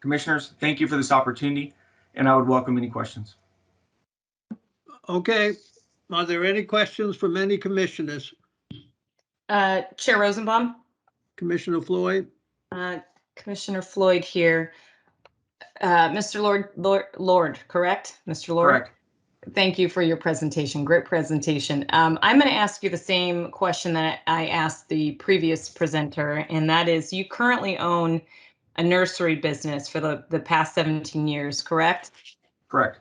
Speaker 19: Commissioners, thank you for this opportunity, and I would welcome any questions.
Speaker 1: Okay. Are there any questions from any commissioners?
Speaker 10: Chair Rosenbaum.
Speaker 1: Commissioner Floyd?
Speaker 10: Commissioner Floyd here. Mr. Lord, correct? Mr. Lord?
Speaker 19: Correct.
Speaker 10: Thank you for your presentation. Great presentation. I'm going to ask you the same question that I asked the previous presenter, and that is you currently own a nursery business for the past 17 years, correct?
Speaker 19: Correct.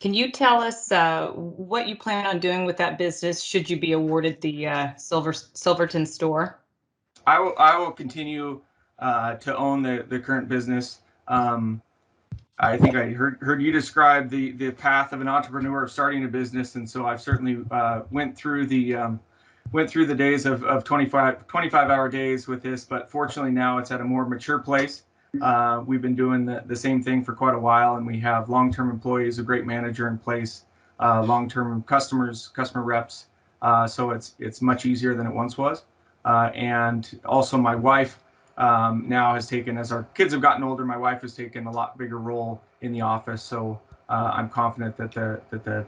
Speaker 10: Can you tell us what you plan on doing with that business should you be awarded the Silverton store?
Speaker 19: I will continue to own the current business. I think I heard you describe the path of an entrepreneur of starting a business, and so I've certainly went through the days of 25-hour days with this, but fortunately now it's at a more mature place. We've been doing the same thing for quite a while, and we have long-term employees, a great manager in place, long-term customer reps. So it's much easier than it once was. And also my wife now has taken, as our kids have gotten older, my wife has taken a lot bigger role in the office. So I'm confident that the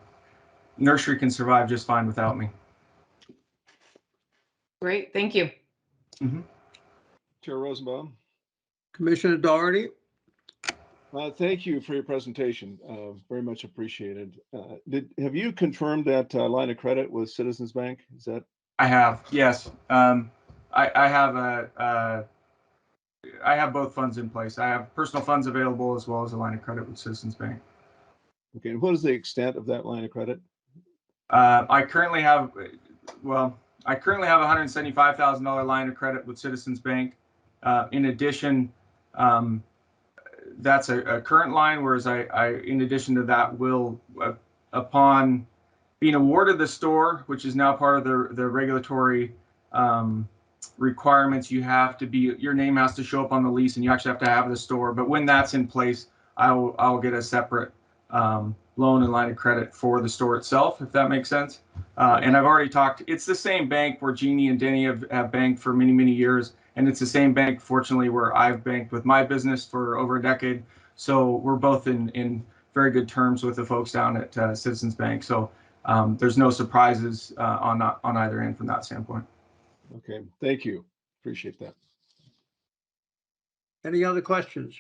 Speaker 19: nursery can survive just fine without me.
Speaker 10: Great, thank you.
Speaker 4: Chair Rosenbaum.
Speaker 1: Commissioner Doherty.
Speaker 4: Thank you for your presentation. Very much appreciated. Have you confirmed that line of credit with Citizens Bank? Is that?
Speaker 19: I have, yes. I have both funds in place. I have personal funds available as well as a line of credit with Citizens Bank.
Speaker 4: Okay, and what is the extent of that line of credit?
Speaker 19: I currently have a $175,000 line of credit with Citizens Bank. In addition, that's a current line, whereas in addition to that, will upon being awarded the store, which is now part of the regulatory requirements, your name has to show up on the lease, and you actually have to have the store. But when that's in place, I'll get a separate loan and line of credit for the store itself, if that makes sense. And I've already talked. It's the same bank where Jeannie and Denny have banked for many, many years, and it's the same bank, fortunately, where I've banked with my business for over a decade. So we're both in very good terms with the folks down at Citizens Bank. So there's no surprises on either end from that standpoint.
Speaker 4: Okay, thank you. Appreciate that.
Speaker 1: Any other questions?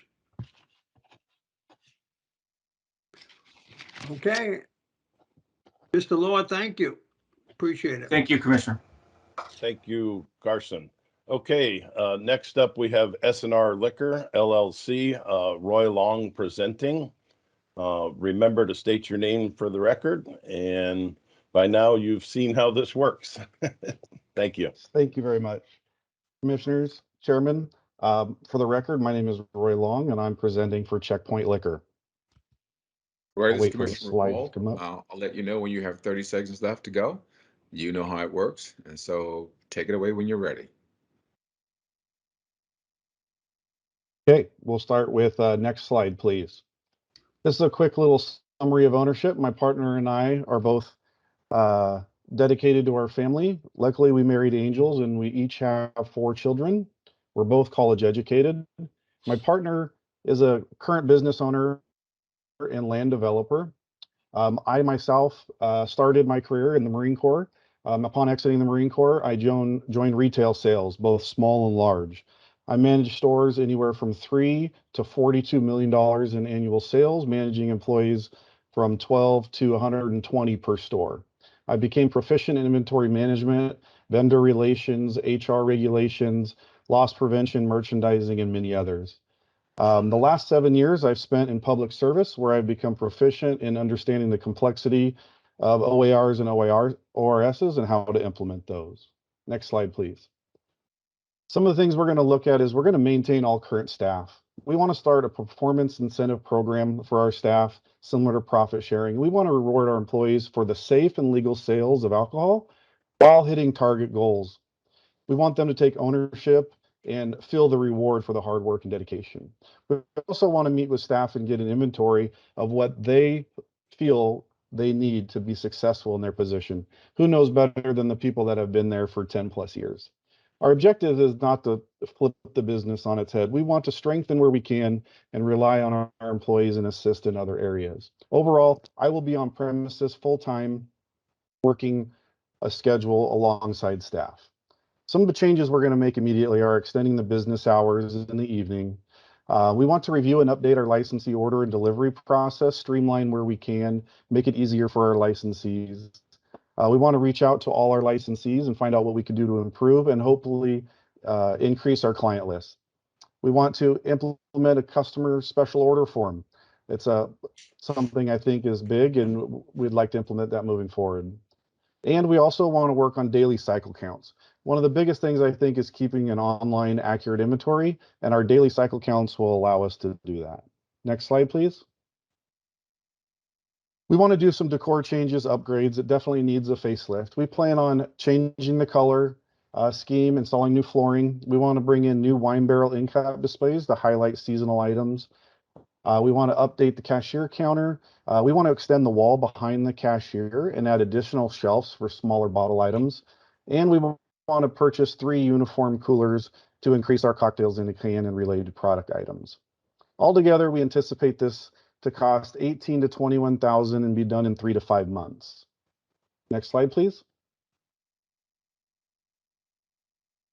Speaker 1: Okay. Mr. Lord, thank you. Appreciate it.
Speaker 19: Thank you, Commissioner.
Speaker 13: Thank you, Carson. Okay, next up we have S&R Liquor LLC, Roy Long presenting. Remember to state your name for the record, and by now you've seen how this works. Thank you.
Speaker 20: Thank you very much. Commissioners, Chairman, for the record, my name is Roy Long, and I'm presenting for Checkpoint Liquor.
Speaker 18: Roy,
Speaker 20: I'll
Speaker 18: this is
Speaker 20: wait for the
Speaker 18: Commissioner
Speaker 20: slides
Speaker 18: Wall.
Speaker 20: to come up.
Speaker 18: I'll let you know when you have 30 seconds left to go. You know how it works, and so take it away when you're ready.
Speaker 20: Okay, we'll start with next slide, please. This is a quick little summary of ownership. My partner and I are both dedicated to our family. Luckily, we married angels, and we each have 4 children. We're both college educated. My partner is a current business owner and land developer. I myself started my career in the Marine Corps. Upon exiting the Marine Corps, I joined retail sales, both small and large. I managed stores anywhere from $3 to $42 million in annual sales, managing employees from 12 to 120 per store. I became proficient in inventory management, vendor relations, HR regulations, loss prevention, merchandising, and many others. The last 7 years I've spent in public service, where I've become proficient in understanding the complexity of OARs and ORSs and how to implement those. Next slide, please. Some of the things we're going to look at is we're going to maintain all current staff. We want to start a performance incentive program for our staff, similar to profit sharing. We want to reward our employees for the safe and legal sales of alcohol while hitting target goals. We want them to take ownership and feel the reward for the hard work and dedication. We also want to meet with staff and get an inventory of what they feel they need to be successful in their position. Who knows better than the people that have been there for 10 plus years? Our objective is not to flip the business on its head. We want to strengthen where we can and rely on our employees and assist in other areas. Overall, I will be on premises full-time, working a schedule alongside staff. Some of the changes we're going to make immediately are extending the business hours in the evening. We want to review and update our licensee order and delivery process, streamline where we can, make it easier for our licensees. We want to reach out to all our licensees and find out what we can do to improve and hopefully increase our client list. We want to implement a customer special order form. It's something I think is big, and we'd like to implement that moving forward. And we also want to work on daily cycle counts. One of the biggest things I think is keeping an online accurate inventory, and our daily cycle counts will allow us to do that. Next slide, please. We want to do some decor changes, upgrades. It definitely needs a facelift. We plan on changing the color, scheme, installing new flooring. We want to bring in new wine barrel end cap displays to highlight seasonal items. We want to update the cashier counter. We want to extend the wall behind the cashier and add additional shelves for smaller bottle items. And we want to purchase 3 uniform coolers to increase our cocktails in a can and related product items. Altogether, we anticipate this to cost $18,000 to $21,000 and be done in 3 to 5 months. Next slide, please.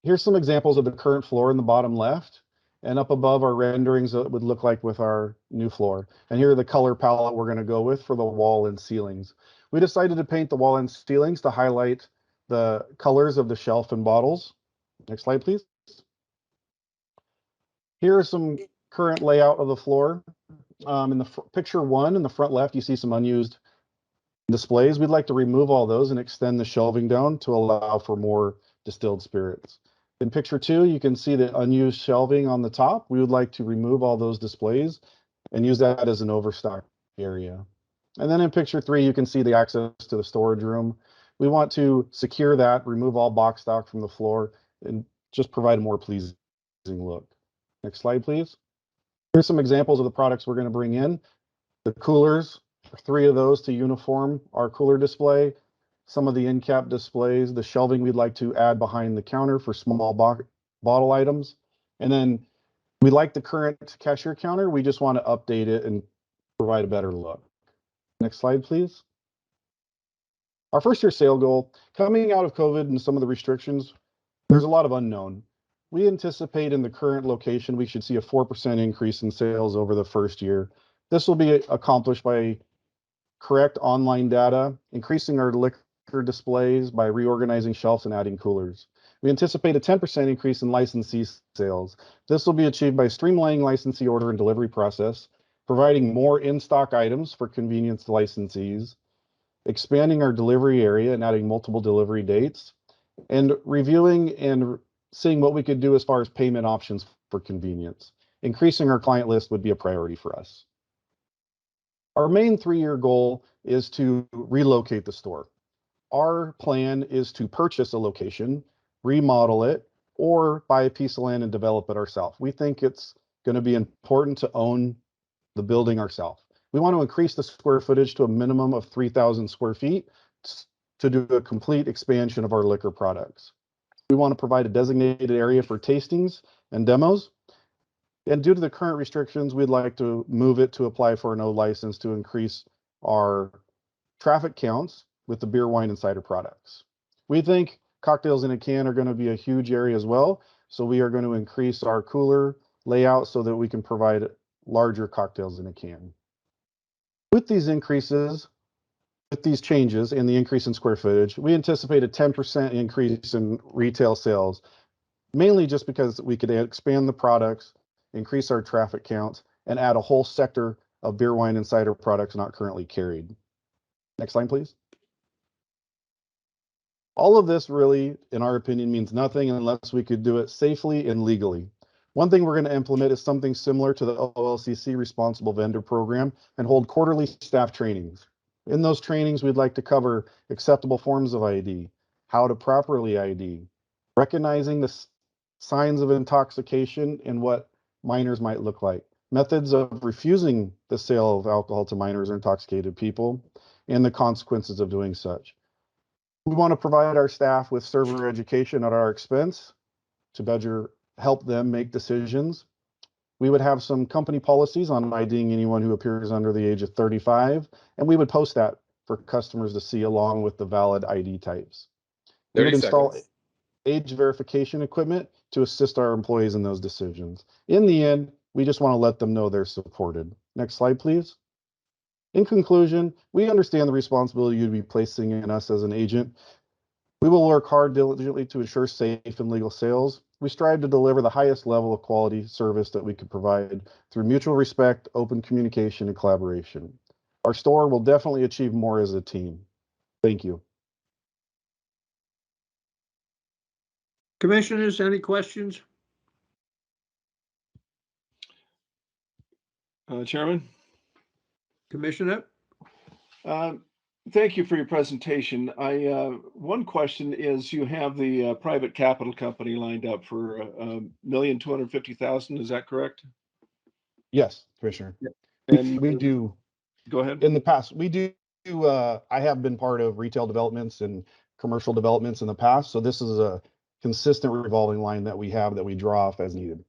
Speaker 20: Here's some examples of the current floor in the bottom left, and up above are renderings that would look like with our new floor. And here are the color palette we're going to go with for the wall and ceilings. We decided to paint the wall and ceilings to highlight the colors of the shelf and bottles. Next slide, please. Here are some current layout of the floor. In the picture 1 in the front left, you see some unused displays. We'd like to remove all those and extend the shelving down to allow for more distilled spirits. In picture 2, you can see the unused shelving on the top. We would like to remove all those displays and use that as an overstock area. And then in picture 3, you can see the access to the storage room. We want to secure that, remove all box stock from the floor, and just provide a more pleasing look. Next slide, please. Here's some examples of the products we're going to bring in. The coolers, 3 of those to uniform our cooler display. Some of the end cap displays, the shelving we'd like to add behind the counter for small bottle items. And then we like the current cashier counter. We just want to update it and provide a better look. Next slide, please. Our first year sale goal, coming out of COVID and some of the restrictions, there's a lot of unknown. We anticipate in the current location, we should see a 4% increase in sales over the first year. This will be accomplished by correct online data, increasing our liquor displays by reorganizing shelves and adding coolers. We anticipate a 10% increase in licensee sales. This will be achieved by streamlining licensee order and delivery process, providing more in-stock items for convenience to licensees, expanding our delivery area and adding multiple delivery dates, and reviewing and seeing what we could do as far as payment options for convenience. Increasing our client list would be a priority for us. Our main 3-year goal is to relocate the store. Our plan is to purchase a location, remodel it, or buy a piece of land and develop it ourselves. We think it's going to be important to own the building ourselves. We want to increase the square footage to a minimum of 3,000 square feet to do a complete expansion of our liquor products. We want to provide a designated area for tastings and demos. And due to the current restrictions, we'd like to move it to apply for an O license to increase our traffic counts with the beer, wine, and cider products. We think cocktails in a can are going to be a huge area as well. So we are going to increase our cooler layout so that we can provide larger cocktails in a can. With these increases, with these changes and the increase in square footage, we anticipate a 10% increase in retail sales, mainly just because we could expand the products, increase our traffic counts, and add a whole sector of beer, wine, and cider products not currently carried. Next slide, please. All of this really, in our opinion, means nothing unless we could do it safely and legally. One thing we're going to implement is something similar to the OLCC Responsible Vendor Program and hold quarterly staff trainings. In those trainings, we'd like to cover acceptable forms of ID, how to properly ID, recognizing the signs of intoxication and what minors might look like, methods of refusing the sale of alcohol to minors or intoxicated people, and the consequences of doing such. We want to provide our staff with server education at our expense to better help them make decisions. We would have some company policies on IDing anyone who appears under the age of 35, and we would post that for customers to see along with the valid ID types. We would install age verification equipment to assist our employees in those decisions. In the end, we just want to let them know they're supported. Next slide, please. In conclusion, we understand the responsibility you'd be placing in us as an agent. We will work hard diligently to ensure safe and legal sales. We strive to deliver the highest level of quality service that we can provide through mutual respect, open communication, and collaboration. Our store will definitely achieve more as a team. Thank you.
Speaker 1: Commissioners, any questions?
Speaker 4: Chairman?
Speaker 1: Commissioner?
Speaker 4: Thank you for your presentation. One question is, you have the private capital company lined up for $1,250,000. Is that correct?
Speaker 20: Yes, Commissioner.
Speaker 4: And
Speaker 20: we do.
Speaker 4: Go ahead.
Speaker 20: In the past, we do. I have been part of retail developments and commercial developments in the past, so this is a consistent revolving line that we have that we draw off as needed.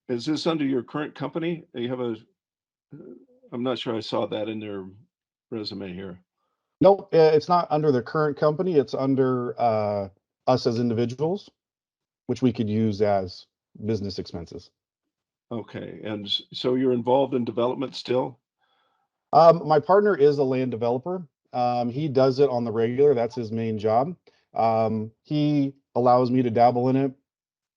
Speaker 4: Is this under your current company? You have a. I'm not sure I saw that in their resume here.
Speaker 20: Nope, it's not under the current company. It's under us as individuals, which we could use as business expenses.
Speaker 4: Okay, and so you're involved in development still?
Speaker 20: My partner is a land developer. He does it on the regular. That's his main job. He allows me to dabble in it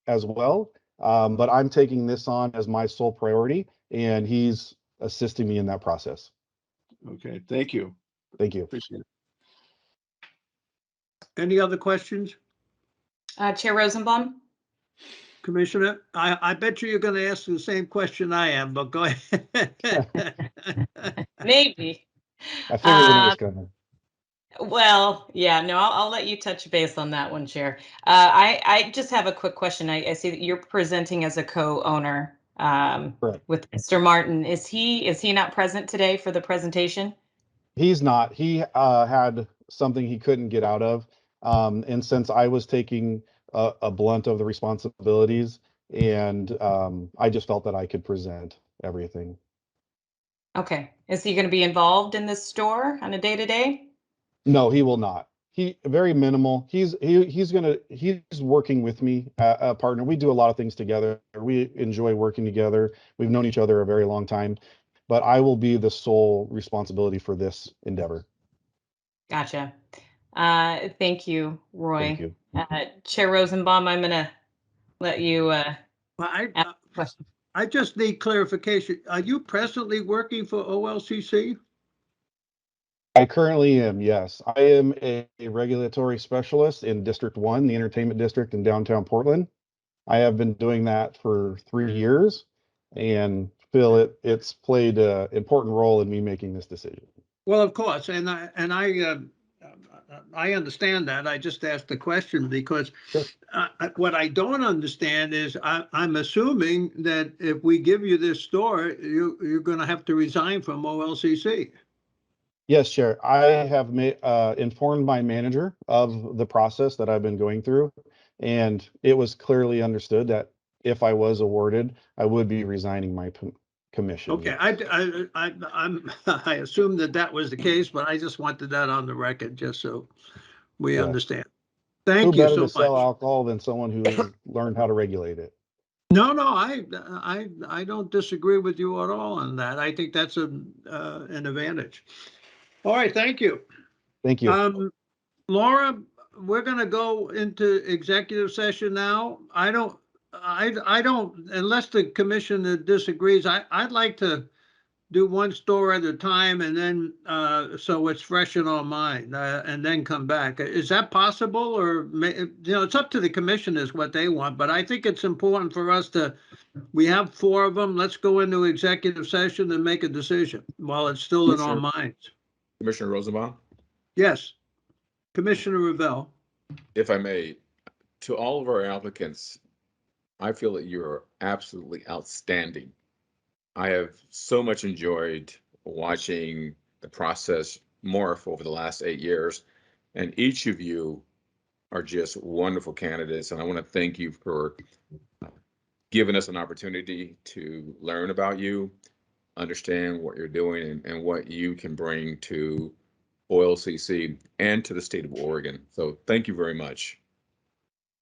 Speaker 20: as well, but I'm taking this on as my sole priority, and he's assisting me in that process.
Speaker 4: Okay, thank you.
Speaker 20: Thank you.
Speaker 4: Appreciate it.
Speaker 1: Any other questions?
Speaker 10: Chair Rosenbaum?
Speaker 1: Commissioner, I bet you're going to ask the same question I am, but go ahead.
Speaker 10: Maybe.
Speaker 20: I figured it was coming.
Speaker 10: Well, yeah, no, I'll let you touch base on that one, Chair. I just have a quick question. I see that you're presenting as a co-owner with Mr. Martin. Is he not present today for the presentation?
Speaker 20: He's not. He had something he couldn't get out of. And since I was taking a blunt of the responsibilities, and I just felt that I could present everything.
Speaker 10: Okay. Is he going to be involved in this store on a day-to-day?
Speaker 20: No, he will not. He very minimal. He's working with me, a partner. We do a lot of things together. We enjoy working together. We've known each other a very long time, but I will be the sole responsibility for this endeavor.
Speaker 10: Gotcha. Thank you, Roy.
Speaker 20: Thank you.
Speaker 10: Chair Rosenbaum, I'm going to let you ask a question.
Speaker 1: I just need clarification. Are you presently working for OLCC?
Speaker 20: I currently am, yes. I am a regulatory specialist in District 1, the Entertainment District in downtown Portland. I have been doing that for 3 years and feel it's played an important role in me making this decision.
Speaker 1: Well, of course, and I understand that. I just asked the question because what I don't understand is I'm assuming that if we give you this store, you're going to have to resign from OLCC.
Speaker 20: Yes, Chair. I have informed my manager of the process that I've been going through, and it was clearly understood that if I was awarded, I would be resigning my commission.
Speaker 1: Okay, I assume that was the case, but I just wanted that on the record, just so we understand. Thank you so much.
Speaker 20: Who better to sell alcohol than someone who learned how to regulate it?
Speaker 1: No, I don't disagree with you at all on that. I think that's an advantage. All right, thank you.
Speaker 20: Thank you.
Speaker 1: Laura, we're going to go into executive session now. I don't, unless the commission disagrees, I'd like to do one store at a time and then, so it's fresh in our mind, and then come back. Is that possible? Or, it's up to the commissioners what they want, but I think it's important for us we have 4 of them. Let's go into executive session and make a decision while it's still in our minds.
Speaker 9: Commissioner Rosenbaum?
Speaker 1: Yes. Commissioner Revelle.
Speaker 9: If I may, to all of our applicants, I feel that you're absolutely outstanding. I have so much enjoyed watching the process morph over the last 8 years, and each of you are just wonderful candidates. And I want to thank you for giving us an opportunity to learn about you, understand what you're doing, and what you can bring to OLCC and to the state of Oregon. So thank you very much.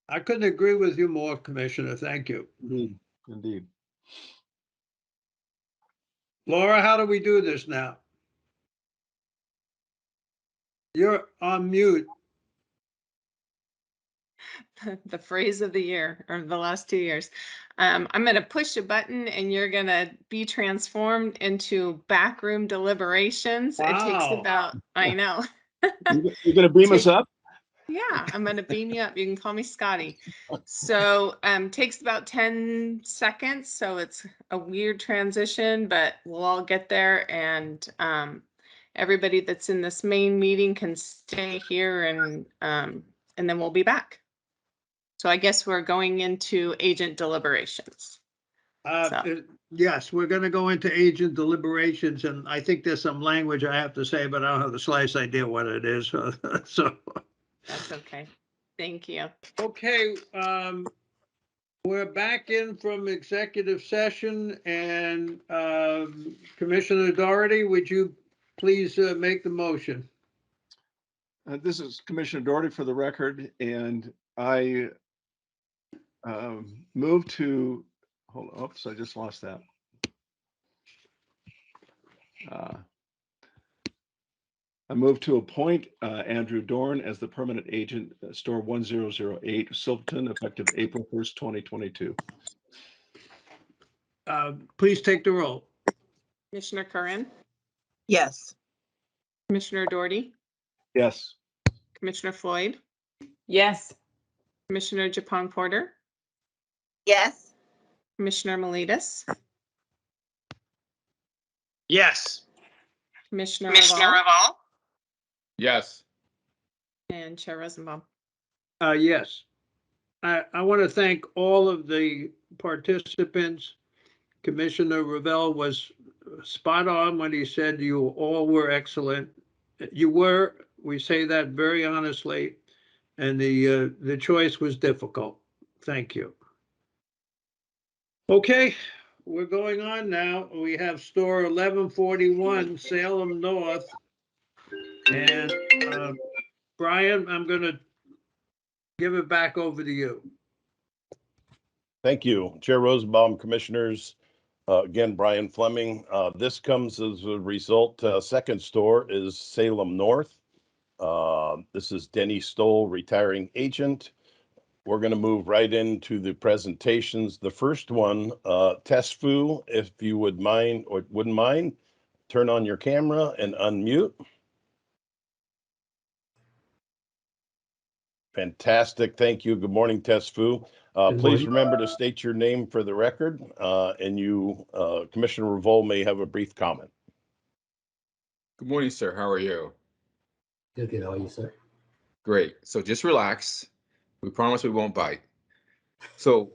Speaker 1: I couldn't agree with you more, Commissioner. Thank you.
Speaker 4: Indeed.
Speaker 1: Laura, how do we do this now? You're on mute.
Speaker 2: The phrase of the year, or the last 2 years. I'm going to push a button and you're going to be transformed into backroom deliberations.
Speaker 1: Wow.
Speaker 2: It takes about, I know.
Speaker 4: You're going to beam us up?
Speaker 2: Yeah, I'm going to beam you up. You can call me Scotty. So takes about 10 seconds. So it's a weird transition, but we'll all get there. And everybody that's in this main meeting can stay here and then we'll be back. So I guess we're going into agent deliberations.
Speaker 1: Yes, we're going to go into agent deliberations, and I think there's some language I have to say, but I don't have the slightest idea what it is. So
Speaker 2: that's okay. Thank you.
Speaker 1: Okay, we're back in from executive session, and Commissioner Doherty, would you please make the motion?
Speaker 4: This is Commissioner Doherty for the record, and I move to, hold on, oops, I just lost that. I move to appoint Andrew Dorn as the permanent agent, store 1008 Silverton, effective April 1st, 2022.
Speaker 1: Please take the roll.
Speaker 2: Commissioner Curran,
Speaker 3: Yes.
Speaker 2: Commissioner Doherty,
Speaker 4: Yes.
Speaker 2: Commissioner Floyd,
Speaker 10: Yes.
Speaker 2: Commissioner Japon Porter,
Speaker 5: Yes.
Speaker 2: Commissioner Miletus,
Speaker 11: Yes.
Speaker 2: Commissioner Raval,
Speaker 9: Yes.
Speaker 2: and Chair Rosenbaum.
Speaker 1: Yes. I want to thank all of the participants. Commissioner Ravel was spot on when he said you all were excellent. You were, we say that very honestly, and the choice was difficult. Thank you. Okay, we're going on now. We have store 1141 Salem North. And Brian, I'm going to give it back over to you.
Speaker 13: Thank you, Chair Rosenbaum, Commissioners. Again, Brian Fleming. This comes as a result. Second store is Salem North. This is Denny Stoll, retiring agent. We're going to move right into the presentations. The first one, Tesfu, if you would mind or wouldn't mind, turn on your camera and unmute. Fantastic. Thank you. Good morning, Tesfu. Please remember to state your name for the record, and you, Commissioner Revolt, may have a brief comment.
Speaker 18: Good morning, sir. How are you?
Speaker 21: Good. How are you, sir?
Speaker 18: Great. So just relax. We promise we won't bite. So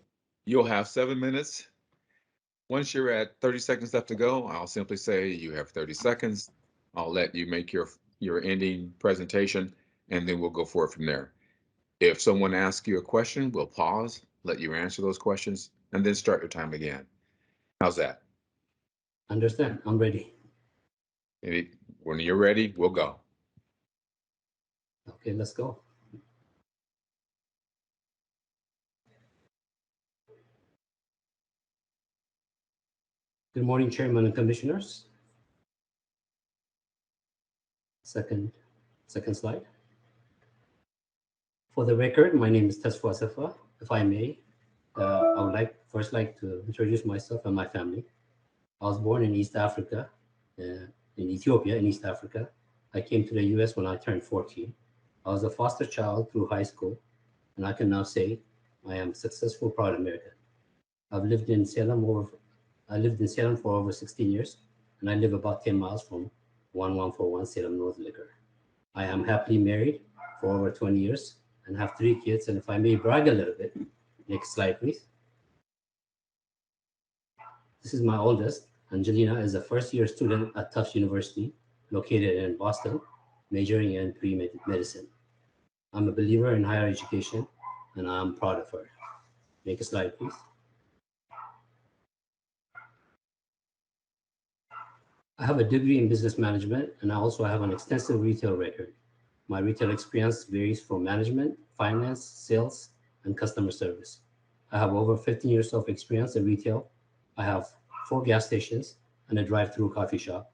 Speaker 18: you'll have 7 minutes. Once you're at 30 seconds left to go, I'll simply say you have 30 seconds. I'll let you make your ending presentation, and then we'll go forward from there. If someone asks you a question, we'll pause, let you answer those questions, and then start your time again. How's that?
Speaker 21: Understand. I'm ready.
Speaker 18: When you're ready, we'll go.
Speaker 21: Okay, let's go. Good morning, Chairman and Commissioners. Second slide. For the record, my name is Tesfu Asefa. If I may, I would first like to introduce myself and my family. I was born in East Africa, in Ethiopia, in East Africa. I came to the US when I turned 14. I was a foster child through high school, and I can now say I am a successful, proud American. I've lived in Salem for over 16 years, and I live about 10 miles from 1141 Salem North Liquor. I am happily married for over 20 years and have 3 kids. And if I may brag a little bit, next slide, please. This is my oldest. Angelina is a first-year student at Tufts University, located in Boston, majoring in pre-medicine. I'm a believer in higher education, and I'm proud of her. Next slide, please. I have a degree in business management, and I also have an extensive retail record. My retail experience varies from management, finance, sales, and customer service. I have over 15 years of experience in retail. I have 4 gas stations and a drive-through coffee shop.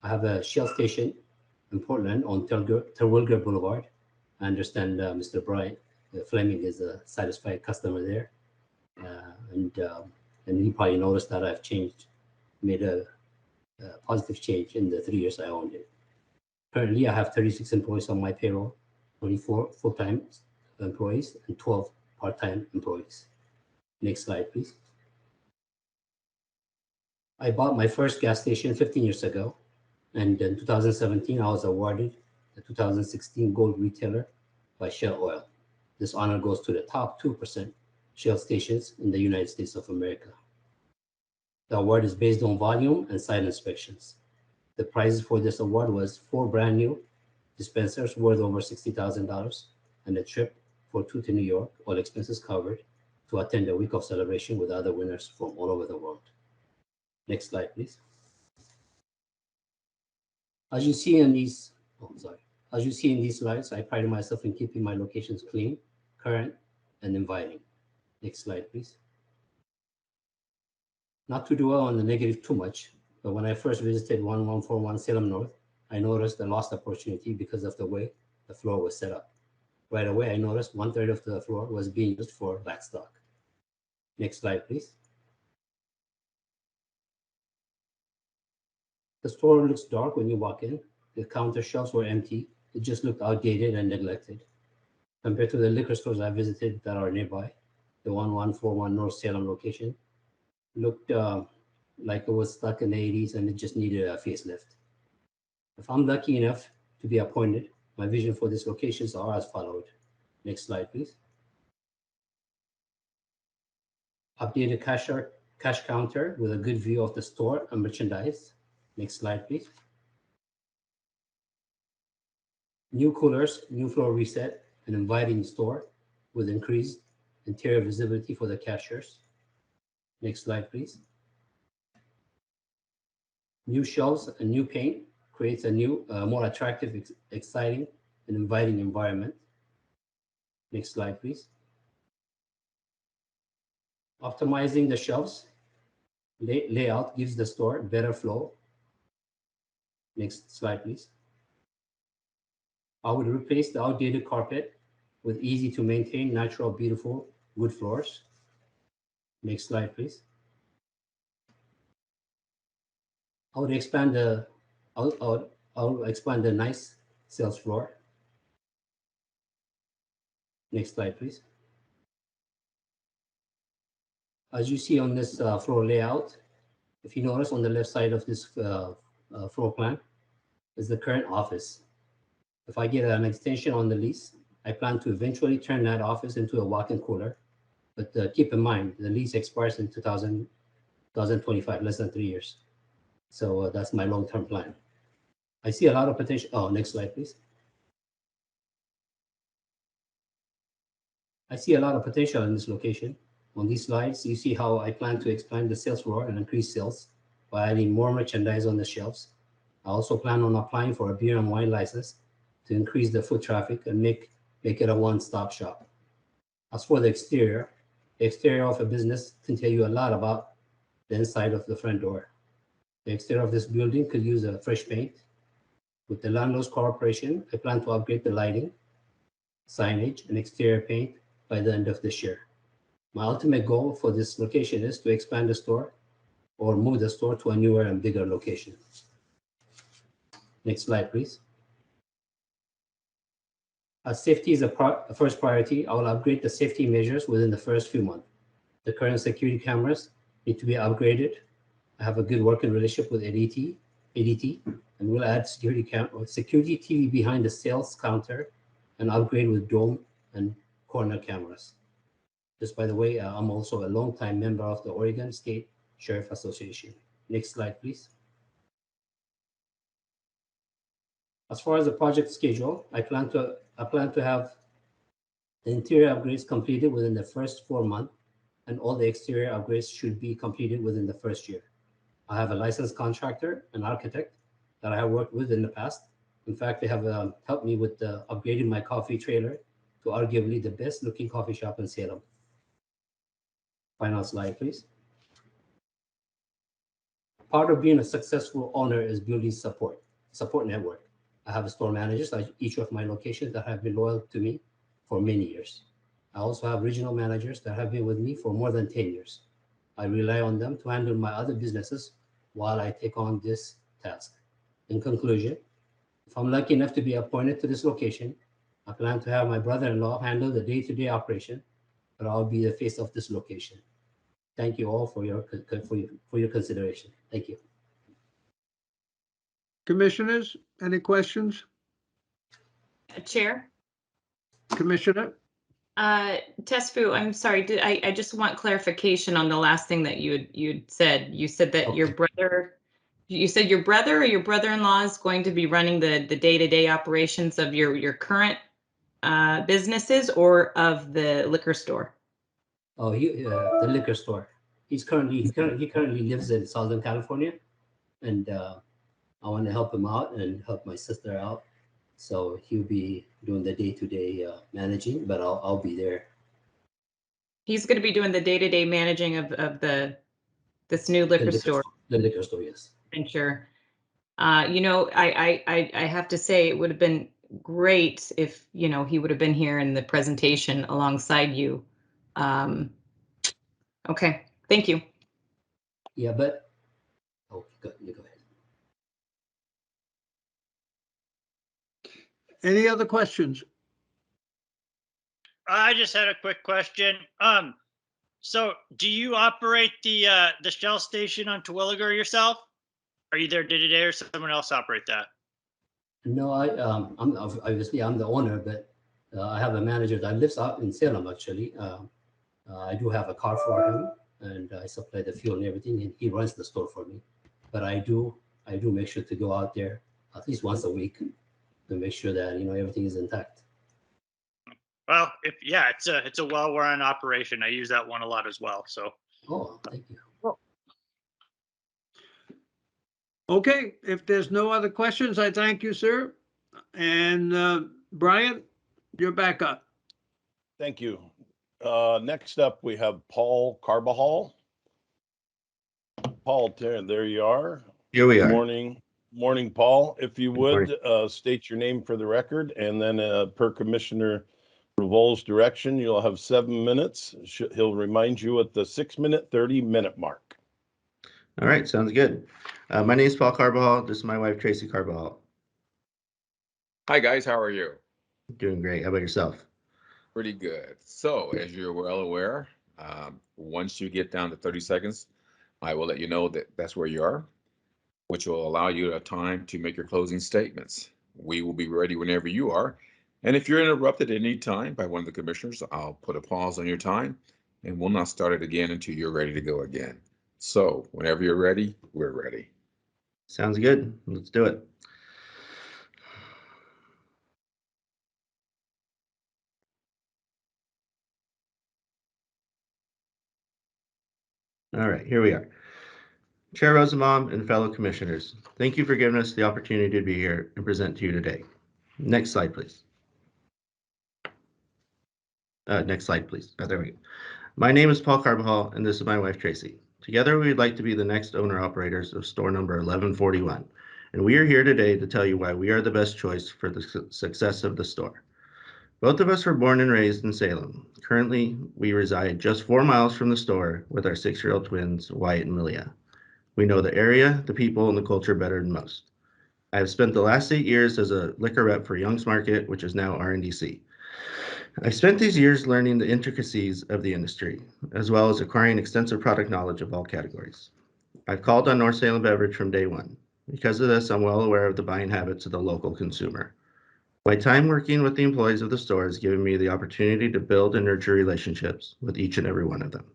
Speaker 21: I have a Shell station in Portland on Terwilliger Boulevard. I understand Mr. Brian Fleming is a satisfied customer there. And he probably noticed that I've made a positive change in the 3 years I owned it. Currently, I have 36 employees on my payroll, 24 full-time employees, and 12 part-time employees. Next slide, please. I bought my first gas station 15 years ago. And in 2017, I was awarded the 2016 Gold Retailer by Shell Oil. This honor goes to the top 2% Shell stations in the United States of America. The award is based on volume and site inspections. The prizes for this award was 4 brand new dispensers worth over $60,000 and a trip for 2 to New York, all expenses covered, to attend a week of celebration with other winners from all over the world. Next slide, please. As you see in these, as you see in these slides, I pride myself in keeping my locations clean, current, and inviting. Next slide, please. Not to dwell on the negative too much, but when I first visited 1141 Salem North, I noticed a lost opportunity because of the way the floor was set up. Right away, I noticed 1/3 of the floor was being used for backstock. Next slide, please. The store looks dark when you walk in. The counter shelves were empty. It just looked outdated and neglected. Compared to the liquor stores I visited that are nearby, the 1141 North Salem location looked like it was stuck in the 80s and it just needed a facelift. If I'm lucky enough to be appointed, my vision for these locations are as followed. Next slide, please. Updated cash counter with a good view of the store and merchandise. Next slide, please. New coolers, new floor reset, an inviting store with increased interior visibility for the cashiers. Next slide, please. New shelves and new paint creates a new, more attractive, exciting, and inviting environment. Next slide, please. Optimizing the shelves layout gives the store better flow. Next slide, please. I would replace the outdated carpet with easy to maintain, natural, beautiful wood floors. Next slide, please. I would expand the I'll expand the nice sales floor. Next slide, please. As you see on this floor layout, if you notice on the left side of this floor plan is the current office. If I get an extension on the lease, I plan to eventually turn that office into a walk-in cooler. But keep in mind, the lease expires in 2025, less than 3 years. So that's my long-term plan. I see a lot of potential. Oh, next slide, please. I see a lot of potential in this location. On these slides, you see how I plan to expand the sales floor and increase sales by adding more merchandise on the shelves. I also plan on applying for a beer and wine license to increase the foot traffic and make it a one-stop shop. As for the exterior of a business can tell you a lot about the inside of the front door. The exterior of this building could use a fresh paint. With the Landlords Corporation, I plan to upgrade the lighting, signage, and exterior paint by the end of this year. My ultimate goal for this location is to expand the store or move the store to a newer and bigger location. Next slide, please. As safety is a first priority, I will upgrade the safety measures within the first few months. The current security cameras need to be upgraded. I have a good working relationship with ADT, and we'll add security TV behind the sales counter and upgrade with dome and corner cameras. Just by the way, I'm also a longtime member of the Oregon State Sheriff Association. Next slide, please. As far as the project schedule, I plan to have the interior upgrades completed within the first 4 months, and all the exterior upgrades should be completed within the first year. I have a licensed contractor, an architect that I have worked with in the past. In fact, they have helped me with upgrading my coffee trailer to arguably the best looking coffee shop in Salem. Final slide, please. Part of being a successful owner is building support network. I have store managers at each of my locations that have been loyal to me for many years. I also have regional managers that have been with me for more than 10 years. I rely on them to handle my other businesses while I take on this task. In conclusion, if I'm lucky enough to be appointed to this location, I plan to have my brother-in-law handle the day-to-day operation, but I'll be the face of this location. Thank you all for your consideration. Thank you.
Speaker 1: Commissioners, any questions?
Speaker 10: Chair?
Speaker 1: Commissioner?
Speaker 10: Tesfu, I'm sorry, I just want clarification on the last thing that you'd said. You said that your brother, you said your brother or your brother-in-law is going to be running the day-to-day operations of your current businesses or of the liquor store?
Speaker 21: Oh, the liquor store. He currently lives in Southern California, and I want to help him out and help my sister out. So he'll be doing the day-to-day managing, but I'll be there.
Speaker 10: He's going to be doing the day-to-day managing of this new liquor store.
Speaker 21: The liquor store, yes.
Speaker 10: Venture. You know, I have to say it would have been great if, you know, he would have been here in the presentation alongside you. Okay, thank you.
Speaker 21: Yeah, but you go ahead.
Speaker 1: Any other questions?
Speaker 11: I just had a quick question. So do you operate the Shell station on Terwilliger yourself? Are you there day to day, or someone else operate that?
Speaker 21: No, I'm obviously I'm the owner, but I have a manager that lives out in Salem actually. I do have a car for him, and I supply the fuel and everything, and he runs the store for me. But I do make sure to go out there at least once a week to make sure that, you know, everything is intact.
Speaker 11: Well, it's a well-run operation. I use that one a lot as well. So.
Speaker 21: Oh, thank you.
Speaker 1: Okay, if there's no other questions, I thank you, sir. And Brian, you're back up.
Speaker 13: Thank you. Next up, we have Paul Carbajal. Paul, there you are.
Speaker 16: Here we are.
Speaker 13: Morning, Paul. If you would state your name for the record, and then per Commissioner Revol's direction, you'll have 7 minutes. He'll remind you at the 6-minute, 30-minute mark.
Speaker 16: All right, sounds good. My name is Paul Carbajal. This is my wife, Tracy Carbajal.
Speaker 18: Hi, guys. How are you?
Speaker 16: Doing great. How about yourself?
Speaker 18: Pretty good. So, as you're well aware, once you get down to 30 seconds, I will let you know that that's where you are, which will allow you a time to make your closing statements. We will be ready whenever you are. And if you're interrupted at any time by one of the commissioners, I'll put a pause on your time, and we'll not start it again until you're ready to go again. So whenever you're ready, we're ready.
Speaker 16: Sounds good. Let's do it. All right, here we are. Chair Rosenbaum and fellow commissioners, thank you for giving us the opportunity to be here and present to you today. Next slide, please. Next slide, please. There we go. My name is Paul Carbajal, and this is my wife, Tracy. Together, we would like to be the next owner-operators of store number 1141, and we are here today to tell you why we are the best choice for the success of the store. Both of us were born and raised in Salem. Currently, we reside just 4 miles from the store with our 6-year-old twins, Wyatt and Malia. We know the area, the people, and the culture better than most. I have spent the last 8 years as a liquor rep for Young's Market, which is now RNDC. I spent these years learning the intricacies of the industry, as well as acquiring extensive product knowledge of all categories. I've called on North Salem Beverage from day one. Because of this, I'm well aware of the buying habits of the local consumer. My time working with the employees of the store has given me the opportunity to build and nurture relationships with each and every one of them.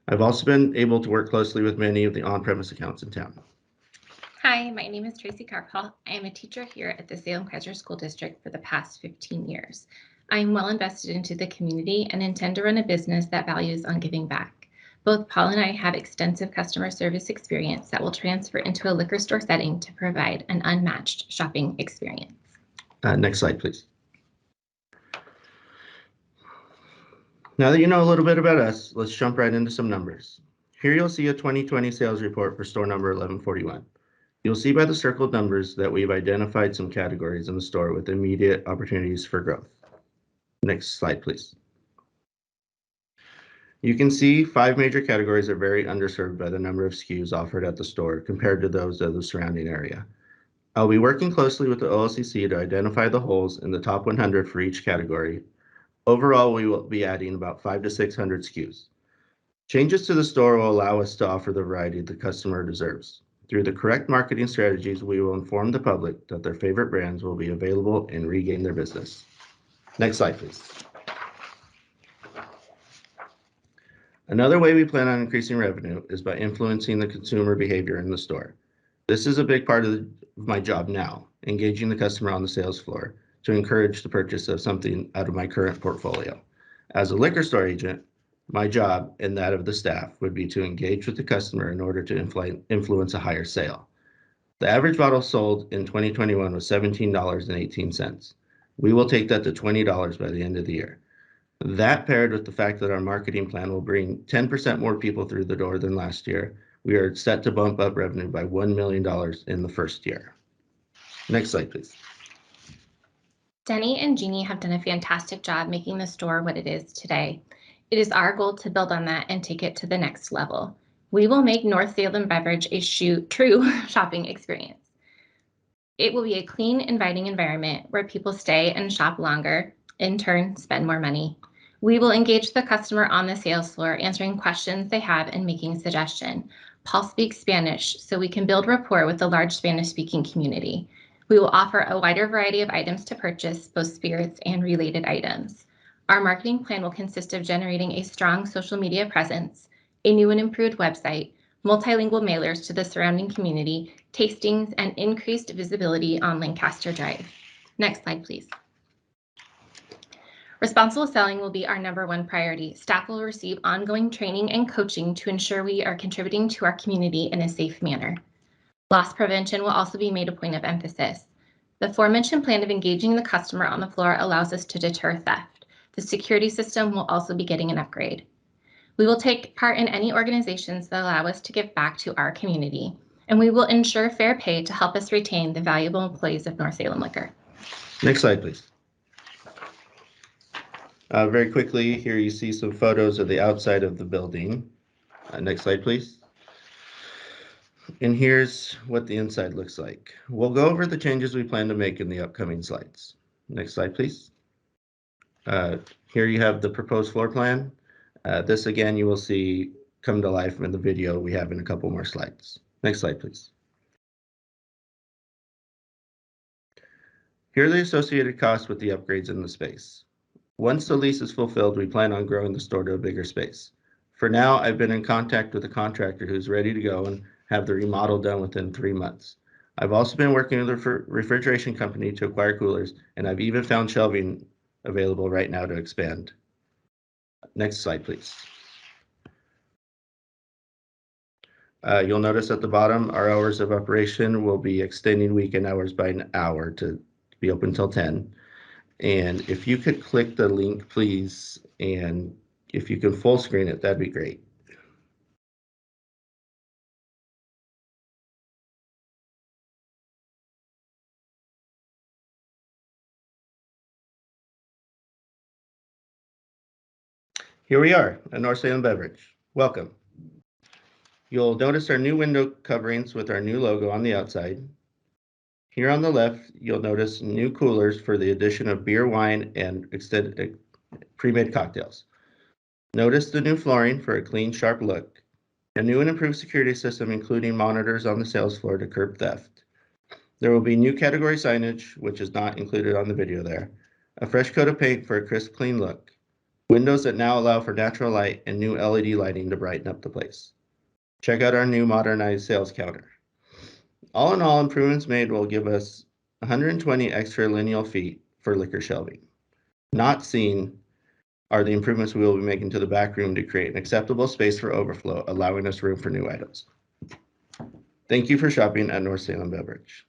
Speaker 16: I've also been able to work closely with many of the on-premise accounts in town.
Speaker 7: Hi, my name is Tracy Carpal. I am a teacher here at the Salem Kaiser School District for the past 15 years. I am well invested into the community and intend to run a business that values on giving back. Both Paul and I have extensive customer service experience that will transfer into a liquor store setting to provide an unmatched shopping experience.
Speaker 16: Next slide, please. Now that you know a little bit about us, let's jump right into some numbers. Here you'll see a 2020 sales report for store number 1141. You'll see by the circled numbers that we've identified some categories in the store with immediate opportunities for growth. Next slide, please. You can see 5 major categories are very underserved by the number of SKUs offered at the store compared to those of the surrounding area. I'll be working closely with the OLCC to identify the holes in the top 100 for each category. Overall, we will be adding about 500 to 600 SKUs. Changes to the store will allow us to offer the variety the customer deserves. Through the correct marketing strategies, we will inform the public that their favorite brands will be available and regain their business. Next slide, please. Another way we plan on increasing revenue is by influencing the consumer behavior in the store. This is a big part of my job now, engaging the customer on the sales floor to encourage the purchase of something out of my current portfolio. As a liquor store agent, my job and that of the staff would be to engage with the customer in order to influence a higher sale. The average bottle sold in 2021 was $17.18. We will take that to $20 by the end of the year. That paired with the fact that our marketing plan will bring 10% more people through the door than last year, we are set to bump up revenue by $1 million in the first year. Next slide, please.
Speaker 7: Denny and Jeannie have done a fantastic job making the store what it is today. It is our goal to build on that and take it to the next level. We will make North Salem Beverage a true shopping experience. It will be a clean, inviting environment where people stay and shop longer, in turn, spend more money. We will engage the customer on the sales floor, answering questions they have and making suggestions. Paul speaks Spanish, so we can build rapport with the large Spanish-speaking community. We will offer a wider variety of items to purchase, both spirits and related items. Our marketing plan will consist of generating a strong social media presence, a new and improved website, multilingual mailers to the surrounding community, tastings, and increased visibility on Lancaster Drive. Next slide, please. Responsible selling will be our #1 priority. Staff will receive ongoing training and coaching to ensure we are contributing to our community in a safe manner. Loss prevention will also be made a point of emphasis. The aforementioned plan of engaging the customer on the floor allows us to deter theft. The security system will also be getting an upgrade. We will take part in any organizations that allow us to give back to our community, and we will ensure fair pay to help us retain the valuable employees of North Salem Liquor.
Speaker 16: Next slide, please. Very quickly, here you see some photos of the outside of the building. Next slide, please. And here's what the inside looks like. We'll go over the changes we plan to make in the upcoming slides. Next slide, please. Here you have the proposed floor plan. This again, you will see come to life in the video we have in a couple more slides. Next slide, please. Here are the associated costs with the upgrades in the space. Once the lease is fulfilled, we plan on growing the store to a bigger space. For now, I've been in contact with a contractor who's ready to go and have the remodel done within 3 months. I've also been working with a refrigeration company to acquire coolers, and I've even found shelving available right now to expand. Next slide, please. You'll notice at the bottom, our hours of operation will be extending weekend hours by an hour to be open till 10. And if you could click the link, please, and if you can full screen it, that'd be great. Here we are at North Salem Beverage. Welcome. You'll notice our new window coverings with our new logo on the outside. Here on the left, you'll notice new coolers for the addition of beer, wine, and extended pre-made cocktails. Notice the new flooring for a clean, sharp look. A new and improved security system, including monitors on the sales floor to curb theft. There will be new category signage, which is not included on the video there. A fresh coat of paint for a crisp, clean look. Windows that now allow for natural light and new LED lighting to brighten up the place. Check out our new modernized sales counter. All in all, improvements made will give us 120 extra lineal feet for liquor shelving. Not seen are the improvements we will be making to the back room to create an acceptable space for overflow, allowing us room for new items. Thank you for shopping at North Salem Beverage.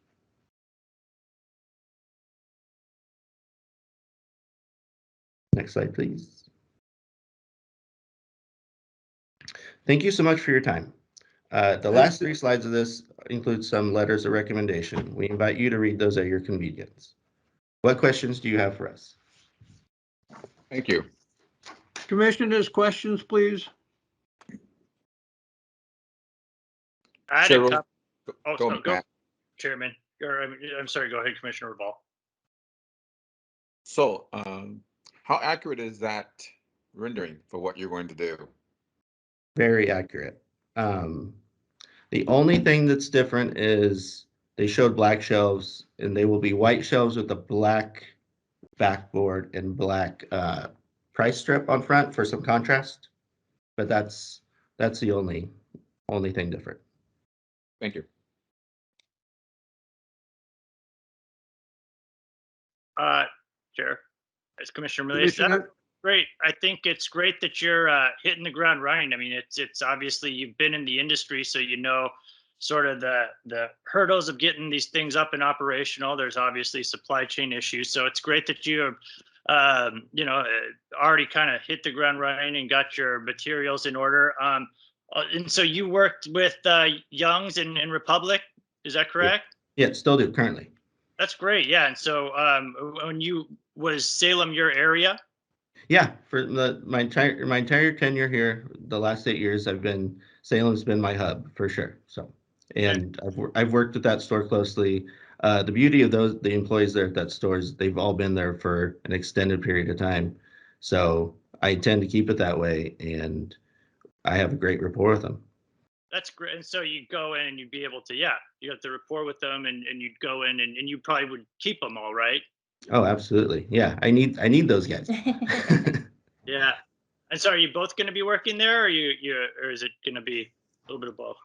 Speaker 16: Next slide, please. Thank you so much for your time. The last 3 slides of this include some letters of recommendation. We invite you to read those at your convenience. What questions do you have for us?
Speaker 9: Thank you.
Speaker 1: Commissioners, questions, please.
Speaker 11: I had
Speaker 9: Sure,
Speaker 11: a couple.
Speaker 9: go, Matt.
Speaker 11: Chairman. I'm sorry, go ahead, Commissioner Reval.
Speaker 18: So, how accurate is that rendering for what you're going to do?
Speaker 16: Very accurate. The only thing that's different is they showed black shelves, and they will be white shelves with a black backboard and black price strip on front for some contrast. But that's the only thing different.
Speaker 18: Thank you.
Speaker 11: Chair, as Commissioner Milius, great. I think it's great that you're hitting the ground running. I mean, it's obviously you've been in the industry, so you know sort of the hurdles of getting these things up and operational. There's obviously supply chain issues, so it's great that you have already kind of hit the ground running and got your materials in order. And so you worked with Young's and Republic, is that correct?
Speaker 16: Yeah, still do currently.
Speaker 11: That's great. Yeah. And so was Salem your area?
Speaker 16: Yeah, for my entire tenure here, the last 8 years, Salem's been my hub for sure. So, and I've worked at that store closely. The beauty of the employees there at that store is they've all been there for an extended period of time. So I intend to keep it that way, and I have a great rapport with them.
Speaker 11: That's great. And so you go in and you'd be able to, you have the rapport with them, and you'd go in and you probably would keep them all, right?
Speaker 16: Oh, absolutely. Yeah, I need those guys.
Speaker 11: Yeah. And so are you both going to be working there, or or is it going to be a little bit of both?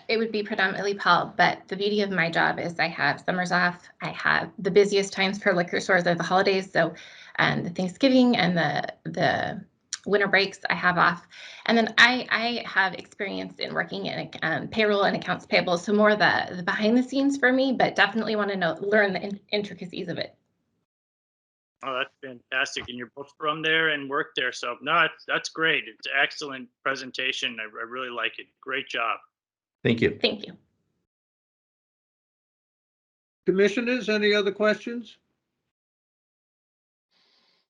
Speaker 7: It would be predominantly Paul, but the beauty of my job is I have summers off. I have the busiest times for liquor stores are the holidays. So the Thanksgiving and the winter breaks I have off. And then I have experience in working in payroll and accounts payable. So more the behind the scenes for me, but definitely want to learn the intricacies of it.
Speaker 11: Oh, that's fantastic. And you're both from there and work there. So no, that's great. It's an excellent presentation. I really like it. Great job.
Speaker 16: Thank you.
Speaker 7: Thank you.
Speaker 1: Commissioners, any other questions?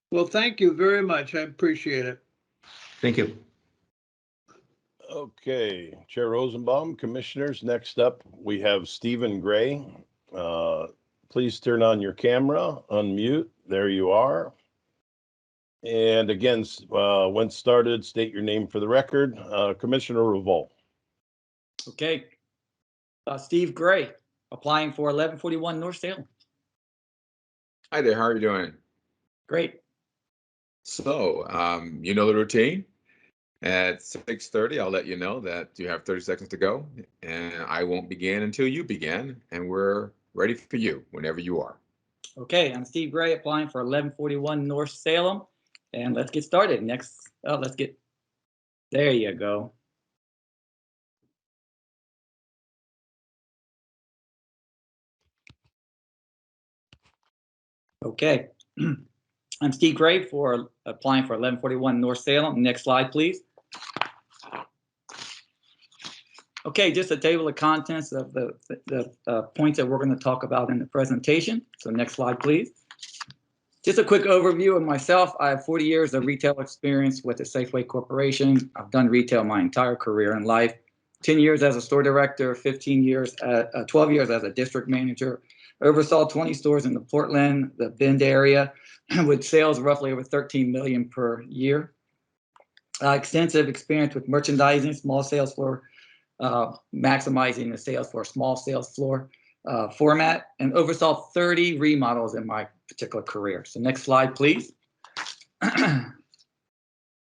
Speaker 1: Well, thank you very much. I appreciate it.
Speaker 16: Thank you.
Speaker 13: Okay, Chair Rosenbaum, commissioners, next up we have Stephen Gray. Please turn on your camera, unmute. There you are. And again, when started, state your name for the record. Commissioner Revolt.
Speaker 17: Okay. Steve Gray, applying for 1141 North Salem.
Speaker 18: Hi there, how are you doing?
Speaker 17: Great.
Speaker 18: So, you know the routine. At 6:30, I'll let you know that you have 30 seconds to go, and I won't begin until you begin, and we're ready for you whenever you are.
Speaker 17: Okay, I'm Steve Gray, applying for 1141 North Salem, and let's get started. There you go. Okay, I'm Steve Gray for applying for 1141 North Salem. Next slide, please. Okay, just a table of contents of the points that we're going to talk about in the presentation. So next slide, please. Just a quick overview of myself. I have 40 years of retail experience with the Safeway Corporation. I've done retail my entire career in life. 10 years as a store director, 12 years as a district manager. Oversaw 20 stores in the Portland, the Bend area, with sales roughly over 13 million per year. Extensive experience with merchandising, small sales floor, maximizing the sales for a small sales floor format, and oversaw 30 remodels in my particular career. So next slide, please.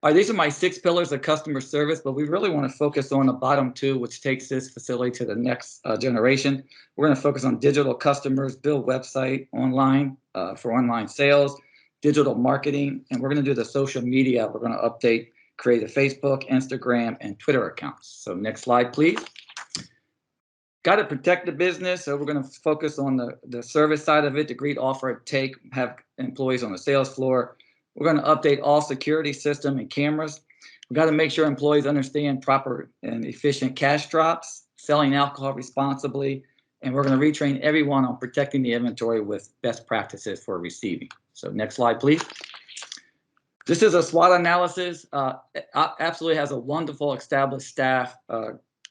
Speaker 17: All right, these are my 6 pillars of customer service, but we really want to focus on the bottom 2, which takes this facility to the next generation. We're going to focus on digital customers, build website online for online sales, digital marketing, and we're going to do the social media. We're going to update, create a Facebook, Instagram, and Twitter accounts. So next slide, please. Got to protect the business, so we're going to focus on the service side of it, the greet, offer, take, have employees on the sales floor. We're going to update all security system and cameras. We've got to make sure employees understand proper and efficient cash drops, selling alcohol responsibly, and we're going to retrain everyone on protecting the inventory with best practices for receiving. So next slide, please. This is a SWOT analysis. Absolutely has a wonderful established staff,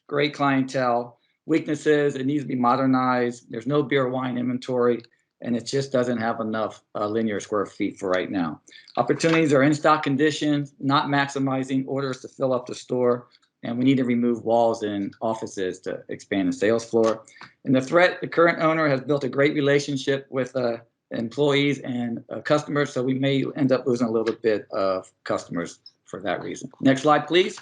Speaker 17: great clientele. Weaknesses, it needs to be modernized. There's no beer wine inventory, and it just doesn't have enough linear square feet for right now. Opportunities are in stock conditions, not maximizing orders to fill up the store, And we need to remove walls in offices to expand the sales floor. And the threat, the current owner has built a great relationship with employees and customers, so we may end up losing a little bit of customers for that reason. Next slide, please.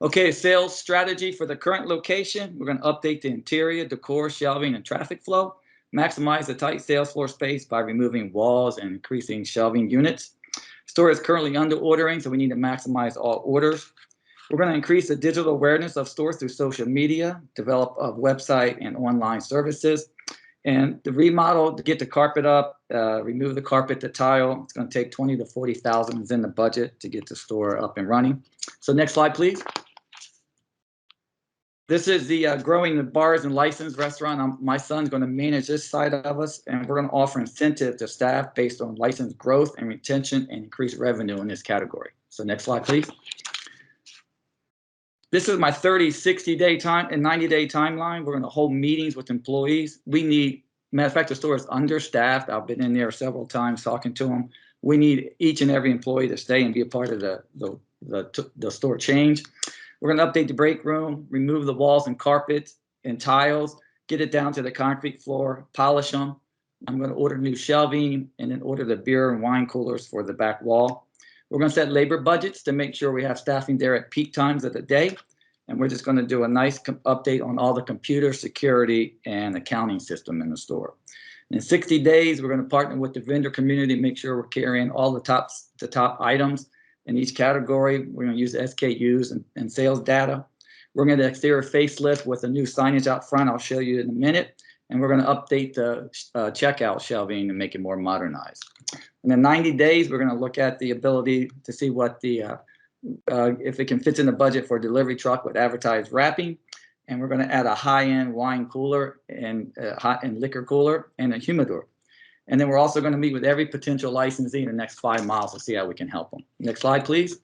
Speaker 17: Okay, sales strategy for the current location. We're going to update the interior, decor, shelving, and traffic flow. Maximize the tight sales floor space by removing walls and increasing shelving units. Store is currently under ordering, so we need to maximize all orders. We're going to increase the digital awareness of stores through social media, develop a website and online services, and the remodel to get the carpet up, remove the carpet to tile. It's going to take 20 to 40,000 is in the budget to get the store up and running. So next slide, please. This is the growing the bars and licensed restaurant. My son's going to manage this side of us, and we're going to offer incentive to staff based on license growth and retention and increased revenue in this category. So next slide, please. This is my 30, 60-day time and 90-day timeline. We're going to hold meetings with employees. We need, matter of fact, the store is understaffed. I've been in there several times talking to them. We need each and every employee to stay and be a part of the store change. We're going to update the break room, remove the walls and carpets and tiles, get it down to the concrete floor, polish them. I'm going to order new shelving and then order the beer and wine coolers for the back wall. We're going to set labor budgets to make sure we have staffing there at peak times of the day. And we're just going to do a nice update on all the computer security and accounting system in the store. In 60 days, we're going to partner with the vendor community to make sure we're carrying all the top items in each category. We're going to use SKUs and sales data. We're going to exterior facelift with a new signage out front. I'll show you in a minute. And we're going to update the checkout shelving and make it more modernized. And in 90 days, we're going to look at the ability to see what if it can fit in the budget for a delivery truck with advertised wrapping. And we're going to add a high-end wine cooler and liquor cooler and a humidor. And then we're also going to meet with every potential licensee in the next 5 miles to see how we can help them. Next slide, please.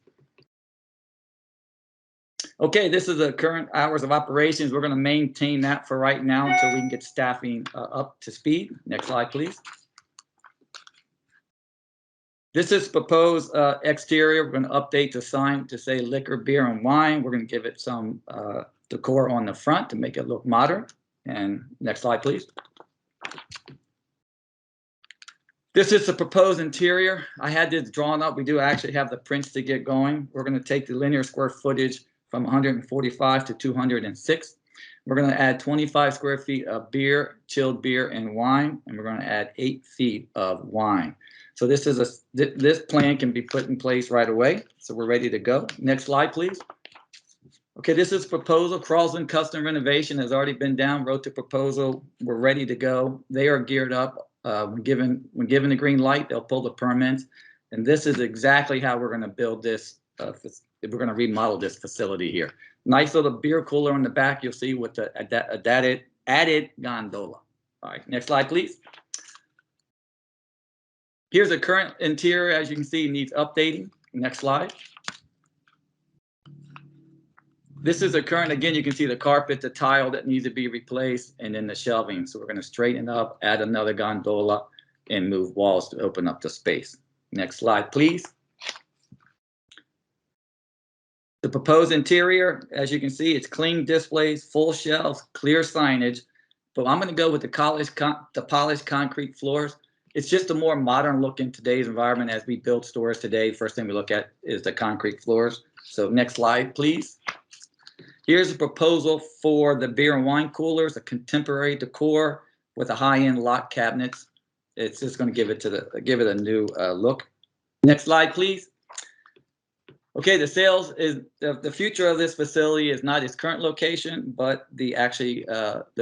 Speaker 17: Okay, this is the current hours of operations. We're going to maintain that for right now until we can get staffing up to speed. Next slide, please. This is proposed exterior. We're going to update the sign to say liquor, beer, and wine. We're going to give it some decor on the front to make it look modern. And next slide, please. This is the proposed interior. I had this drawn up. We do actually have the prints to get going. We're going to take the linear square footage from 145 to 206. We're going to add 25 square feet of beer, chilled beer, and wine, and we're going to add 8 feet of wine. So this plan can be put in place right away. So we're ready to go. Next slide, please. Okay, this is proposal. Carlson Custom Renovation has already been down, wrote the proposal. We're ready to go. They are geared up. When given the green light, they'll pull the permits. And this is exactly how we're going to build this. We're going to remodel this facility here. Nice little beer cooler in the back. You'll see with the added gondola. All right, next slide, please. Here's the current interior. As you can see, it needs updating. Next slide. This is the current, again, you can see the carpet, the tile that needs to be replaced, and then the shelving. So we're going to straighten up, add another gondola, and move walls to open up the space. Next slide, please. The proposed interior, as you can see, it's clean displays, full shelves, clear signage. But I'm going to go with the polished concrete floors. It's just a more modern look in today's environment as we build stores today. First thing we look at is the concrete floors. So next slide, please. Here's a proposal for the beer and wine coolers, a contemporary decor with a high-end lock cabinets. It's just going to give it a new look. Next slide, please. Okay, the sales is the future of this facility is not its current location, but the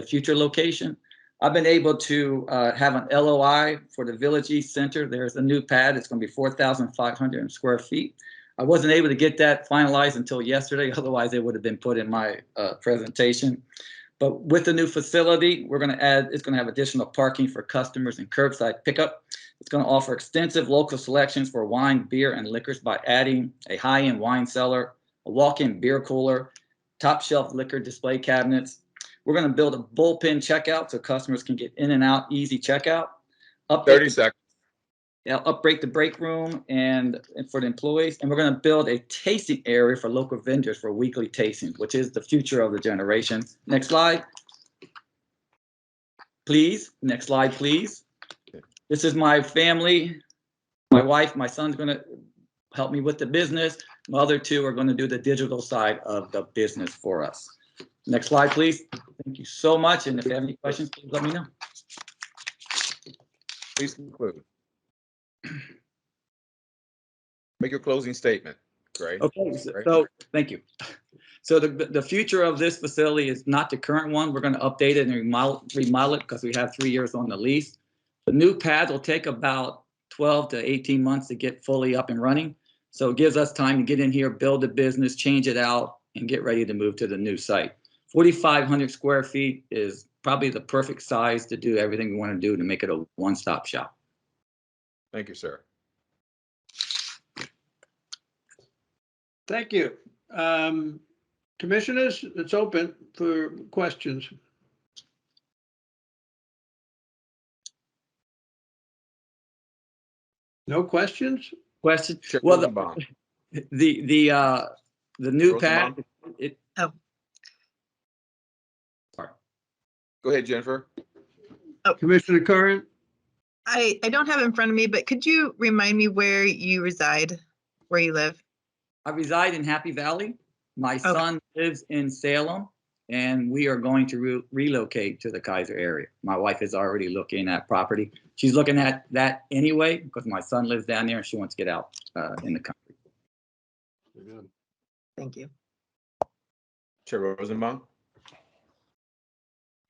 Speaker 17: future location. I've been able to have an LOI for the Village East Center. There's a new pad. It's going to be 4,500 square feet. I wasn't able to get that finalized until yesterday. Otherwise, it would have been put in my presentation. But with the new facility, we're going to add, it's going to have additional parking for customers and curbside pickup. It's going to offer extensive local selections for wine, beer, and liquors by adding a high-end wine cellar, a walk-in beer cooler, top shelf liquor display cabinets. We're going to build a bullpen checkout so customers can get in and out, easy checkout.
Speaker 18: 30 seconds.
Speaker 17: upgrade the break room and for the employees. And we're going to build a tasting area for local vendors for weekly tastings, which is the future of the generation. Next slide. Please. Next slide, please. This is my family. My wife, my son's going to help me with the business. My other two are going to do the digital side of the business for us. Next slide, please. Thank you so much. And if you have any questions, please let me know.
Speaker 18: Please conclude. Make your closing statement. Great.
Speaker 17: Okay, so thank you. So the future of this facility is not the current one. We're going to update it and remodel it because we have 3 years on the lease. The new pad will take about 12 to 18 months to get fully up and running. So it gives us time to get in here, build the business, change it out, and get ready to move to the new site. 4,500 square feet is probably the perfect size to do everything we want to do to make it a one-stop shop.
Speaker 18: Thank you, sir.
Speaker 1: Thank you. Commissioners, it's open for questions. No questions?
Speaker 17: Question?
Speaker 18: Chair
Speaker 17: Well,
Speaker 18: Rosenbaum.
Speaker 17: the new
Speaker 18: Rosenbaum?
Speaker 17: pad. It,
Speaker 3: Oh.
Speaker 17: Sorry.
Speaker 18: Go ahead, Jennifer.
Speaker 1: Commissioner Curran?
Speaker 3: I don't have it in front of me, but could you remind me where you reside, where you live?
Speaker 17: I reside in Happy Valley. My son lives in Salem, and we are going to relocate to the Kaiser area. My wife is already looking at property. She's looking at that anyway because my son lives down there and she wants to get out in the country.
Speaker 4: Good.
Speaker 3: Thank you.
Speaker 18: Chair Rosenbaum.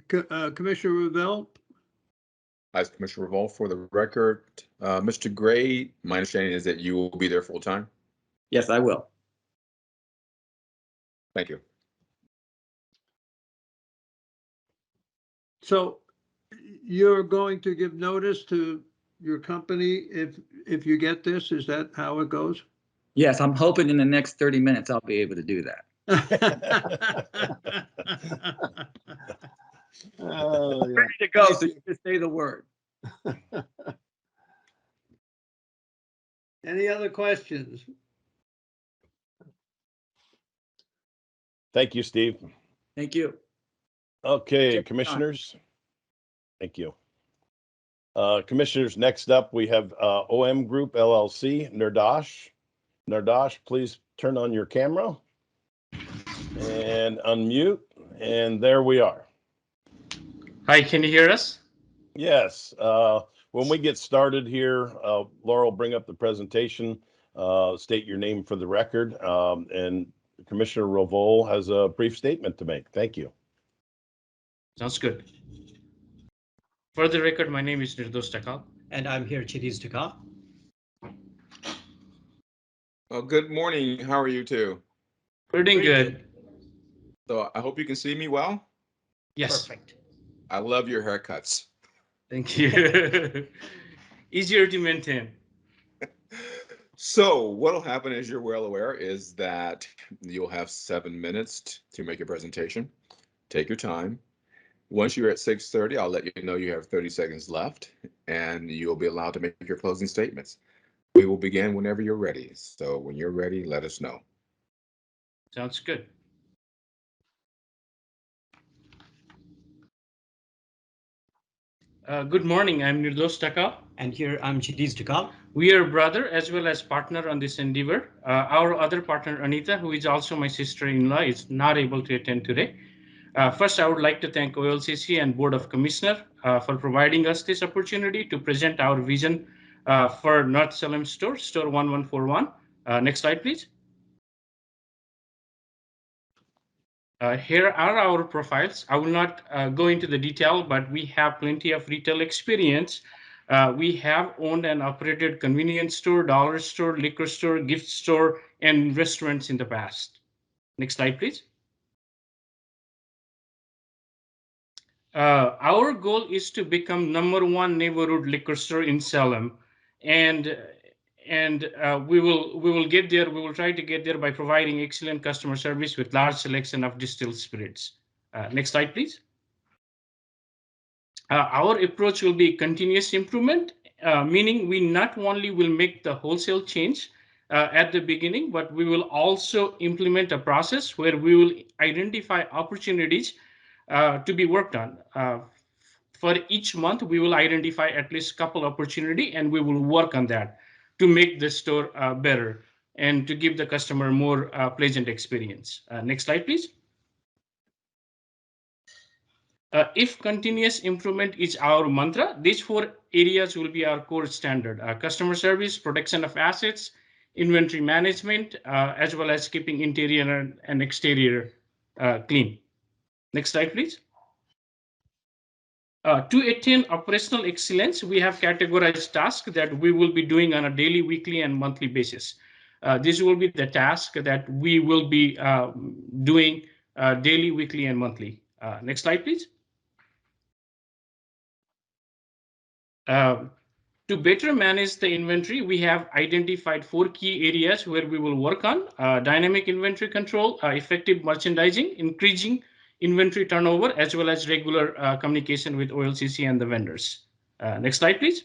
Speaker 1: Commissioner Revelle?
Speaker 18: As Commissioner Revolt, for the record, Mr. Gray, my understanding is that you will be there full time.
Speaker 17: Yes, I will.
Speaker 18: Thank you.
Speaker 1: So you're going to give notice to your company if you get this? Is that how it goes?
Speaker 17: Yes, I'm hoping in the next 30 minutes I'll be able to do that.
Speaker 4: Oh, yeah.
Speaker 17: Ready to go, so you can say the word.
Speaker 1: Any other questions?
Speaker 13: Thank you, Steve.
Speaker 17: Thank you.
Speaker 13: Okay, commissioners. Thank you. Commissioners, next up, we have OM Group LLC, Nirdash. Nirdash, please turn on your camera and unmute. And there we are.
Speaker 8: Hi, can you hear us?
Speaker 13: Yes. When we get started here, Laura will bring up the presentation, state your name for the record, and Commissioner Rovol has a brief statement to make. Thank you.
Speaker 8: Sounds good. For the record, my name is Nirdosh Takal.
Speaker 22: And I'm here, Chidis Takal.
Speaker 18: Well, good morning. How are you two?
Speaker 8: We're doing good.
Speaker 18: So I hope you can see me well.
Speaker 8: Yes.
Speaker 22: Perfect.
Speaker 18: I love your haircuts.
Speaker 8: Thank you. Easier to maintain.
Speaker 18: So what'll happen, as you're well aware, is that you'll have 7 minutes to make your presentation. Take your time. Once you're at 6:30, I'll let you know you have 30 seconds left, and you'll be allowed to make your closing statements. We will begin whenever you're ready. So when you're ready, let us know.
Speaker 8: Sounds good. Good morning, I'm Nirdosh Takal.
Speaker 22: And here I'm Chidis Takal.
Speaker 8: We are brother as well as partner on this endeavor. Our other partner, Anita, who is also my sister-in-law, is not able to attend today. First, I would like to thank OLCC and Board of Commissioners for providing us this opportunity to present our vision for North Salem store 1141. Next slide, please. Here are our profiles. I will not go into the detail, but we have plenty of retail experience. We have owned and operated convenience store, dollar store, liquor store, gift store, and restaurants in the past. Next slide, please. Our goal is to become #1 neighborhood liquor store in Salem, and we will get there. We will try to get there by providing excellent customer service with large selection of distilled spirits. Next slide, please. Our approach will be continuous improvement meaning we not only will make the wholesale change at the beginning, but we will also implement a process where we will identify opportunities to be worked on. For each month, we will identify at least a couple opportunity, and we will work on that to make the store better and to give the customer more pleasant experience. Next slide, please. If continuous improvement is our mantra, these 4 areas will be our core standard: customer service, protection of assets, inventory management, as well as keeping interior and exterior clean. Next slide, please. To attain operational excellence, we have categorized tasks that we will be doing on a daily, weekly, and monthly basis. This will be the task that we will be doing daily, weekly, and monthly. Next slide, please. To better manage the inventory, we have identified 4 key areas where we will work on: dynamic inventory control, effective merchandising, increasing inventory turnover, as well as regular communication with OLCC and the vendors. Next slide, please.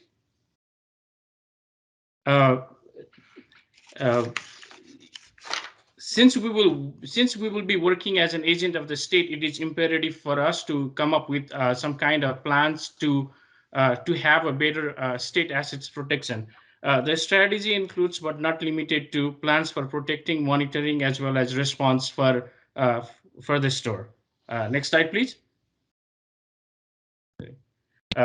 Speaker 8: Since we will be working as an agent of the state, it is imperative for us to come up with some kind of plans to have a better state assets protection. The strategy includes, but not limited to, plans for protecting, monitoring, as well as response for the store. Next slide, please.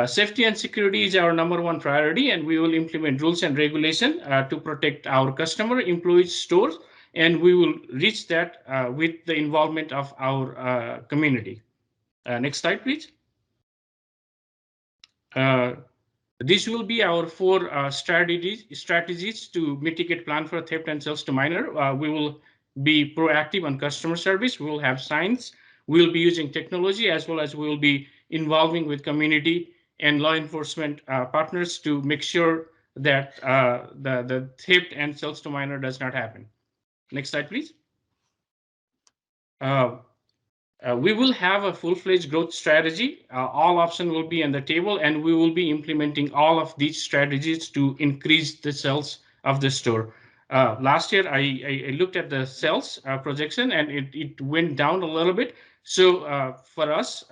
Speaker 8: Safety and security is our #1 priority, and we will implement rules and regulation to protect our customer, employees, stores, and we will reach that with the involvement of our community. Next slide, please. These will be our 4 strategies to mitigate, plan for theft and sales to minor. We will be proactive on customer service. We will have signs. We will be using technology, as well as we will be involving with community and law enforcement partners to make sure that the theft and sales to minor does not happen. Next slide, please. We will have a full-fledged growth strategy. All options will be on the table, and we will be implementing all of these strategies to increase the sales of the store. Last year, I looked at the sales projection, and it went down a little bit. So for us,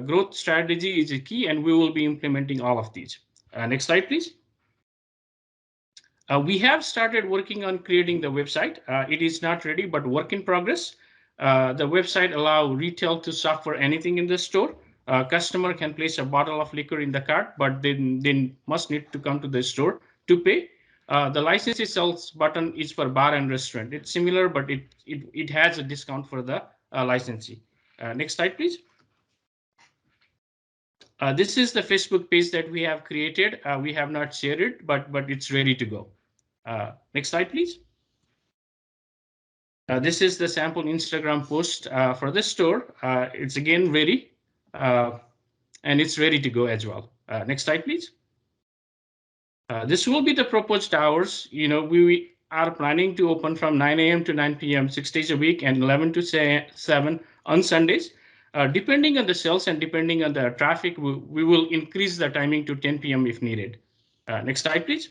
Speaker 8: growth strategy is a key, and we will be implementing all of these. Next slide, please. We have started working on creating the website. It is not ready, but work in progress. The website allows retail to shop for anything in the store. Customer can place a bottle of liquor in the cart, but they must need to come to the store to pay. The license itself button is for bar and restaurant. It's similar, but it has a discount for the licensee. Next slide, please. This is the Facebook page that we have created. We have not shared it, but it's ready to go. Next slide, please. This is the sample Instagram post for the store. It's again ready, and it's ready to go as well. Next slide, please. This will be the proposed hours. We are planning to open from 9 a.m. to 9 p.m. 6 days a week, and 11 to 7 on Sundays. Depending on the sales and depending on the traffic, we will increase the timing to 10 p.m. if needed. Next slide, please.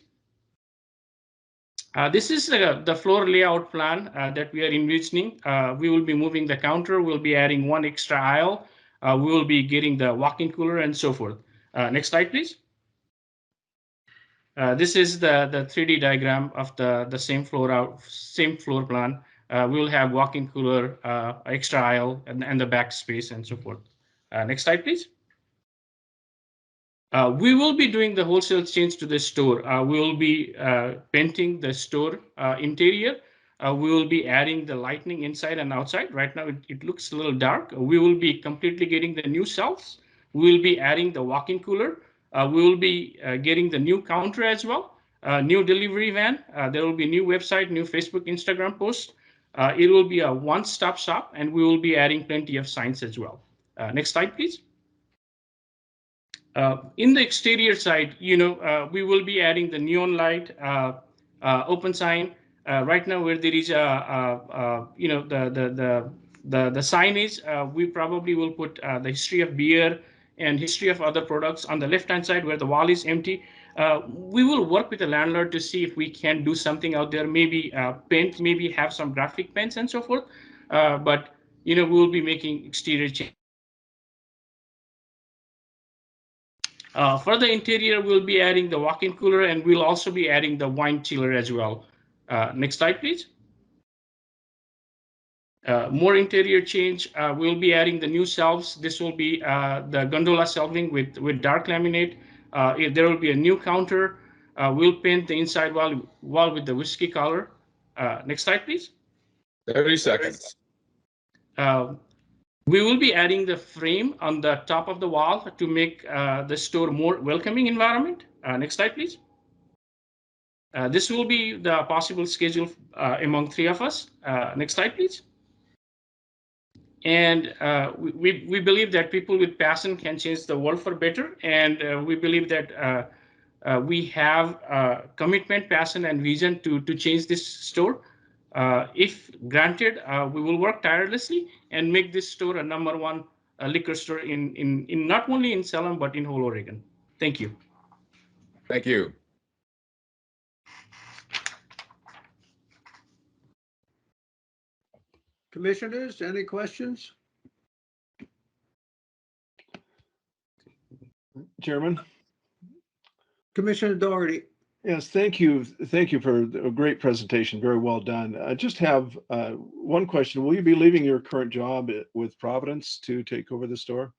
Speaker 8: This is the floor layout plan that we are envisioning. We will be moving the counter. We'll be adding 1 extra aisle. We will be getting the walk-in cooler and so forth. Next slide, please. This is the 3D diagram of the same floor plan. We will have walk-in cooler, extra aisle, and the back space and so forth. Next slide, please. We will be doing the wholesale change to the store. We will be painting the store interior. We will be adding the lighting inside and outside. Right now, it looks a little dark. We will be completely getting the new shelves. We will be adding the walk-in cooler. We will be getting the new counter as well, new delivery van. There will be new website, new Facebook, Instagram post. It will be a one-stop shop, and we will be adding plenty of signs as well. Next slide, please. In the exterior side, we will be adding the neon light, open sign. Right now, where there is the signage, we probably will put the history of beer and history of other products on the left-hand side where the wall is empty. We will work with the landlord to see if we can do something out there, maybe paint, maybe have some graphic paints and so forth. But we will be making exterior changes. For the interior, we'll be adding the walk-in cooler, and we'll also be adding the wine chiller as well. Next slide, please. More interior change. We'll be adding the new shelves. This will be the gondola shelving with dark laminate. There will be a new counter. We'll paint the inside wall with the whiskey color. Next slide, please.
Speaker 18: 30 seconds.
Speaker 8: We will be adding the frame on the top of the wall to make the store more welcoming environment. Next slide, please. This will be the possible schedule among 3 of us. Next slide, please. And we believe that people with passion can change the world for better. And we believe that we have commitment, passion, and vision to change this store. If granted, we will work tirelessly and make this store a #1 liquor store in not only in Salem, but in whole Oregon. Thank you.
Speaker 18: Thank you.
Speaker 1: Commissioners, any questions?
Speaker 4: Chairman?
Speaker 1: Commissioner Doherty.
Speaker 4: Yes, thank you. Thank you for a great presentation. Very well done. I just have one question. Will you be leaving your current job with Providence to take over the store?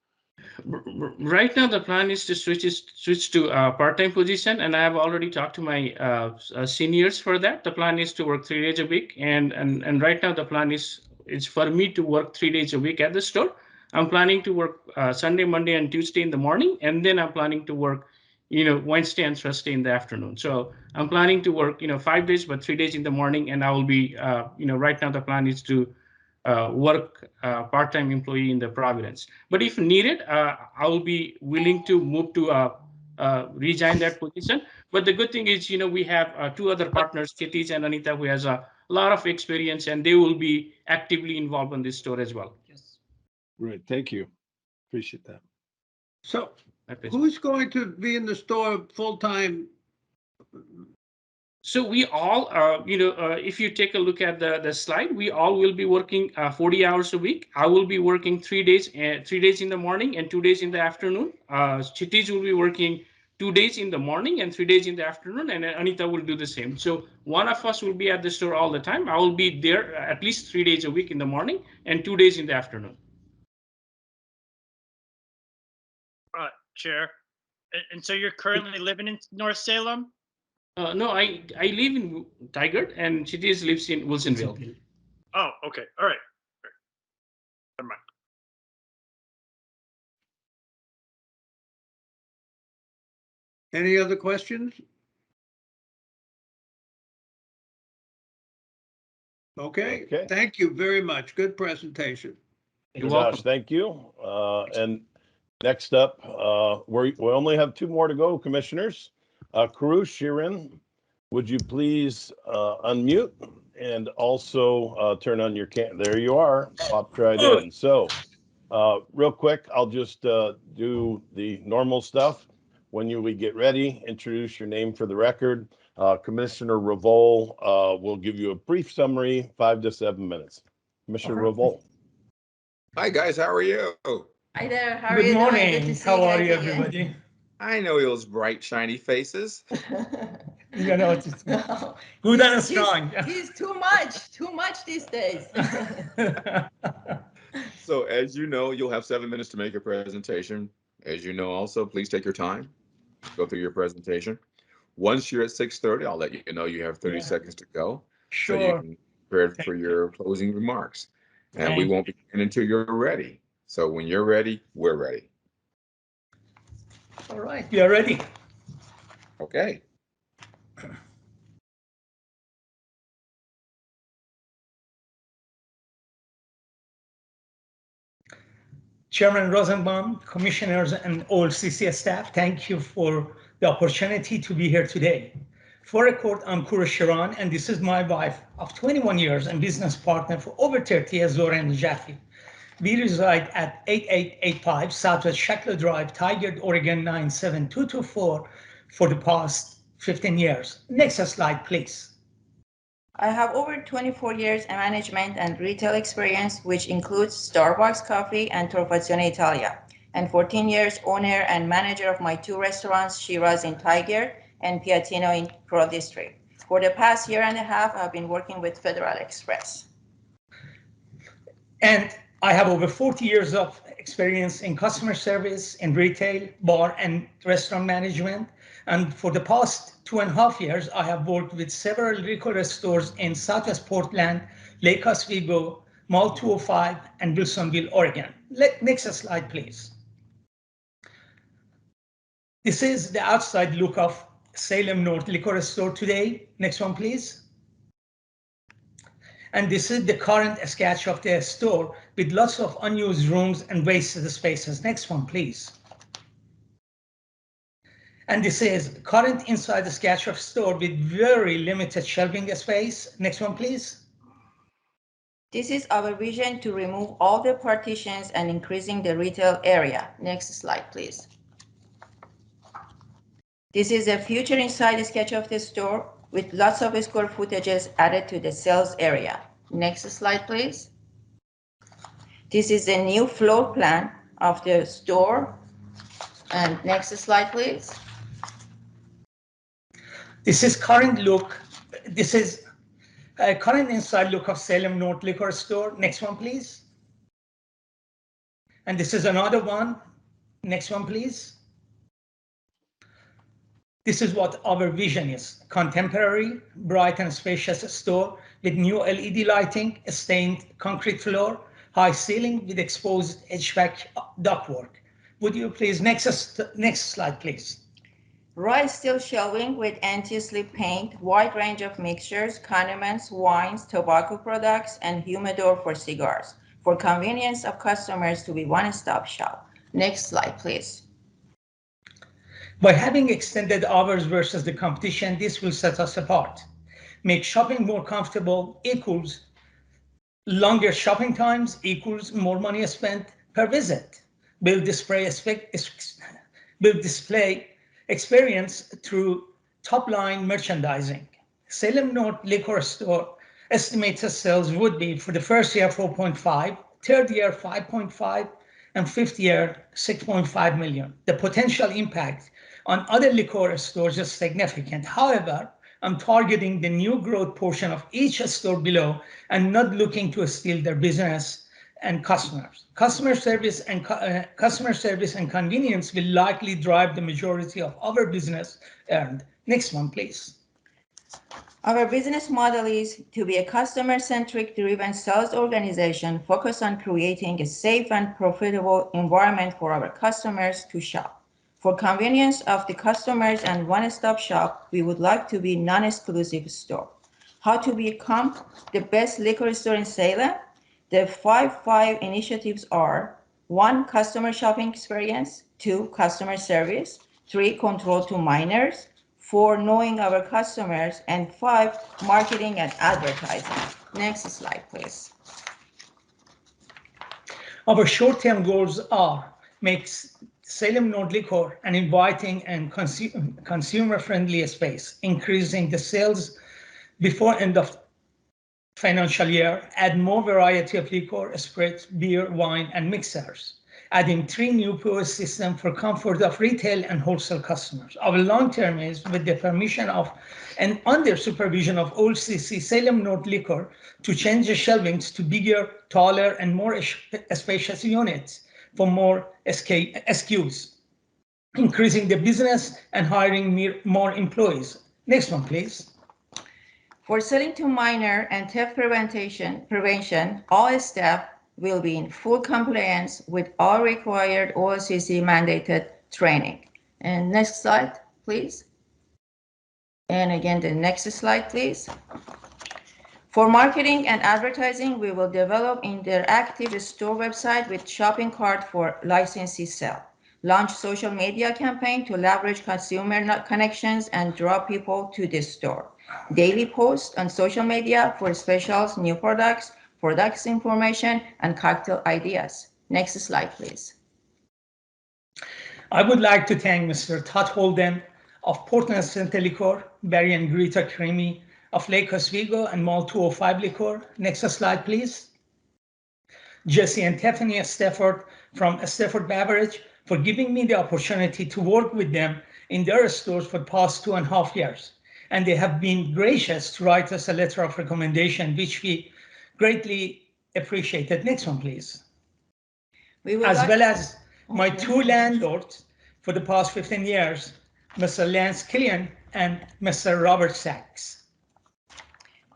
Speaker 8: Right now, the plan is to switch to a part-time position, and I have already talked to my seniors for that. The plan is to work 3 days a week, and right now the plan is for me to work 3 days a week at the store. I'm planning to work Sunday, Monday, and Tuesday in the morning, and then I'm planning to work Wednesday and Thursday in the afternoon. So I'm planning to work 5 days, but 3 days in the morning, and I will be right now the plan is to work part-time employee in the Providence. But if needed, I will be willing to move to resign that position. But the good thing is, we have 2 other partners, Katish and Anita, who has a lot of experience, and they will be actively involved in this store as well. Yes.
Speaker 4: Great, thank you. Appreciate that.
Speaker 1: So who's going to be in the store full-time?
Speaker 8: So we all, if you take a look at the slide, we all will be working 40 hours a week. I will be working 3 days, 3 days in the morning and 2 days in the afternoon. Katish will be working 2 days in the morning and 3 days in the afternoon, and Anita will do the same. So one of us will be at the store all the time. I will be there at least 3 days a week in the morning and 2 days in the afternoon.
Speaker 11: Chair. And so you're currently living in North Salem?
Speaker 8: No, I live in Tigard, and Katish lives in Wilsonville.
Speaker 11: Oh, okay. All right. Never mind.
Speaker 1: Any other questions? Okay, thank you very much. Good presentation.
Speaker 13: You're welcome. Thank you. And next up, we only have 2 more to go, commissioners. Karush, Shirin, would you please unmute and also turn on your there you are, popped right in. So real quick, I'll just do the normal stuff. When we get ready, introduce your name for the record. Commissioner Revol will give you a brief summary, 5 to 7 minutes. Commissioner Revol.
Speaker 18: Hi guys, how are you?
Speaker 6: Hi there, how are you? Good morning. How are you, everybody?
Speaker 18: I know those bright, shiny faces.
Speaker 6: It's good and strong. He's too much these days.
Speaker 18: So as you know, you'll have 7 minutes to make your presentation. As you know, also, please take your time, go through your presentation. Once you're at 6:30, I'll let you know you have 30 seconds to go.
Speaker 6: Sure.
Speaker 18: So you can prepare for your closing remarks. And we won't begin until you're ready. So when you're ready, we're ready.
Speaker 6: All right, we are ready.
Speaker 18: Okay.
Speaker 6: Chairman Rosenbaum, commissioners, and all CCS staff, thank you for the opportunity to be here today. For record, I'm Kura Shiran, and this is my wife of 21 years and business partner for over 30 years, Lauren Jaffe. We reside at 8885 Southwest Shackler Drive, Tigard, Oregon 97224, for the past 15 years. Next slide, please.
Speaker 12: I have over 24 years in management and retail experience, which includes Starbucks Coffee and Torfazione Italia, and 14 years owner and manager of my 2 restaurants, Shiraz in Tiger and Piatino in Pearl District. For the past year and a half, I've been working with Federal Express.
Speaker 6: And I have over 40 years of experience in customer service, in retail, bar, and restaurant management. And for the past 2.5 years, I have worked with several liquor stores in Southwest Portland, Lake Oswego, Mall 205, and Wilsonville, Oregon. Next slide, please. This is the outside look of Salem North liquor store today. Next one, please. And this is the current sketch of the store with lots of unused rooms and wasted spaces. Next one, please. And this is current inside sketch of store with very limited shelving space. Next one, please.
Speaker 12: This is our vision to remove all the partitions and increasing the retail area. Next slide, please. This is a future inside sketch of the store with lots of square footages added to the sales area. Next slide, please. This is a new floor plan of the store. And next slide, please.
Speaker 6: This is current look. This is a current inside look of Salem North liquor store. Next one, please. And this is another one. Next one, please. This is what our vision is. Contemporary, bright and spacious store with new LED lighting, a stained concrete floor, high ceiling with exposed HVAC ductwork. Would you please, next slide, please.
Speaker 12: Raw steel shelving with anti-slip paint, wide range of mixtures, condiments, wines, tobacco products, and humidor for cigars, for convenience of customers to be one-stop shop. Next slide, please.
Speaker 6: By having extended hours versus the competition, this will set us apart. Make shopping more comfortable equals longer shopping times equals more money spent per visit. Build display experience through top-line merchandising. Salem North liquor store estimated sales would be for the first year 4.5, third year 5.5, and fifth year 6.5 million. The potential impact on other liquor stores is significant. However, I'm targeting the new growth portion of each store below and not looking to steal their business and customers. Customer service and convenience will likely drive the majority of our business earned. Next one, please.
Speaker 12: Our business model is to be a customer-centric driven sales organization focused on creating a safe and profitable environment for our customers to shop. For convenience of the customers and one-stop shop, we would like to be non-exclusive store. How to become the best liquor store in Salem? The 5 initiatives are: 1, customer shopping experience; 2, customer service; 3, control to minors; 4, knowing our customers; and 5, marketing and advertising. Next slide, please.
Speaker 6: Our short-term goals are make Salem North Liquor an inviting and consumer-friendly space, increasing the sales before end of financial year, add more variety of liquor, spirits, beer, wine, and mixers, adding 3 new POS systems for comfort of retail and wholesale customers. Our long term is with the permission of and under supervision of OLCC Salem North Liquor to change the shelvings to bigger, taller, and more spacious units for more SKUs, increasing the business and hiring more employees. Next one, please.
Speaker 12: For selling to minor and theft prevention, all staff will be in full compliance with all required OLCC mandated training. And next slide, please. And again, the next slide, please. For marketing and advertising, we will develop interactive store website with shopping cart for licensee sale. Launch social media campaign to leverage consumer connections and draw people to this store. Daily posts on social media for specials, new products, products information, and cocktail ideas. Next slide, please.
Speaker 6: I would like to thank Mr. Todd Holden, of Portland Center Liquor, Barry and Greta Creamy of Lake Oswego, and Mall 205 Liquor. Next slide, please. Jesse and Tiffany Stafford from Stafford Beverage for giving me the opportunity to work with them in their stores for the past 2.5 years. And they have been gracious to write us a letter of recommendation, which we greatly appreciated. Next one, please. As well as my two landlords for the past 15 years, Mr. Lance Killian and Mr. Robert Sachs.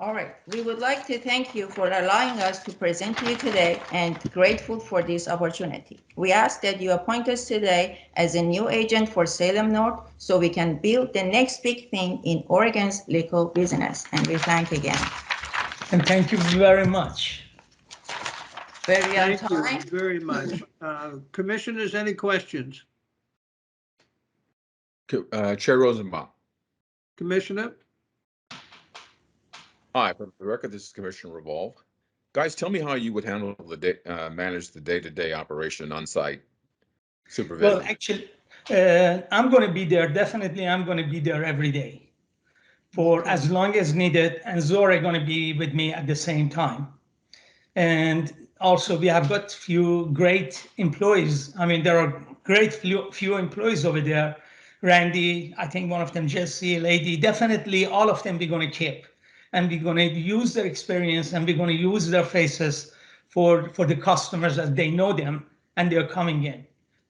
Speaker 12: All right, we would like to thank you for allowing us to present to you today and grateful for this opportunity. We ask that you appoint us today as a new agent for Salem North so we can build the next big thing in Oregon's liquor business. And we thank again.
Speaker 6: And thank you very much.
Speaker 12: Very on
Speaker 1: Thank
Speaker 12: time.
Speaker 1: you very much. Commissioners, any questions?
Speaker 18: Chair Rosenbaum.
Speaker 1: Commissioner?
Speaker 18: Hi, for the record, this is Commissioner Revolve. Guys, tell me how you would handle manage the day-to-day operation on site supervision.
Speaker 6: Well, actually, I'm going to be there. Definitely, I'm going to be there every day for as long as needed. And Zora going to be with me at the same time. And also, we have got few great employees. I mean, there are great few employees over there. Randy, I think one of them, Jesse, Lady, definitely all of them we're going to keep. And we're going to use their experience and we're going to use their faces for the customers as they know them and they're coming in.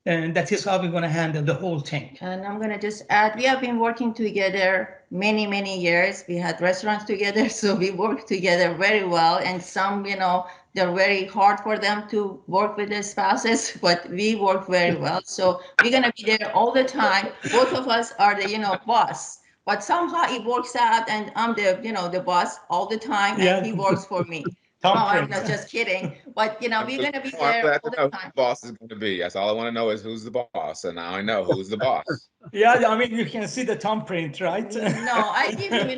Speaker 6: And that is how we're going to handle the whole thing.
Speaker 12: And I'm going to just add, we have been working together many, many years. We had restaurants together, so we work together very well. And some, they're very hard for them to work with their spouses, but we work very well. So we're going to be there all the time. Both of us are the, boss. But somehow it works out and I'm the boss all the time and he works for me. No, I'm not just kidding. But, we're going to be there all the time.
Speaker 18: The boss is going to be. That's all I want to know is who's the boss. And now I know who's the boss.
Speaker 6: Yeah, I mean, you can see the thumbprint, right?
Speaker 12: No, I give him,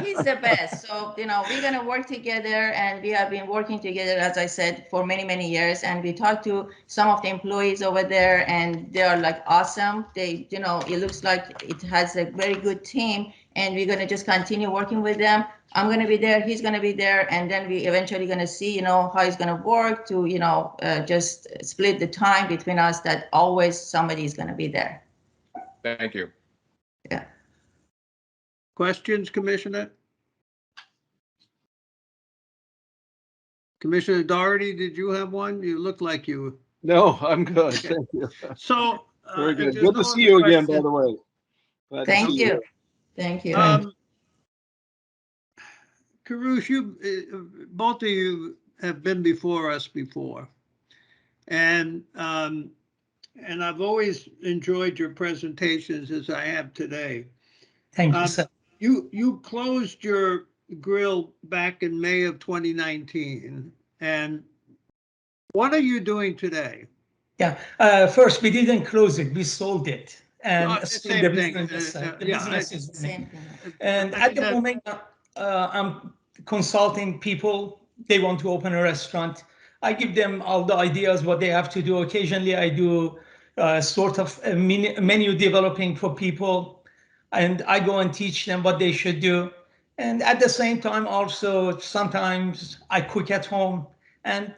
Speaker 12: he's the best. So, we're going to work together and we have been working together, as I said, for many, many years. And we talked to some of the employees over there and they are like awesome. They, it looks like it has a very good team and we're going to just continue working with them. I'm going to be there, he's going to be there, and then we eventually going to see, how it's going to work to, just split the time between us that always somebody is going to be there.
Speaker 18: Thank you.
Speaker 12: Yeah.
Speaker 1: Questions, Commissioner? Commissioner Doherty, did you have one? You look like you.
Speaker 4: No, I'm good. Thank you.
Speaker 1: So.
Speaker 4: Very good. Good to see you again, by the way. Glad
Speaker 12: Thank you. Thank you.
Speaker 1: Karush, both of you have been before us before. And I've always enjoyed your presentations as I have today.
Speaker 6: Thank you, sir.
Speaker 1: You closed your grill back in May of 2019. And what are you doing today?
Speaker 6: Yeah, first we didn't close it, we sold it. And
Speaker 1: same thing.
Speaker 6: business is same thing. And at the moment, I'm consulting people. They want to open a restaurant. I give them all the ideas, what they have to do. Occasionally, I do sort of a menu developing for people. And I go and teach them what they should do. And at the same time, also, sometimes I cook at home and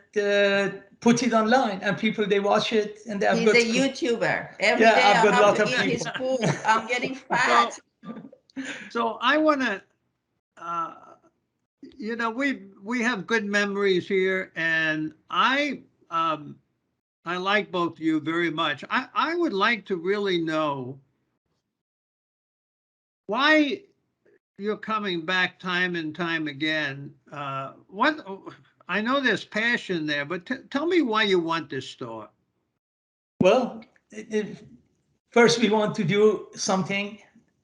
Speaker 6: put it online and people, they watch it and they have
Speaker 12: He's a YouTuber. Every day
Speaker 6: I've
Speaker 12: I
Speaker 6: got a
Speaker 12: have
Speaker 6: lot
Speaker 12: to
Speaker 6: of
Speaker 12: eat his
Speaker 6: people.
Speaker 12: food. I'm getting fat.
Speaker 1: So I want to, we have good memories here, and I like both of you very much. I would like to really know why you're coming back time and time again. I know there's passion there, but tell me why you want this store.
Speaker 6: Well, first we want to do something,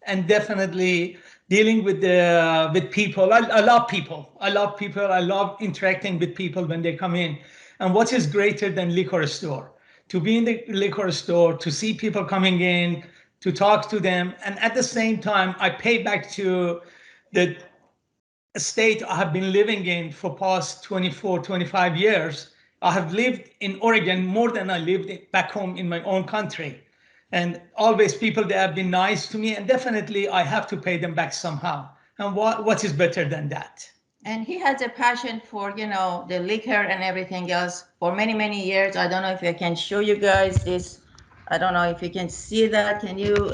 Speaker 6: and definitely dealing with people. I love people. I love people. I love interacting with people when they come in. And what is greater than liquor store? To be in the liquor store, to see people coming in, to talk to them, and at the same time, I pay back to the state I have been living in for past 24, 25 years. I have lived in Oregon more than I lived back home in my own country. And always people that have been nice to me, and definitely I have to pay them back somehow. And what is better than that?
Speaker 12: And he has a passion for, the liquor and everything else for many, many years. I don't know if I can show you guys this. I don't know if you can see that. Can you,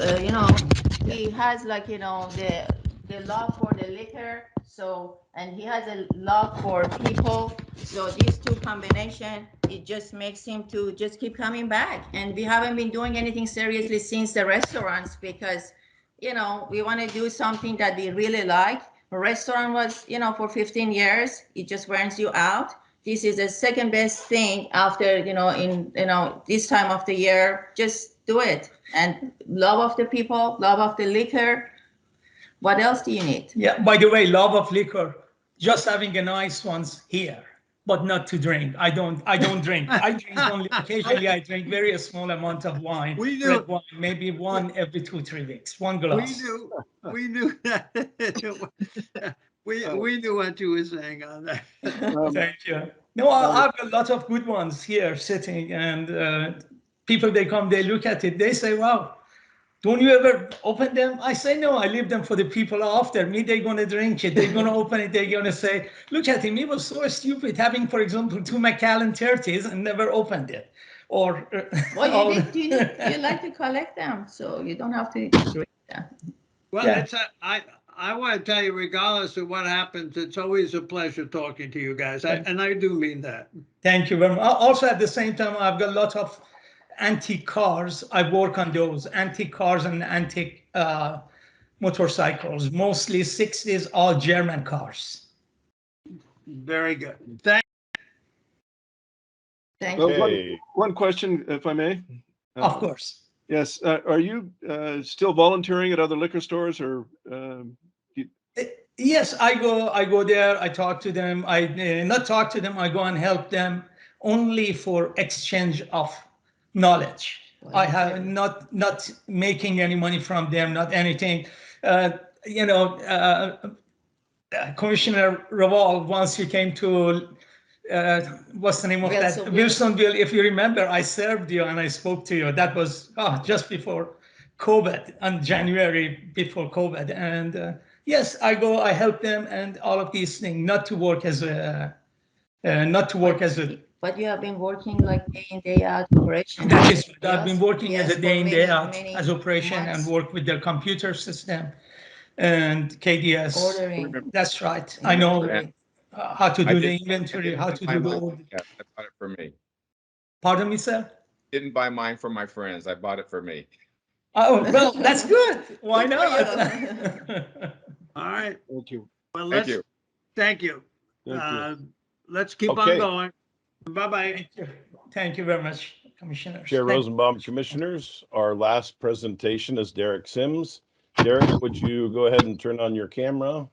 Speaker 12: he has like, the love for the liquor. So, and he has a love for people. So these two combination, it just makes him to just keep coming back. And we haven't been doing anything seriously since the restaurants because, we want to do something that we really like. A restaurant was, for 15 years, it just burns you out. This is the second best thing after, in, this time of the year, just do it. And love of the people, love of the liquor. What else do you need?
Speaker 6: Yeah, by the way, love of liquor, just having a nice ones here, but not to drink. I don't drink. I drink only occasionally. I drink very small amount of wine, red wine, maybe one every 2-3 weeks, one glass.
Speaker 1: We knew that. we knew what you were saying on that.
Speaker 6: Thank you. No, I have a lot of good ones here sitting, and people, they come, they look at it, they say, wow, don't you ever open them? I say, no, I leave them for the people after me. They're going to drink it. They're going to open it. They're going to say, look at him. He was so stupid having, for example, 2 Macallan 30s and never opened it. Or,
Speaker 12: well, you like to collect them, so you don't have to drink them.
Speaker 1: Well,
Speaker 6: Yeah.
Speaker 1: I want to tell you, regardless of what happens, it's always a pleasure talking to you guys. And I do mean that.
Speaker 6: Thank you very much. Also, at the same time, I've got a lot of antique cars. I work on those antique cars and antique motorcycles, mostly 60s, all German cars.
Speaker 1: Very good.
Speaker 12: Thank
Speaker 4: you. One question, if I may.
Speaker 6: Of course.
Speaker 4: Yes. Are you still volunteering at other liquor stores, or?
Speaker 6: Yes, I go there. I talk to them. I not talk to them. I go and help them only for exchange of knowledge. I have not making any money from them, not anything. Commissioner Raval, once you came to what's the name of that? Wilsonville. If you remember, I served you and I spoke to you. That was just before COVID, on January before COVID. And yes, I go, I help them, and all of these things. Not to work as a.
Speaker 12: But you have been working like day in, day out operation.
Speaker 6: That is, I've been working
Speaker 12: Yes,
Speaker 6: as a day in, day out
Speaker 12: many
Speaker 6: as operation
Speaker 12: months.
Speaker 6: and work with their computer system and KDS.
Speaker 12: Ordering.
Speaker 6: That's right. I know how to do the
Speaker 18: I
Speaker 6: inventory, how to
Speaker 18: buy
Speaker 6: do the
Speaker 18: mine.
Speaker 6: order.
Speaker 18: Yeah, I bought it for me.
Speaker 6: Pardon me, sir?
Speaker 18: Didn't buy mine from my friends. I bought it for me.
Speaker 6: Oh, well, that's good. Why not?
Speaker 1: All right.
Speaker 4: Thank you.
Speaker 1: Well,
Speaker 18: Thank you.
Speaker 1: Thank you.
Speaker 4: Thank you.
Speaker 1: Let's keep on
Speaker 4: Okay.
Speaker 1: going. Bye-bye.
Speaker 6: Thank you very much, Commissioners.
Speaker 13: Chair Rosenbaum, Commissioners, our last presentation is Derek Sims. Derek, would you go ahead and turn on your camera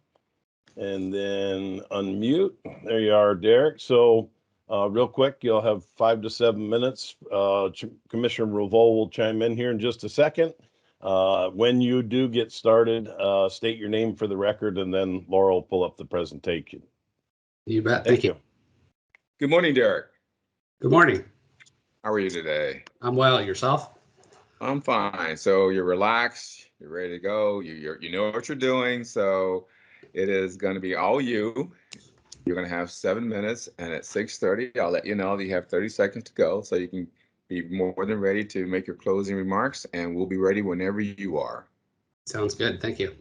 Speaker 13: and then unmute? There you are, Derek. So real quick, you'll have 5 to 7 minutes. Commissioner Revolt will chime in here in just a second. When you do get started, state your name for the record, and then Laura will pull up the presentation.
Speaker 14: You bet. Thank you.
Speaker 18: Good morning, Derek.
Speaker 14: Good morning.
Speaker 18: How are you today?
Speaker 14: I'm well. Yourself?
Speaker 18: I'm fine. So you're relaxed. You're ready to go. You know what you're doing. So it is going to be all you. You're going to have 7 minutes, and at 6:30, I'll let you know that you have 30 seconds to go, so you can be more than ready to make your closing remarks, and we'll be ready whenever you are.
Speaker 14: Sounds good. Thank you.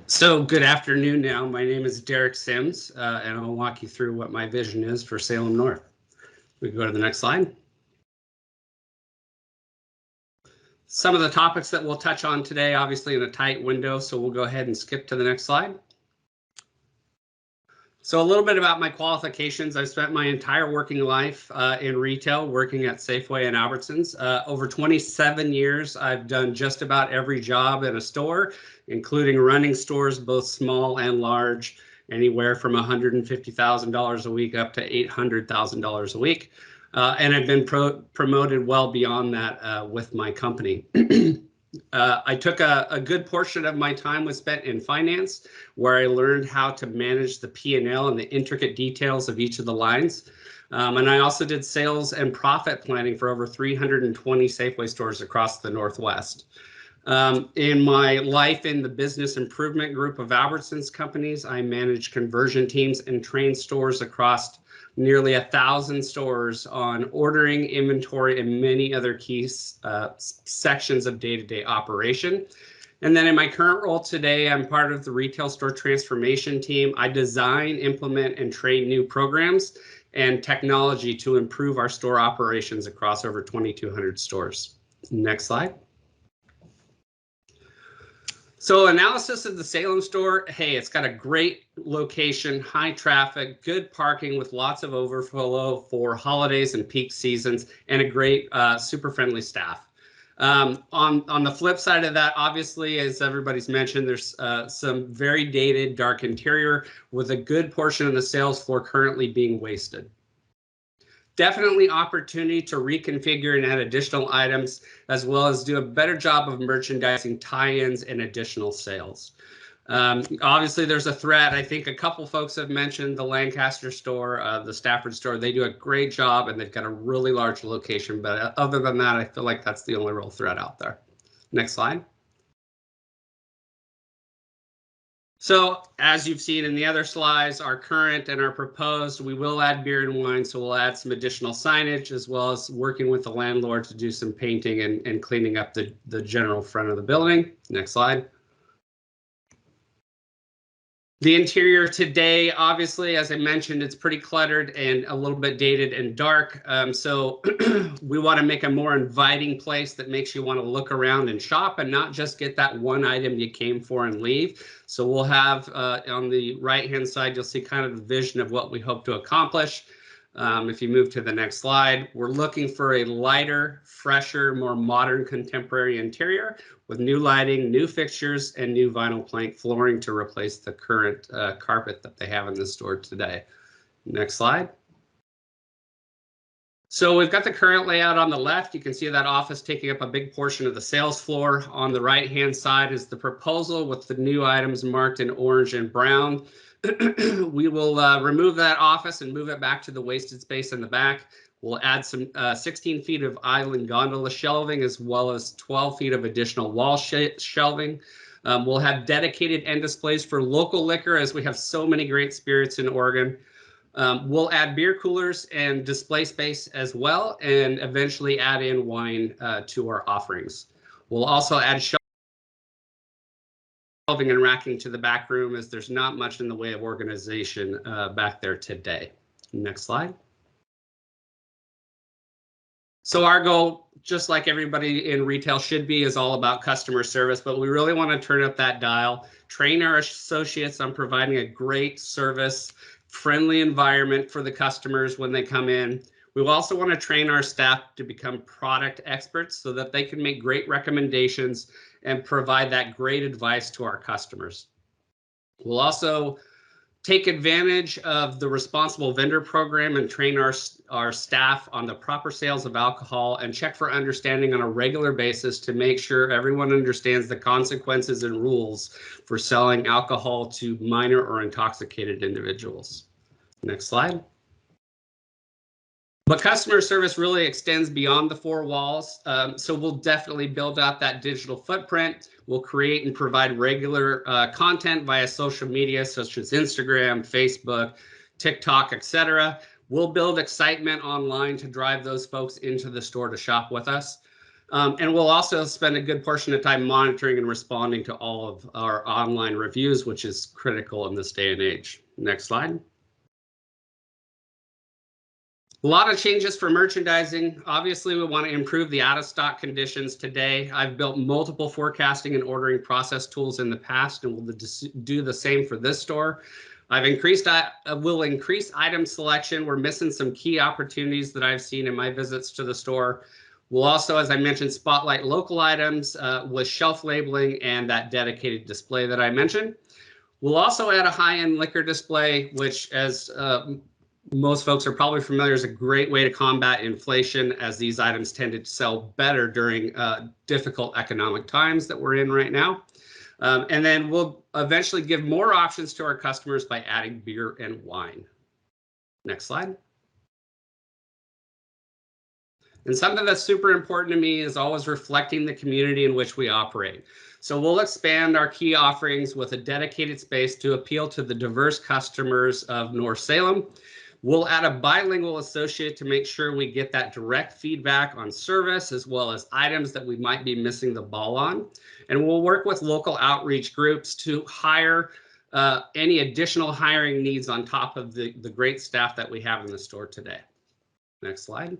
Speaker 14: So good afternoon now. My name is Derek Sims, and I'll walk you through what my vision is for Salem North. We can go to the next slide. Some of the topics that we'll touch on today, obviously in a tight window, so we'll go ahead and skip to the next slide. So a little bit about my qualifications. I've spent my entire working life in retail, working at Safeway and Albertsons. Over 27 years, I've done just about every job in a store, including running stores, both small and large, anywhere from $150,000 a week up to $800,000 a week. And I've been promoted well beyond that with my company. I took a good portion of my time was spent in finance, where I learned how to manage the P&L and the intricate details of each of the lines. And I also did sales and profit planning for over 320 Safeway stores across the Northwest. In my life in the business improvement group of Albertsons companies, I managed conversion teams and trained stores across nearly 1,000 stores on ordering, inventory, and many other key sections of day-to-day operation. And then in my current role today, I'm part of the retail store transformation team. I design, implement, and train new programs and technology to improve our store operations across over 2,200 stores. Next slide. So analysis of the Salem store, hey, it's got a great location, high traffic, good parking with lots of overflow for holidays and peak seasons, and a great, super friendly staff. On the flip side of that, obviously, as everybody's mentioned, there's some very dated, dark interior with a good portion of the sales floor currently being wasted. Definitely opportunity to reconfigure and add additional items, as well as do a better job of merchandising tie-ins and additional sales. Obviously, there's a threat. I think a couple folks have mentioned the Lancaster store, the Stafford store. They do a great job, and they've got a really large location. But other than that, I feel like that's the only real threat out there. Next slide. So as you've seen in the other slides, our current and our proposed, we will add beer and wine. So we'll add some additional signage, as well as working with the landlord to do some painting and cleaning up the general front of the building. Next slide. The interior today, obviously, as I mentioned, it's pretty cluttered and a little bit dated and dark. So we want to make a more inviting place that makes you want to look around and shop and not just get that one item you came for and leave. So we'll have on the right-hand side, you'll see kind of the vision of what we hope to accomplish. If you move to the next slide, we're looking for a lighter, fresher, more modern contemporary interior with new lighting, new fixtures, and new vinyl plank flooring to replace the current carpet that they have in the store today. Next slide. So we've got the current layout on the left. You can see that office taking up a big portion of the sales floor. On the right-hand side is the proposal with the new items marked in orange and brown. We will remove that office and move it back to the wasted space in the back. We'll add some 16 feet of island gondola shelving, as well as 12 feet of additional wall shelving. We'll have dedicated end displays for local liquor, as we have so many great spirits in Oregon. We'll add beer coolers and display space as well, and eventually add in wine to our offerings. We'll also add shelving and racking to the back room, as there's not much in the way of organization back there today. Next slide. So our goal, just like everybody in retail should be, is all about customer service, but we really want to turn up that dial, train our associates on providing a great service, friendly environment for the customers when they come in. We also want to train our staff to become product experts so that they can make great recommendations and provide that great advice to our customers. We'll also take advantage of the responsible vendor program and train our staff on the proper sales of alcohol, and check for understanding on a regular basis to make sure everyone understands the consequences and rules for selling alcohol to minor or intoxicated individuals. Next slide. But customer service really extends beyond the four walls. So we'll definitely build out that digital footprint. We'll create and provide regular content via social media, such as Instagram, Facebook, TikTok, etc. We'll build excitement online to drive those folks into the store to shop with us. And we'll also spend a good portion of time monitoring and responding to all of our online reviews, which is critical in this day and age. Next slide. A lot of changes for merchandising. Obviously, we want to improve the out-of-stock conditions today. I've built multiple forecasting and ordering process tools in the past, and will do the same for this store. We'll increase item selection. We're missing some key opportunities that I've seen in my visits to the store. We'll also, as I mentioned, spotlight local items with shelf labeling and that dedicated display that I mentioned. We'll also add a high-end liquor display, which, as most folks are probably familiar, is a great way to combat inflation, as these items tend to sell better during difficult economic times that we're in right now. And then we'll eventually give more options to our customers by adding beer and wine. Next slide. And something that's super important to me is always reflecting the community in which we operate. So we'll expand our key offerings with a dedicated space to appeal to the diverse customers of North Salem. We'll add a bilingual associate to make sure we get that direct feedback on service, as well as items that we might be missing the ball on. And we'll work with local outreach groups to hire any additional hiring needs on top of the great staff that we have in the store today. Next slide.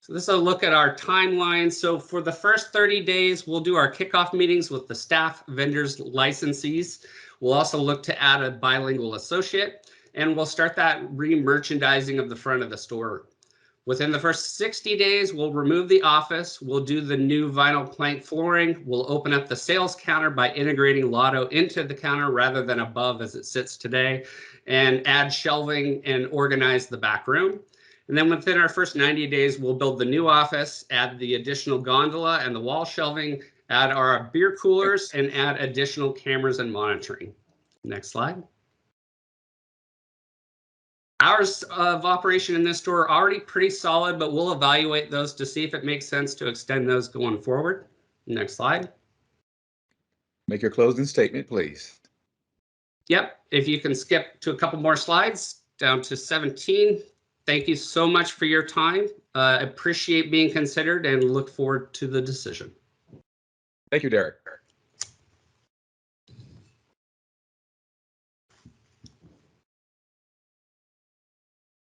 Speaker 14: So this is a look at our timeline. So for the first 30 days, we'll do our kickoff meetings with the staff, vendors, licensees. We'll also look to add a bilingual associate, and we'll start that re-merchandising of the front of the store. Within the first 60 days, we'll remove the office. We'll do the new vinyl plank flooring. We'll open up the sales counter by integrating Lotto into the counter rather than above as it sits today, and add shelving and organize the back room. And then within our first 90 days, we'll build the new office, add the additional gondola and the wall shelving, add our beer coolers, and add additional cameras and monitoring. Next slide. Hours of operation in this store are already pretty solid, but we'll evaluate those to see if it makes sense to extend those going forward. Next slide.
Speaker 18: Make your closing statement, please.
Speaker 14: Yep, if you can skip to a couple more slides, down to 17. Thank you so much for your time. Appreciate being considered and look forward to the decision.
Speaker 18: Thank you, Derek.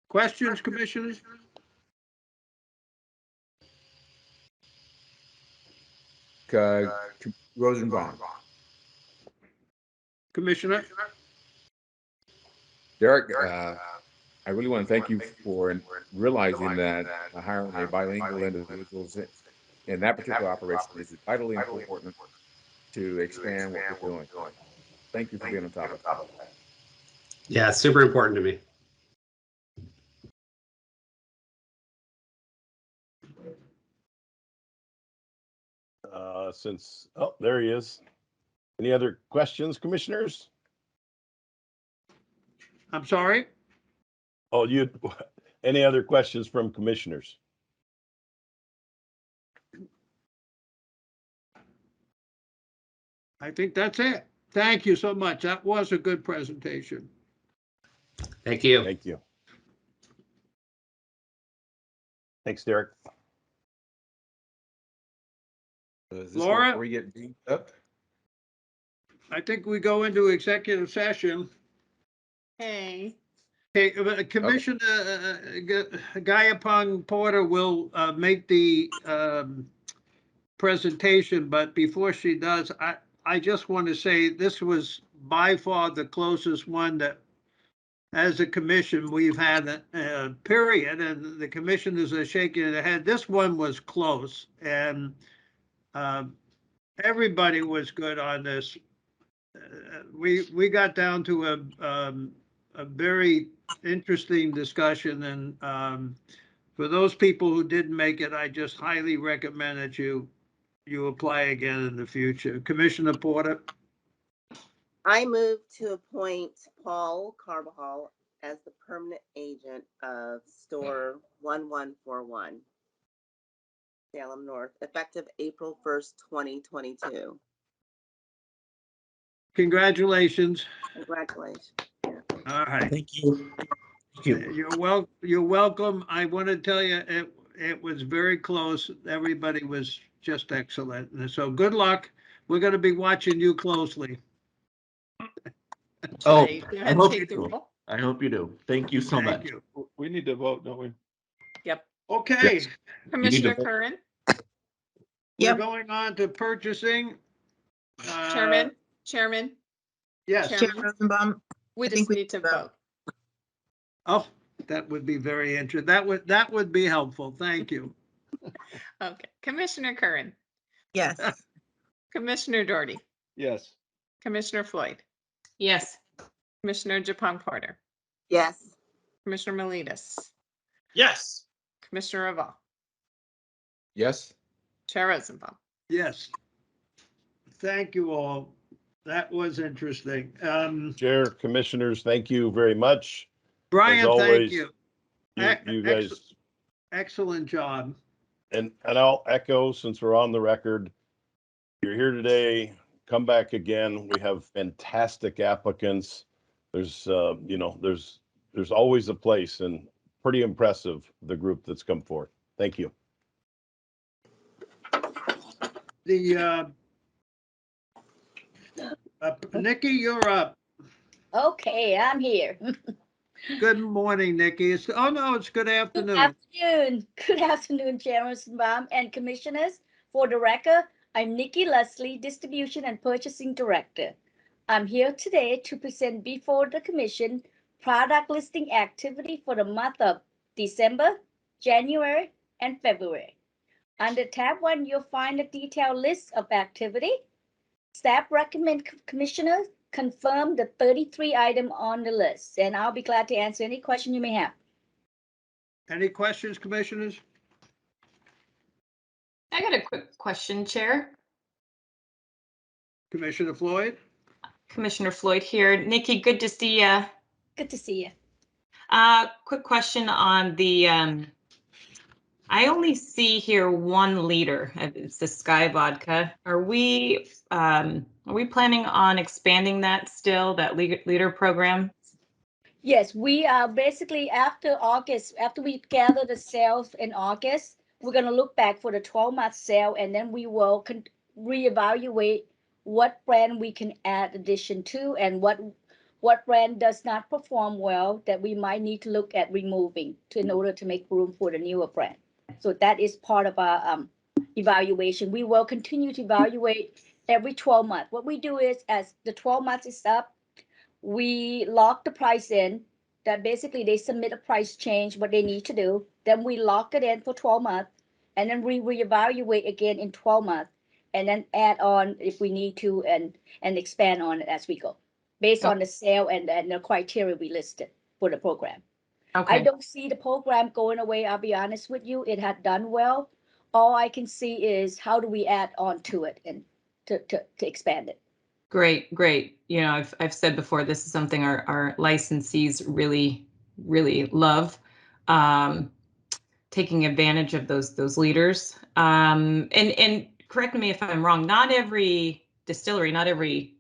Speaker 1: Questions, commissioners?
Speaker 18: Rosenbaum.
Speaker 1: Commissioner?
Speaker 18: Derek, I really want to thank you for realizing that hiring a bilingual individual in that particular operation is vitally important to expand what we're doing. Thank you for being on top of that.
Speaker 14: Yeah, it's super important to me.
Speaker 13: Oh, there he is. Any other questions, commissioners?
Speaker 1: I'm sorry?
Speaker 13: Oh, any other questions from commissioners?
Speaker 1: I think that's it. Thank you so much. That was a good presentation.
Speaker 14: Thank you.
Speaker 13: Thank you. Thanks, Derek.
Speaker 18: Is this
Speaker 1: Laura?
Speaker 18: where we get beat up?
Speaker 1: I think we go into executive session.
Speaker 2: Hey.
Speaker 1: Okay, Commissioner Gayapong Porter will make the presentation, but before she does, I just want to say this was by far the closest one that, as a commission, we've had a period, and the commissioners are shaking their head. This one was close, and everybody was good on this. We got down to a very interesting discussion, and for those people who didn't make it, I just highly recommend that you apply again in the future. Commissioner Porter?
Speaker 5: I move to appoint Paul Carbajal as the permanent agent of store 1141, Salem North, effective April 1st, 2022.
Speaker 1: Congratulations.
Speaker 5: Congratulations.
Speaker 1: All right.
Speaker 6: Thank you. Thank you.
Speaker 1: You're welcome. I want to tell you, it was very close. Everybody was just excellent. And so good luck. We're going to be watching you closely.
Speaker 16: Oh,
Speaker 2: Right. Go
Speaker 16: I
Speaker 2: ahead,
Speaker 16: hope
Speaker 2: take
Speaker 16: you
Speaker 2: the
Speaker 16: do.
Speaker 2: roll.
Speaker 16: I hope you do. Thank you so
Speaker 1: Thank
Speaker 16: much.
Speaker 1: you.
Speaker 4: We need to vote, don't we?
Speaker 2: Yep.
Speaker 1: Okay.
Speaker 16: Yes.
Speaker 2: Commissioner
Speaker 16: vote.
Speaker 2: Curran,
Speaker 1: We're going on to purchasing.
Speaker 2: Chairman.
Speaker 1: Yes.
Speaker 2: Chairman.
Speaker 3: Rosenbaum,
Speaker 2: We
Speaker 3: I
Speaker 2: just
Speaker 3: think we
Speaker 2: need to vote.
Speaker 1: Oh, that would be very interesting. That would be helpful. Thank you.
Speaker 2: Okay. Commissioner Curran,
Speaker 3: yes.
Speaker 2: Commissioner Doherty,
Speaker 4: Yes.
Speaker 2: Commissioner Floyd,
Speaker 10: Yes.
Speaker 2: Commissioner Japong Porter,
Speaker 5: Yes.
Speaker 2: Commissioner Miletus,
Speaker 11: Yes.
Speaker 2: Commissioner Raval,
Speaker 18: Yes.
Speaker 2: Chair Rosenbaum.
Speaker 1: Yes. Thank you all. That was interesting.
Speaker 13: Chair, commissioners, thank you very much.
Speaker 1: Brian,
Speaker 13: As
Speaker 1: thank
Speaker 13: always,
Speaker 1: you.
Speaker 13: you guys,
Speaker 1: Excellent job.
Speaker 13: and I'll echo, since we're on the record, you're here today, come back again. We have fantastic applicants. There's, there's always a place, and pretty impressive, the group that's come forth. Thank you.
Speaker 1: The Nikki, you're up.
Speaker 15: Okay, I'm here.
Speaker 1: Good morning, Nikki. It's good afternoon.
Speaker 15: Afternoon. Good afternoon, Chairman Rosenbaum and Commissioners. For the record, I'm Nikki Leslie, Distribution and Purchasing Director. I'm here today to present before the Commission product listing activity for the month of December, January, and February. Under tab 1, you'll find a detailed list of activity. Staff recommend Commissioners confirm the 33 items on the list, and I'll be glad to answer any question you may have.
Speaker 1: Any questions, Commissioners?
Speaker 10: I got a quick question, Chair.
Speaker 1: Commissioner Floyd?
Speaker 10: Commissioner Floyd here. Nikki, good to see you.
Speaker 15: Good to see you.
Speaker 10: Quick question on the, I only see here 1 liter. It's the Sky Vodka. Are we planning on expanding that still, that liter program?
Speaker 15: Yes, we are basically after August, after we gather the sales in August, we're going to look back for the 12-month sale, and then we will reevaluate what brand we can add addition to and what brand does not perform well that we might need to look at removing in order to make room for the newer brand. So that is part of our evaluation. We will continue to evaluate every 12 months. What we do is, as the 12 months is up, we lock the price in. That basically they submit a price change, what they need to do. Then we lock it in for 12 months, and then we reevaluate again in 12 months, and then add on if we need to, and expand on it as we go, based on the sale and the criteria we listed for the program.
Speaker 10: Okay.
Speaker 15: I don't see the program going away. I'll be honest with you. It had done well. All I can see is how do we add on to it and to expand it.
Speaker 10: Great, great. You know, I've said before, this is something our licensees really, really love, taking advantage of those leaders. And correct me if I'm wrong, not every distillery, not every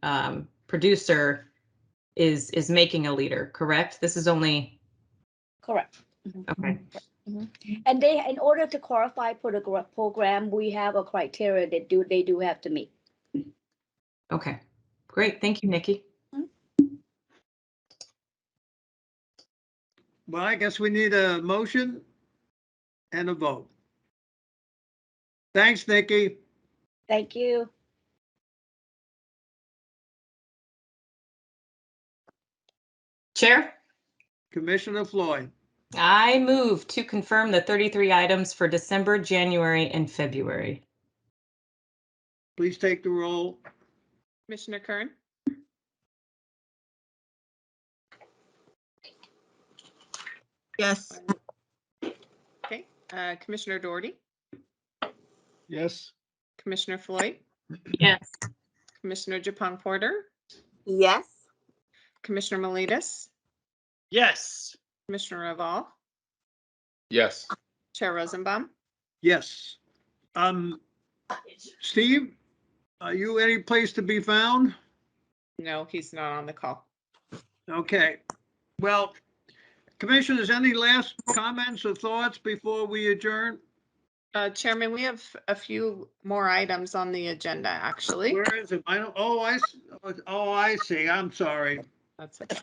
Speaker 10: producer is making a leader, correct? This is only.
Speaker 15: Correct.
Speaker 10: Okay.
Speaker 15: And they, in order to qualify for the program, we have a criteria that they do have to meet.
Speaker 10: Okay, great. Thank you, Nikki.
Speaker 1: Well, I guess we need a motion and a vote. Thanks, Nikki.
Speaker 15: Thank you.
Speaker 10: Chair?
Speaker 1: Commissioner Floyd.
Speaker 10: I move to confirm the 33 items for December, January, and February.
Speaker 1: Please take the roll.
Speaker 2: Commissioner Kern,
Speaker 3: Yes.
Speaker 2: okay. Commissioner Doherty,
Speaker 4: Yes.
Speaker 2: Commissioner Floyd,
Speaker 10: Yes.
Speaker 2: Commissioner Japong Porter,
Speaker 5: Yes.
Speaker 2: Commissioner Miletus,
Speaker 11: Yes.
Speaker 2: Commissioner Raval,
Speaker 18: Yes.
Speaker 2: Chair Rosenbaum.
Speaker 1: Yes. Steve, are you any place to be found?
Speaker 2: No, he's not on the call.
Speaker 1: Okay. Well, Commissioners, any last comments or thoughts before we adjourn?
Speaker 2: Chairman, we have a few more items on the agenda, actually.
Speaker 1: Where is it? I don't, I see. I'm sorry.
Speaker 2: That's okay.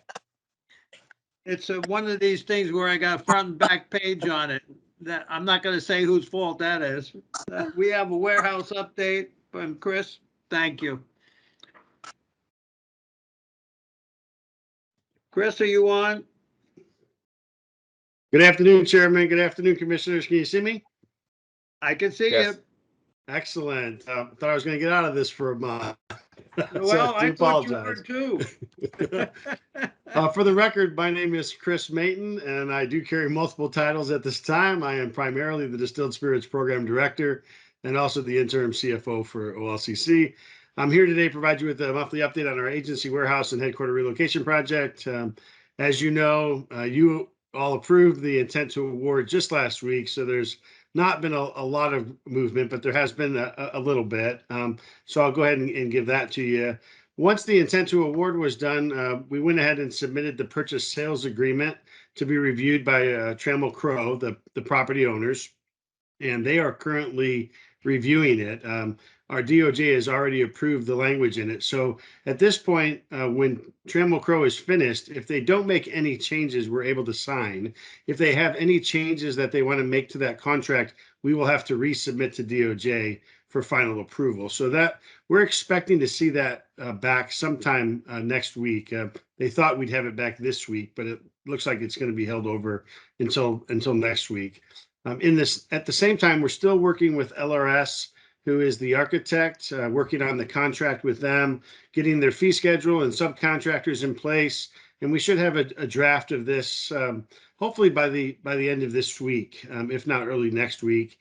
Speaker 1: It's one of these things where I got a front and back page on it. That I'm not going to say whose fault that is. We have a warehouse update from Chris. Thank you. Chris, are you on?
Speaker 19: Good afternoon, Chairman. Good afternoon, Commissioners. Can you see me?
Speaker 1: I can see
Speaker 18: Yes.
Speaker 1: you.
Speaker 19: Excellent. Thought I was going to get out of this for a month. So
Speaker 1: Well, I thought you
Speaker 19: apologize.
Speaker 1: were too.
Speaker 19: For the record, my name is Chris Mayton, and I do carry multiple titles at this time. I am primarily the Distilled Spirits Program Director and also the interim CFO for OLCC. I'm here today to provide you with a monthly update on our agency warehouse and headquarter relocation project. As you know, you all approved the intent to award just last week, so there's not been a lot of movement, but there has been a little bit. So I'll go ahead and give that to you. Once the intent to award was done, we went ahead and submitted the purchase sales agreement to be reviewed by Trammell Crow, the property owners, and they are currently reviewing it. Our DOJ has already approved the language in it. So at this point, when Trammell Crow is finished, if they don't make any changes, we're able to sign. If they have any changes that they want to make to that contract, we will have to resubmit to DOJ for final approval. So that we're expecting to see that back sometime next week. They thought we'd have it back this week, but it looks like it's going to be held over until next week. At the same time, we're still working with LRS, who is the architect, working on the contract with them, getting their fee schedule and subcontractors in place. And we should have a draft of this hopefully by the end of this week, if not early next week.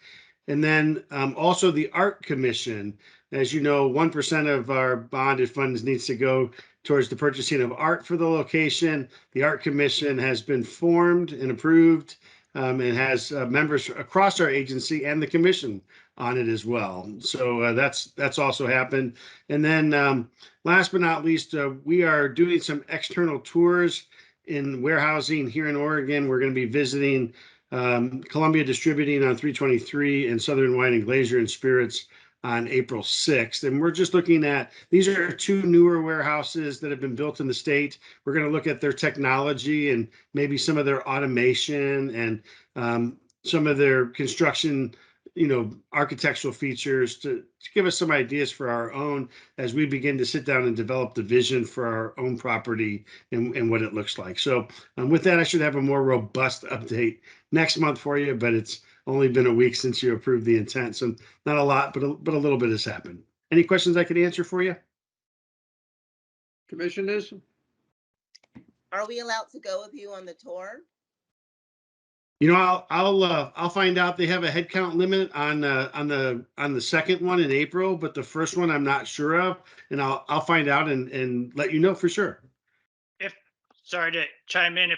Speaker 19: And then also the Art Commission. As you know, 1% of our bonded funds needs to go towards the purchasing of art for the location. The Art Commission has been formed and approved. It has members across our agency and the commission on it as well. So that's also happened. And then last but not least, we are doing some external tours in warehousing here in Oregon. We're going to be visiting Columbia Distributing on 323 and Southern Wine and Glacier and Spirits on April 6th. And we're just looking at, these are two newer warehouses that have been built in the state. We're going to look at their technology and maybe some of their automation and some of their construction, architectural features to give us some ideas for our own as we begin to sit down and develop the vision for our own property and what it looks like. So with that, I should have a more robust update next month for you, but it's only been a week since you approved the intent. So not a lot, but a little bit has happened. Any questions I could answer for you?
Speaker 1: Commissioners?
Speaker 5: Are we allowed to go with you on the tour?
Speaker 19: I'll find out. They have a head count limit on the second one in April, but the first one I'm not sure of, and I'll find out and let you know for sure.
Speaker 11: Sorry to chime in,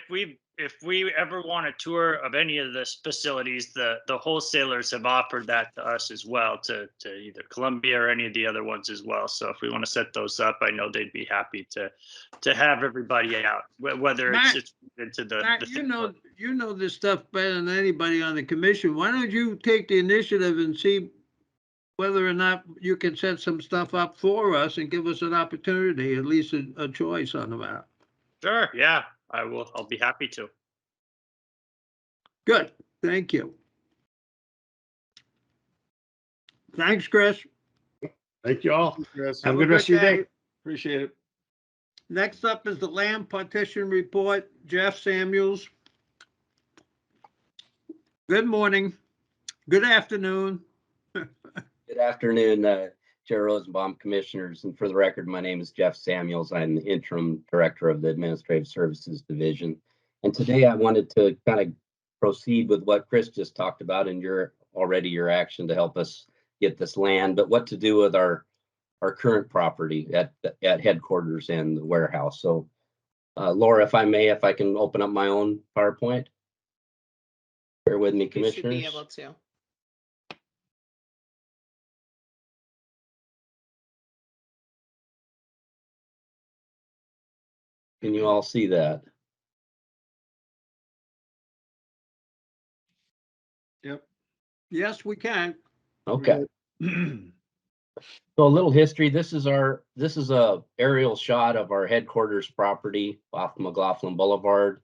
Speaker 11: if we ever want a tour of any of the facilities, the wholesalers have offered that to us as well, to either Columbia or any of the other ones as well. So if we want to set those up, I know they'd be happy to have everybody out, whether it's into the.
Speaker 1: Matt, you know this stuff better than anybody on the commission. Why don't you take the initiative and see whether or not you can set some stuff up for us and give us an opportunity, at least a choice on the matter.
Speaker 11: Sure, yeah, I will. I'll be happy to.
Speaker 1: Good, thank you. Thanks, Chris.
Speaker 19: Thank you all. Chris. Have a good rest of your day.
Speaker 4: Appreciate it.
Speaker 1: Next up is the land partition report. Jeff Samuels. Good morning. Good afternoon.
Speaker 20: Good afternoon, Chair Rosenbaum, Commissioners. And for the record, my name is Jeff Samuels. I'm the Interim Director of the Administrative Services Division. And today I wanted to kind of proceed with what Chris just talked about and your action to help us get this land, but what to do with our current property at headquarters and the warehouse. So Laura, if I can open up my own PowerPoint. Bear with me, Commissioners.
Speaker 2: You should be able to.
Speaker 20: Can you all see that?
Speaker 1: Yep. Yes, we can.
Speaker 20: Okay. So a little history. This is a aerial shot of our headquarters property off McLaughlin Boulevard.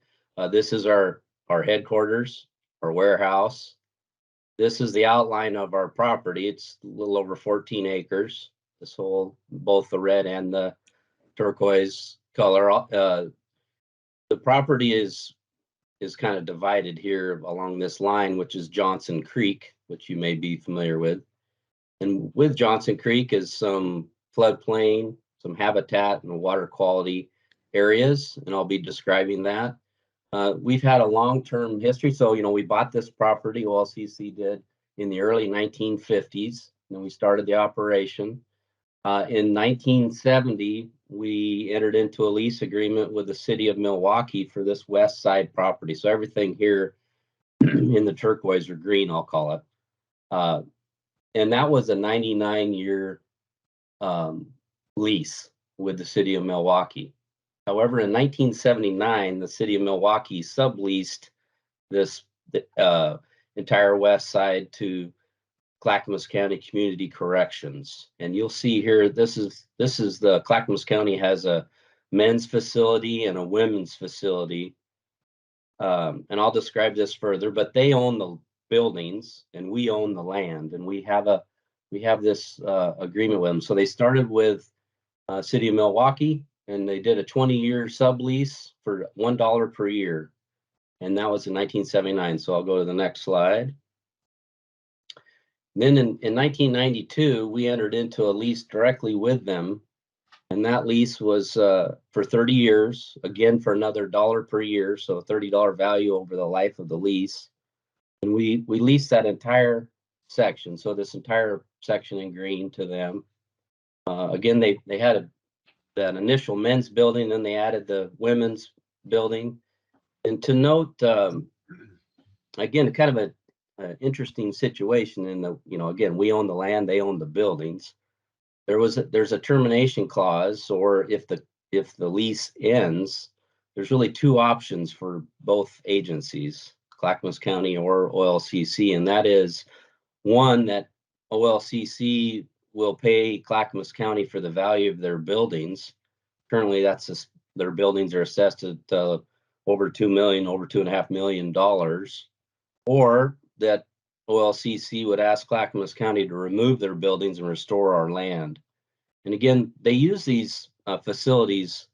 Speaker 20: This is our headquarters, our warehouse. This is the outline of our property. It's a little over 14 acres. This whole, both the red and the turquoise color. The property is kind of divided here along this line, which is Johnson Creek, which you may be familiar with. And with Johnson Creek is some floodplain, some habitat and water quality areas, and I'll be describing that. We've had a long-term history. So, we bought this property, OLCC did, in the early 1950s, and we started the operation. In 1970, we entered into a lease agreement with the city of Milwaukee for this west side property. So everything here in the turquoise or green, I'll call it. And that was a 99-year lease with the city of Milwaukee. However, in 1979, the city of Milwaukee subleased this entire west side to Clackamas County Community Corrections. And you'll see here, this is the Clackamas County has a men's facility and a women's facility. And I'll describe this further, but they own the buildings and we own the land, and we have this agreement with them. So they started with City of Milwaukee, and they did a 20-year sublease for $1 per year. And that was in 1979. So I'll go to the next slide. Then in 1992, we entered into a lease directly with them. And that lease was for 30 years, again, for another $1 per year. So a $30 value over the life of the lease. And we leased that entire section. So this entire section in green to them. Again, they had that initial men's building, then they added the women's building. And to note, again, kind of an interesting situation in the, again, we own the land, they own the buildings. There's a termination clause, or if the lease ends, there's really two options for both agencies, Clackamas County or OLCC, and that is one, that OLCC will pay Clackamas County for the value of their buildings. Currently, their buildings are assessed at over $2 million, over $2.5 million, or that OLCC would ask Clackamas County to remove their buildings and restore our land. And again, they use these facilities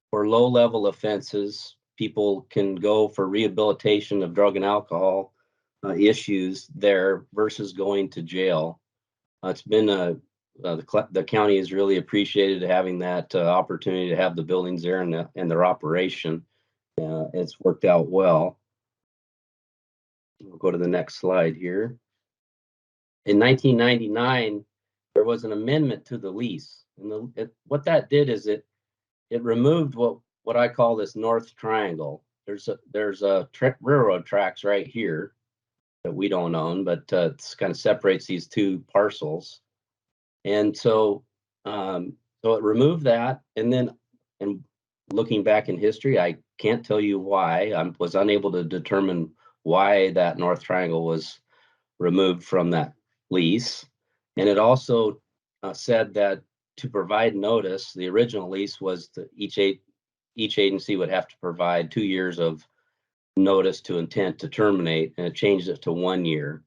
Speaker 20: for low-level offenses. People can go for rehabilitation of drug and alcohol issues there versus going to jail. It's been the county has really appreciated having that opportunity to have the buildings there and their operation. It's worked out well. We'll go to the next slide here. In 1999, there was an amendment to the lease, and what that did is it removed what I call this north triangle. There's railroad tracks right here that we don't own, but it kind of separates these two parcels. And so it removed that, and looking back in history, I can't tell you why. I was unable to determine why that north triangle was removed from that lease. And it also said that to provide notice, the original lease was that each agency would have to provide 2 years of notice to intent to terminate, and it changed it to 1 year.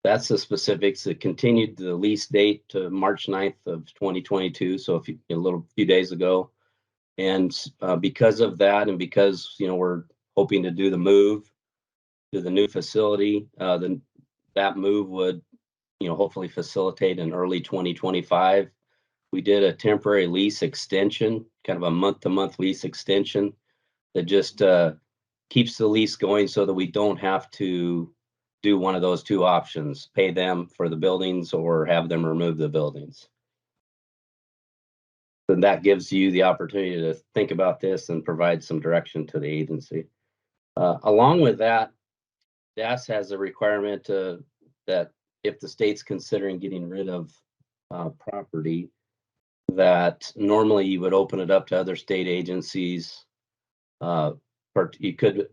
Speaker 20: That's the specifics. It continued the lease date to March 9th of 2022, so a few days ago. And because of that, and because we're hoping to do the move to the new facility, that move would hopefully facilitate in early 2025. We did a temporary lease extension, kind of a month-to-month lease extension that just keeps the lease going so that we don't have to do one of those two options, pay them for the buildings or have them remove the buildings. And that gives you the opportunity to think about this and provide some direction to the agency. Along with that, DAS has a requirement that if the state's considering getting rid of property, that normally you would open it up to other state agencies. You could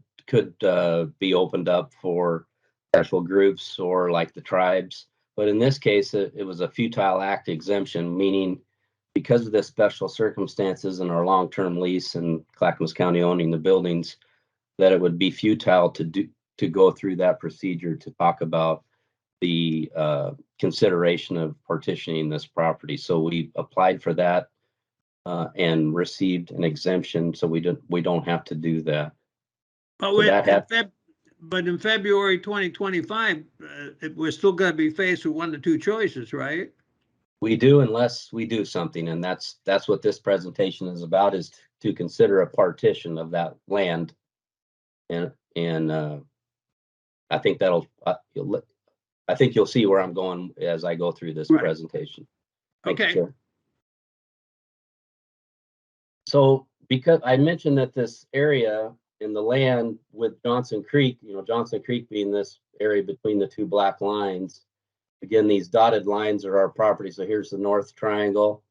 Speaker 20: be opened up for special groups or like the tribes. But in this case, it was a futile act exemption, meaning because of the special circumstances in our long-term lease and Clackamas County owning the buildings, that it would be futile to go through that procedure to talk about the consideration of partitioning this property. So we applied for that and received an exemption, so we don't have to do that.
Speaker 1: Oh,
Speaker 20: So
Speaker 1: but in February 2025, we're still going to be faced with one of two choices, right?
Speaker 20: We do, unless we do something, and that's what this presentation is about, is to consider a partition of that land. And I think I think you'll see where I'm going as I go through this presentation. Thank you, Chair. So because I mentioned that this area in the land with Johnson Creek, Johnson Creek being this area between the two black lines, again, these dotted lines are our property. So here's the north triangle.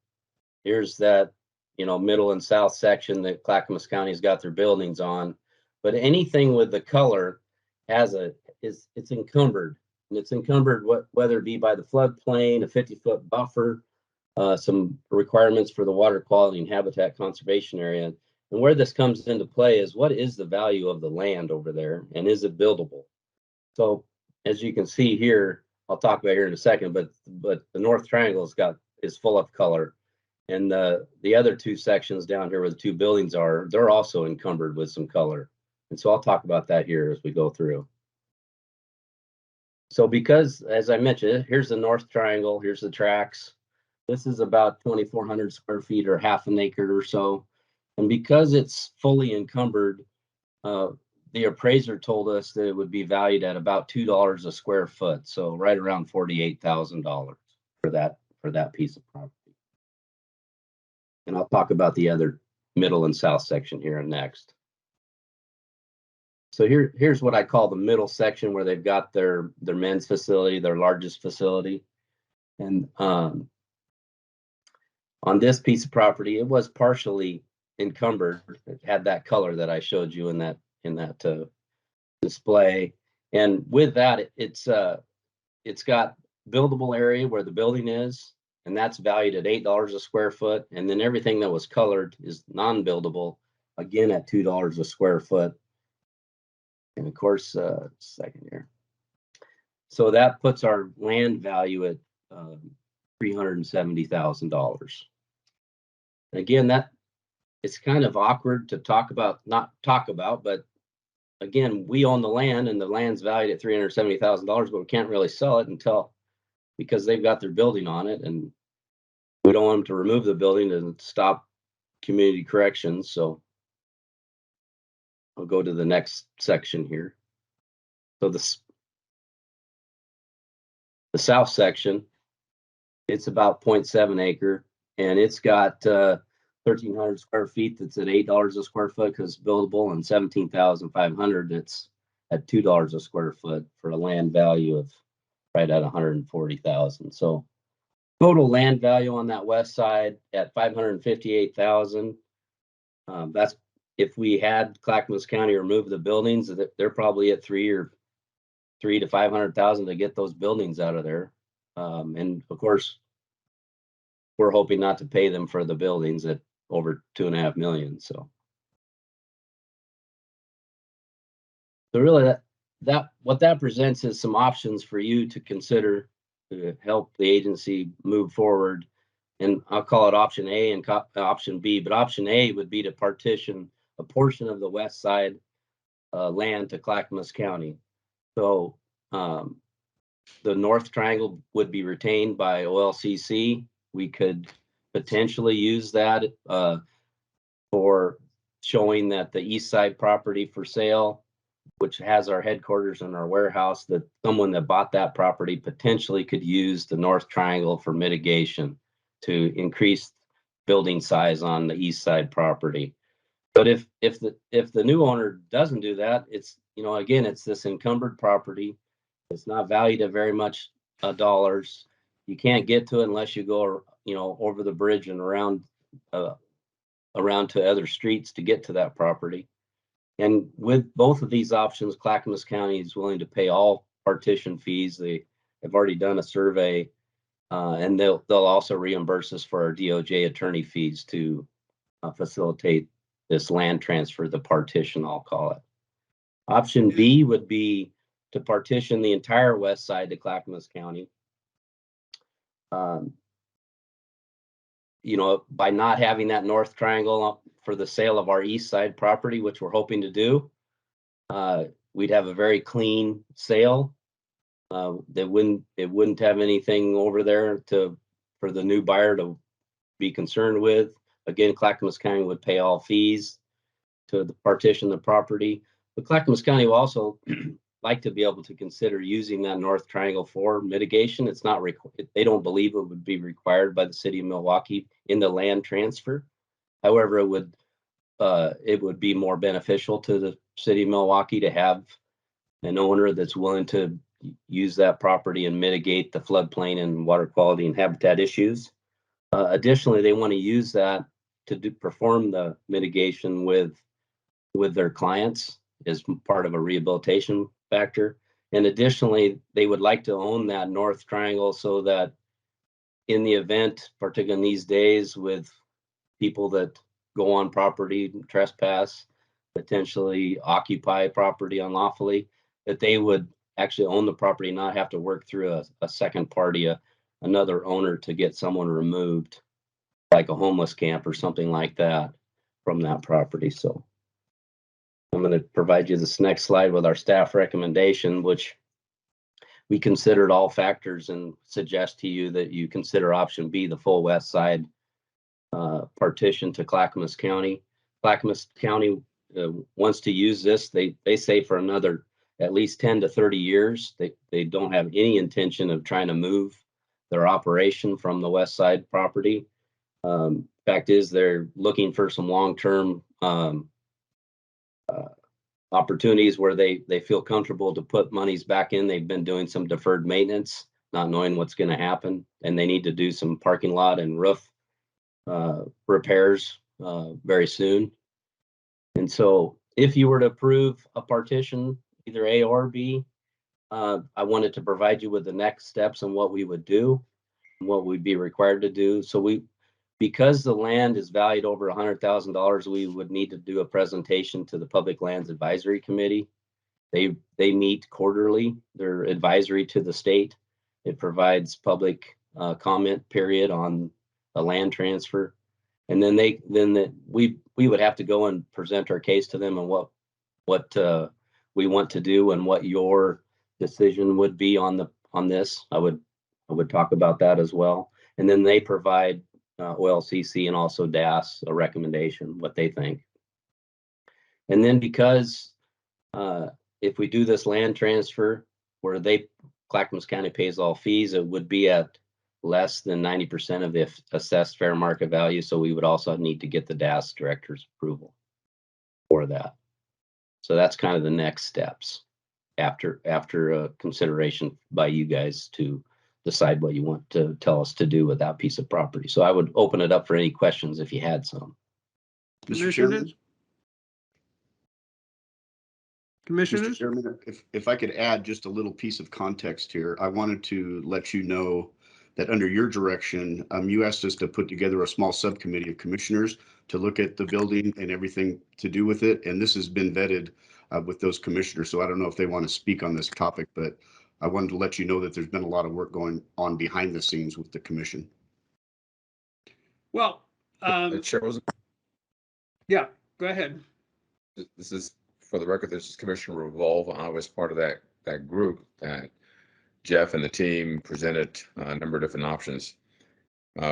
Speaker 20: Here's that, middle and south section that Clackamas County's got their buildings on. But anything with the color it's encumbered. And it's encumbered whether it be by the floodplain, a 50-foot buffer, some requirements for the water quality and habitat conservation area. And where this comes into play is what is the value of the land over there, and is it buildable? So as you can see here, I'll talk about here in a second, but the north triangle is full of color. And the other two sections down here where the two buildings are, they're also encumbered with some color. And so I'll talk about that here as we go through. So because, as I mentioned, here's the north triangle, here's the tracks. This is about 2,400 square feet or half an acre or so. And because it's fully encumbered, the appraiser told us that it would be valued at about $2 a square foot. So right around $48,000 for that piece of property. And I'll talk about the other middle and south section here next. So here's what I call the middle section, where they've got their men's facility, their largest facility. And on this piece of property, it was partially encumbered. It had that color that I showed you in that display. And with that, it's got buildable area where the building is, and that's valued at $8 a square foot. And then everything that was colored is non-buildable, again at $2 a square foot. And of course, second here. So that puts our land value at $370,000. Again, that it's kind of awkward to not talk about, but again, we own the land and the land's valued at $370,000, but we can't really sell it because they've got their building on it, and we don't want them to remove the building and stop community corrections. So I'll go to the next section here. So the south section, it's about 0.7 acre, and it's got 1,300 square feet. That's at $8 a square foot because it's buildable, and 17,500. It's at $2 a square foot for a land value of right at 140,000. So total land value on that west side at 558,000. That's if we had Clackamas County remove the buildings, they're probably at $300,000 to $500,000 to get those buildings out of there. And of course, we're hoping not to pay them for the buildings at over $2.5 million. So really, what that presents is some options for you to consider to help the agency move forward. And I'll call it option A and option B. But option A would be to partition a portion of the west side land to Clackamas County. So the north triangle would be retained by OLCC. We could potentially use that for showing that the east side property for sale, which has our headquarters and our warehouse, that someone that bought that property potentially could use the north triangle for mitigation to increase building size on the east side property. But if the new owner doesn't do that, it's, again, it's this encumbered property. It's not valued at very much dollars. You can't get to it unless you go, over the bridge and around to other streets to get to that property. And with both of these options, Clackamas County is willing to pay all partition fees. They have already done a survey, and they'll also reimburse us for our DOJ attorney fees to facilitate this land transfer, the partition, I'll call it. Option B would be to partition the entire west side to Clackamas County. By not having that north triangle for the sale of our east side property, which we're hoping to do, we'd have a very clean sale. It wouldn't have anything over there for the new buyer to be concerned with. Again, Clackamas County would pay all fees to partition the property. But Clackamas County will also like to be able to consider using that North Triangle for mitigation. It's not they don't believe it would be required by the city of Milwaukee in the land transfer. However, it would be more beneficial to the city of Milwaukee to have an owner that's willing to use that property and mitigate the floodplain and water quality and habitat issues. Additionally, they want to use that to perform the mitigation with their clients as part of a rehabilitation factor. And additionally, they would like to own that North Triangle so that in the event, particularly in these days with people that go on property, trespass, potentially occupy property unlawfully, that they would actually own the property, not have to work through a second party, another owner to get someone removed, like a homeless camp or something like that from that property. So I'm going to provide you this next slide with our staff recommendation, which we considered all factors and suggest to you that you consider option B, the full west side partition to Clackamas County. Clackamas County wants to use this. They say for another at least 10 to 30 years. They don't have any intention of trying to move their operation from the west side property. Fact is, they're looking for some long-term opportunities where they feel comfortable to put monies back in. They've been doing some deferred maintenance, not knowing what's going to happen, and they need to do some parking lot and roof repairs very soon. And so if you were to approve a partition, either A or B, I wanted to provide you with the next steps and what we would do, and what we'd be required to do. So because the land is valued over $100,000, we would need to do a presentation to the Public Lands Advisory Committee. They meet quarterly. They're advisory to the state. It provides public comment period on a land transfer. And then we would have to go and present our case to them and what we want to do and what your decision would be on this. I would talk about that as well. And then they provide OLCC and also DAS a recommendation, what they think. And then because if we do this land transfer where Clackamas County pays all fees, it would be at less than 90% of the assessed fair market value. So we would also need to get the DAS director's approval for that. So that's kind of the next steps after consideration by you guys to decide what you want to tell us to do with that piece of property. So I would open it up for any questions if you had some.
Speaker 19: Mr. Chairman?
Speaker 1: Commissioners?
Speaker 9: Mr. Chairman, if I could add just a little piece of context here, I wanted to let you know that under your direction, you asked us to put together a small subcommittee of commissioners to look at the building and everything to do with it. And this has been vetted with those commissioners. So I don't know if they want to speak on this topic, but I wanted to let you know that there's been a lot of work going on behind the scenes with the commission.
Speaker 1: Well,
Speaker 18: Chair Rosen,
Speaker 1: yeah, go ahead.
Speaker 18: this is, for the record, this is Commissioner Revolve. I was part of that group that Jeff and the team presented a number of different options.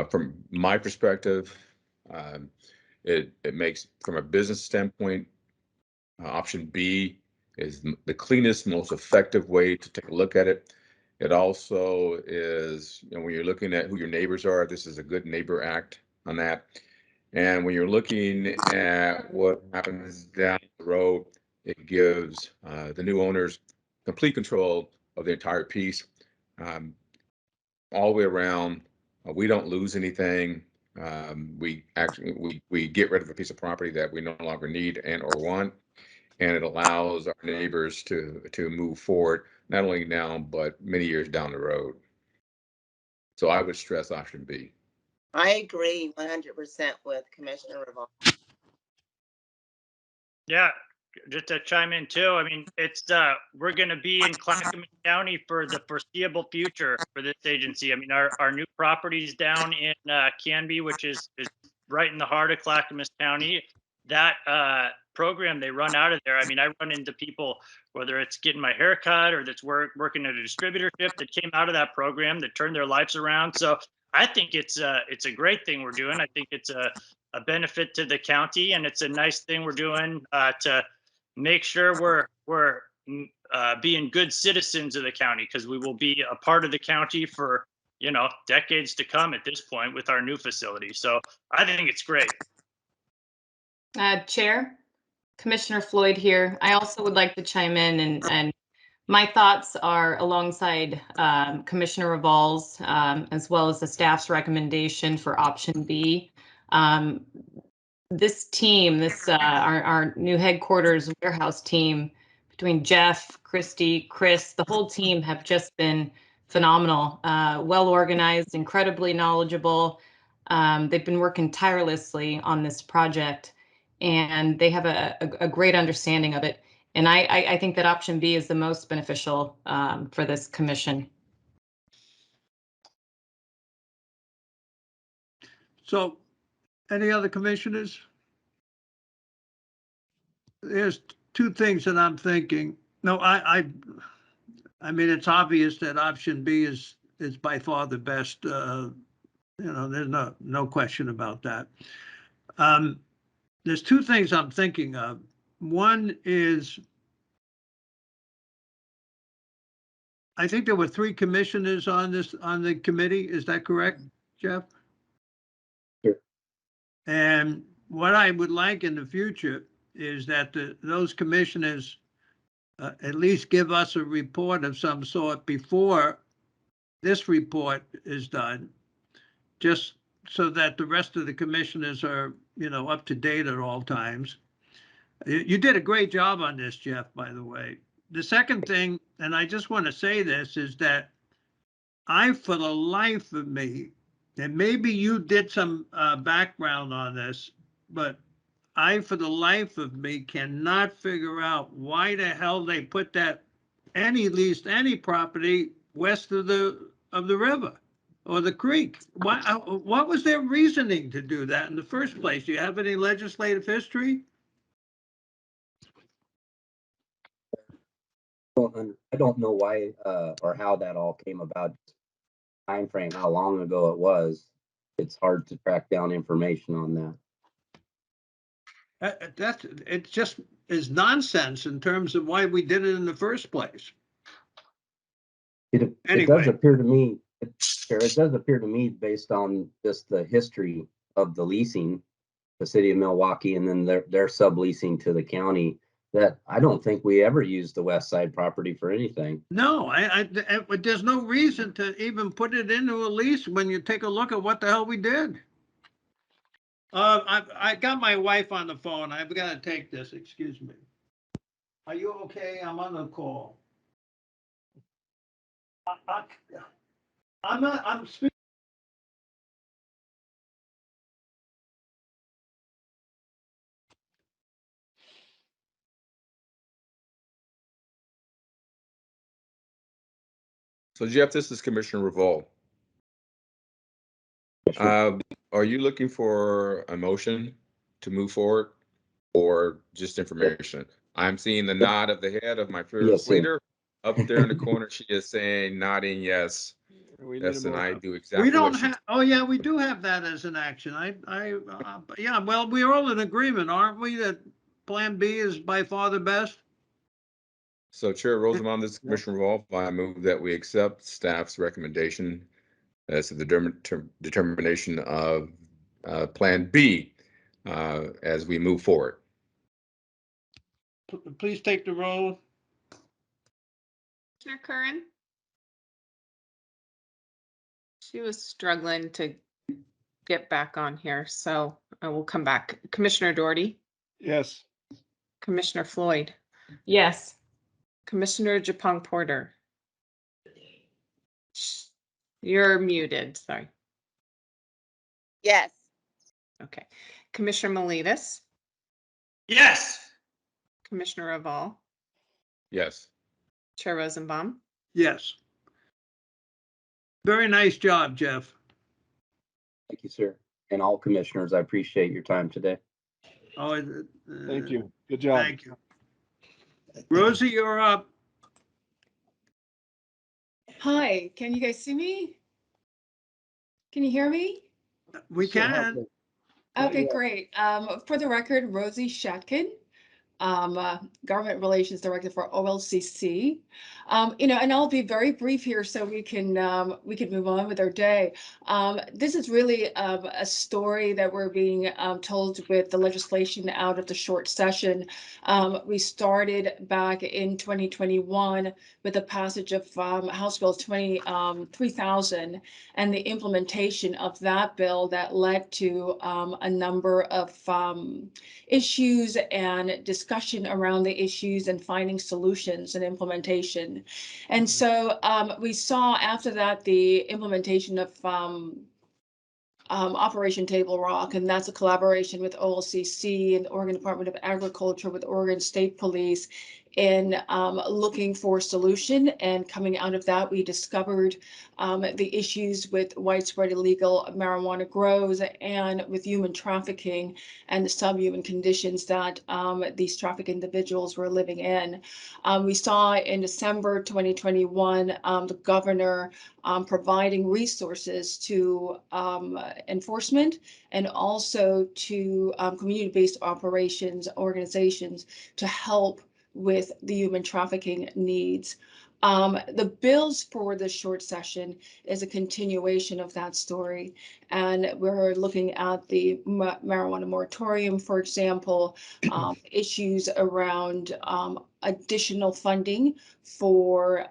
Speaker 18: From my perspective, it makes, from a business standpoint, option B is the cleanest, most effective way to take a look at it. It also is, when you're looking at who your neighbors are, this is a good neighbor act on that. And when you're looking at what happens down the road, it gives the new owners complete control of the entire piece. All the way around, we don't lose anything. We get rid of a piece of property that we no longer need and or want, and it allows our neighbors to move forward, not only now, but many years down the road. So I would stress option B.
Speaker 5: I agree 100% with Commissioner Revolve.
Speaker 11: Yeah, just to chime in too. I mean, it's we're going to be in Clackamas County for the foreseeable future for this agency. I mean, our new properties down in Canby, which is right in the heart of Clackamas County. That program they run out of there. I mean, I run into people, whether it's getting my hair cut or that's working at a distributorship, that came out of that program, that turned their lives around. So I think it's a great thing we're doing. I think it's a benefit to the county, and it's a nice thing we're doing to make sure we're being good citizens of the county, because we will be a part of the county for, you know, decades to come at this point with our new facility. So I think it's great.
Speaker 10: Chair, Commissioner Floyd here. I also would like to chime in, and my thoughts are alongside Commissioner Revol's, as well as the staff's recommendation for option B. This team, our new headquarters warehouse team, between Jeff, Christy, Chris, the whole team have just been phenomenal, well organized, incredibly knowledgeable. They've been working tirelessly on this project, and they have a great understanding of it. And I think that option B is the most beneficial for this commission.
Speaker 1: So, any other commissioners? There's two things that I'm thinking. No, I mean, it's obvious that option B is by far the best. You know, there's no question about that. There's two things I'm thinking of. One is, I think there were 3 commissioners on the committee. Is that correct, Jeff?
Speaker 20: Sure.
Speaker 1: And what I would like in the future is that those commissioners at least give us a report of some sort before this report is done, just so that the rest of the commissioners are, you know, up to date at all times. You did a great job on this, Jeff, by the way. The second thing, and I just want to say this, is that for the life of me, and maybe you did some background on this, but for the life of me, cannot figure out why the hell they put that leased any property west of the river or the creek. What was their reasoning to do that in the first place? Do you have any legislative history?
Speaker 20: I don't know why or how that all came about. Time frame, how long ago it was. It's hard to track down information on that.
Speaker 1: It just is nonsense in terms of why we did it in the first place.
Speaker 20: It does appear to me, it does appear to me, based on just the history of the leasing, the city of Milwaukee, and then their subleasing to the county, that I don't think we ever used the west side property for anything.
Speaker 1: No, there's no reason to even put it into a lease when you take a look at what the hell we did. I got my wife on the phone. I've got to take this. Excuse me. Are you okay? I'm on the call. I'm speaking.
Speaker 18: So Jeff, this is Commissioner Revolt. Are you looking for a motion to move forward or just information? I'm seeing the nod of the head of my fearless leader up there in the corner. She is saying, nodding yes. Yes, and I do exactly.
Speaker 1: We don't have. Oh yeah, we do have that as an action. Yeah. Well, we're all in agreement, aren't we? That Plan B is by far the best.
Speaker 18: So Chair Rosenbaum, this is Commissioner Revolve. I move that we accept staff's recommendation as to the determination of Plan B as we move forward.
Speaker 1: Please take the roll.
Speaker 2: Commissioner Curran? She was struggling to get back on here, so I will come back. Commissioner Doherty?
Speaker 4: Yes.
Speaker 2: Commissioner Floyd?
Speaker 10: Yes.
Speaker 2: Commissioner Japong Porter? You're muted, sorry.
Speaker 5: Yes.
Speaker 2: Okay. Commissioner Miletus?
Speaker 11: Yes.
Speaker 2: Commissioner Reval?
Speaker 18: Yes.
Speaker 2: Chair Rosenbaum?
Speaker 1: Yes. Very nice job, Jeff.
Speaker 20: Thank you, sir. And all commissioners, I appreciate your time today.
Speaker 1: Oh,
Speaker 4: thank you. Good job.
Speaker 1: Thank you. Rosie, you're up.
Speaker 7: Hi, can you guys see me? Can you hear me?
Speaker 1: We can.
Speaker 7: Okay, great. For the record, Rosie Shatkin, Government Relations Director for OLCC. And I'll be very brief here so we can move on with our day. This is really a story that we're being told with the legislation out of the short session. We started back in 2021 with the passage of House Bill 3000 and the implementation of that bill that led to a number of issues and discussion around the issues and finding solutions and implementation. And so we saw after that the implementation of Operation Table Rock, and that's a collaboration with OLCC and the Oregon Department of Agriculture with Oregon State Police in looking for solution. And coming out of that, we discovered the issues with widespread illegal marijuana grows and with human trafficking and the subhuman conditions that these trafficked individuals were living in. We saw in December 2021, the governor providing resources to enforcement and also to community-based operations organizations to help with the human trafficking needs. The bills for this short session is a continuation of that story. And we're looking at the marijuana moratorium, for example, issues around additional funding for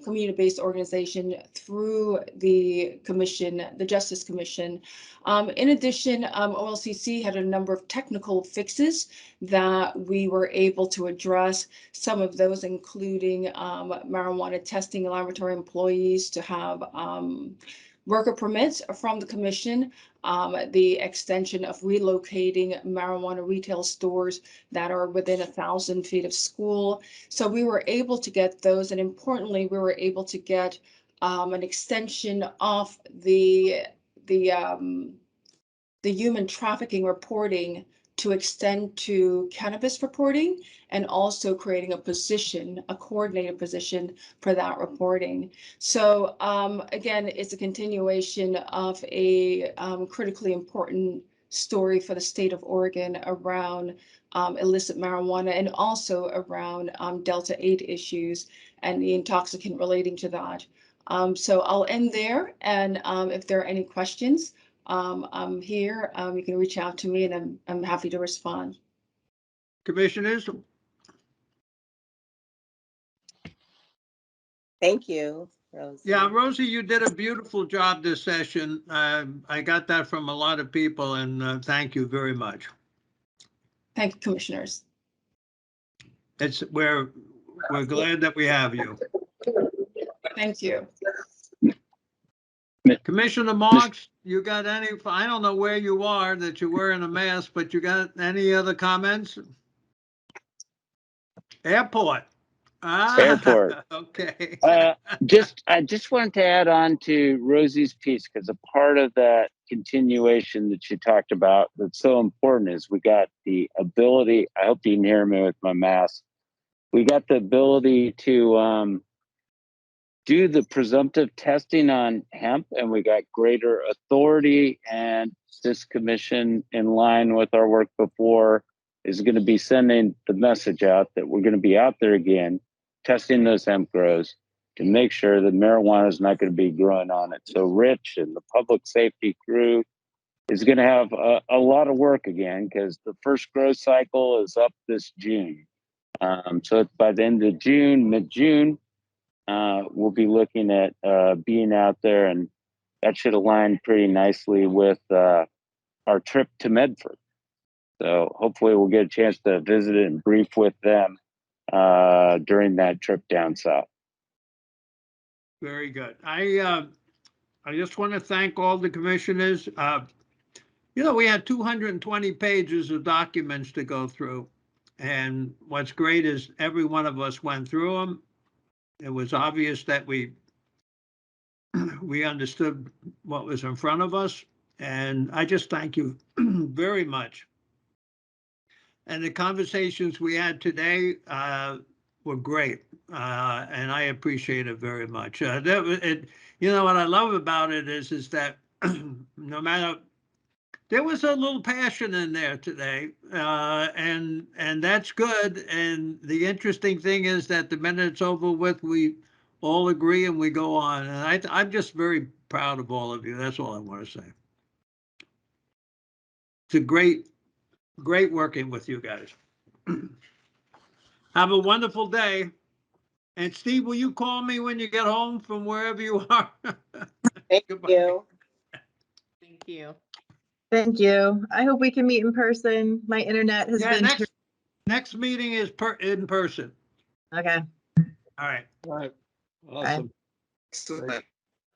Speaker 7: community-based organization through the commission, the Justice Commission. In addition, OLCC had a number of technical fixes that we were able to address, some of those including marijuana testing laboratory employees to have worker permits from the commission, the extension of relocating marijuana retail stores that are within 1,000 feet of school. So we were able to get those, and importantly, we were able to get an extension of the human trafficking reporting to extend to cannabis reporting, and also creating a position, a coordinated position for that reporting. So again, it's a continuation of a critically important story for the state of Oregon around illicit marijuana and also around Delta 8 issues and the intoxicant relating to that. So I'll end there, and if there are any questions, I'm here. You can reach out to me, and I'm happy to respond.
Speaker 1: Commissioners?
Speaker 5: Thank you, Rosie.
Speaker 1: Yeah, Rosie, you did a beautiful job this session. I got that from a lot of people, and thank you very much.
Speaker 7: Thank you, commissioners.
Speaker 1: We're glad that we have you.
Speaker 7: Thank you.
Speaker 1: Commissioner Marks, you got any, I don't know where you are that you're wearing a mask, but you got any other comments? Airport.
Speaker 21: Airport.
Speaker 1: Okay.
Speaker 21: I just wanted to add on to Rosie's piece, because a part of that continuation that you talked about that's so important is we got the ability, I hope you can hear me with my mask, we got the ability to do the presumptive testing on hemp, and we got greater authority, and this commission, in line with our work before, is going to be sending the message out that we're going to be out there again testing those hemp grows to make sure that marijuana is not going to be growing on it. So Rich and the public safety crew is going to have a lot of work again, because the first growth cycle is up this June. So by the end of June, mid-June, we'll be looking at being out there, and that should align pretty nicely with our trip to Medford. So hopefully we'll get a chance to visit it and brief with them during that trip down south.
Speaker 1: Very good. I just want to thank all the commissioners. We had 220 pages of documents to go through. And what's great is every one of us went through them. It was obvious that we understood what was in front of us. And I just thank you very much. and the conversations we had today were great, and I appreciate it very much. You know, what I love about it is that no matter, there was a little passion in there today, and that's good. And the interesting thing is that the minute it's over with, we all agree and we go on. And I'm just very proud of all of you. That's all I want to say. It's a great working with you guys. Have a wonderful day. And Steve, will you call me when you get home from wherever you are?
Speaker 5: Thank
Speaker 1: Goodbye.
Speaker 5: you.
Speaker 2: Thank you.
Speaker 3: Thank you. I hope we can meet in person. My internet has
Speaker 1: Yeah,
Speaker 3: been.
Speaker 1: next meeting is in person.
Speaker 3: Okay.
Speaker 1: All right.
Speaker 4: All right. Awesome.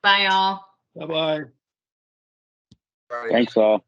Speaker 10: Bye, all.
Speaker 4: Bye-bye.
Speaker 21: Right. Thanks all.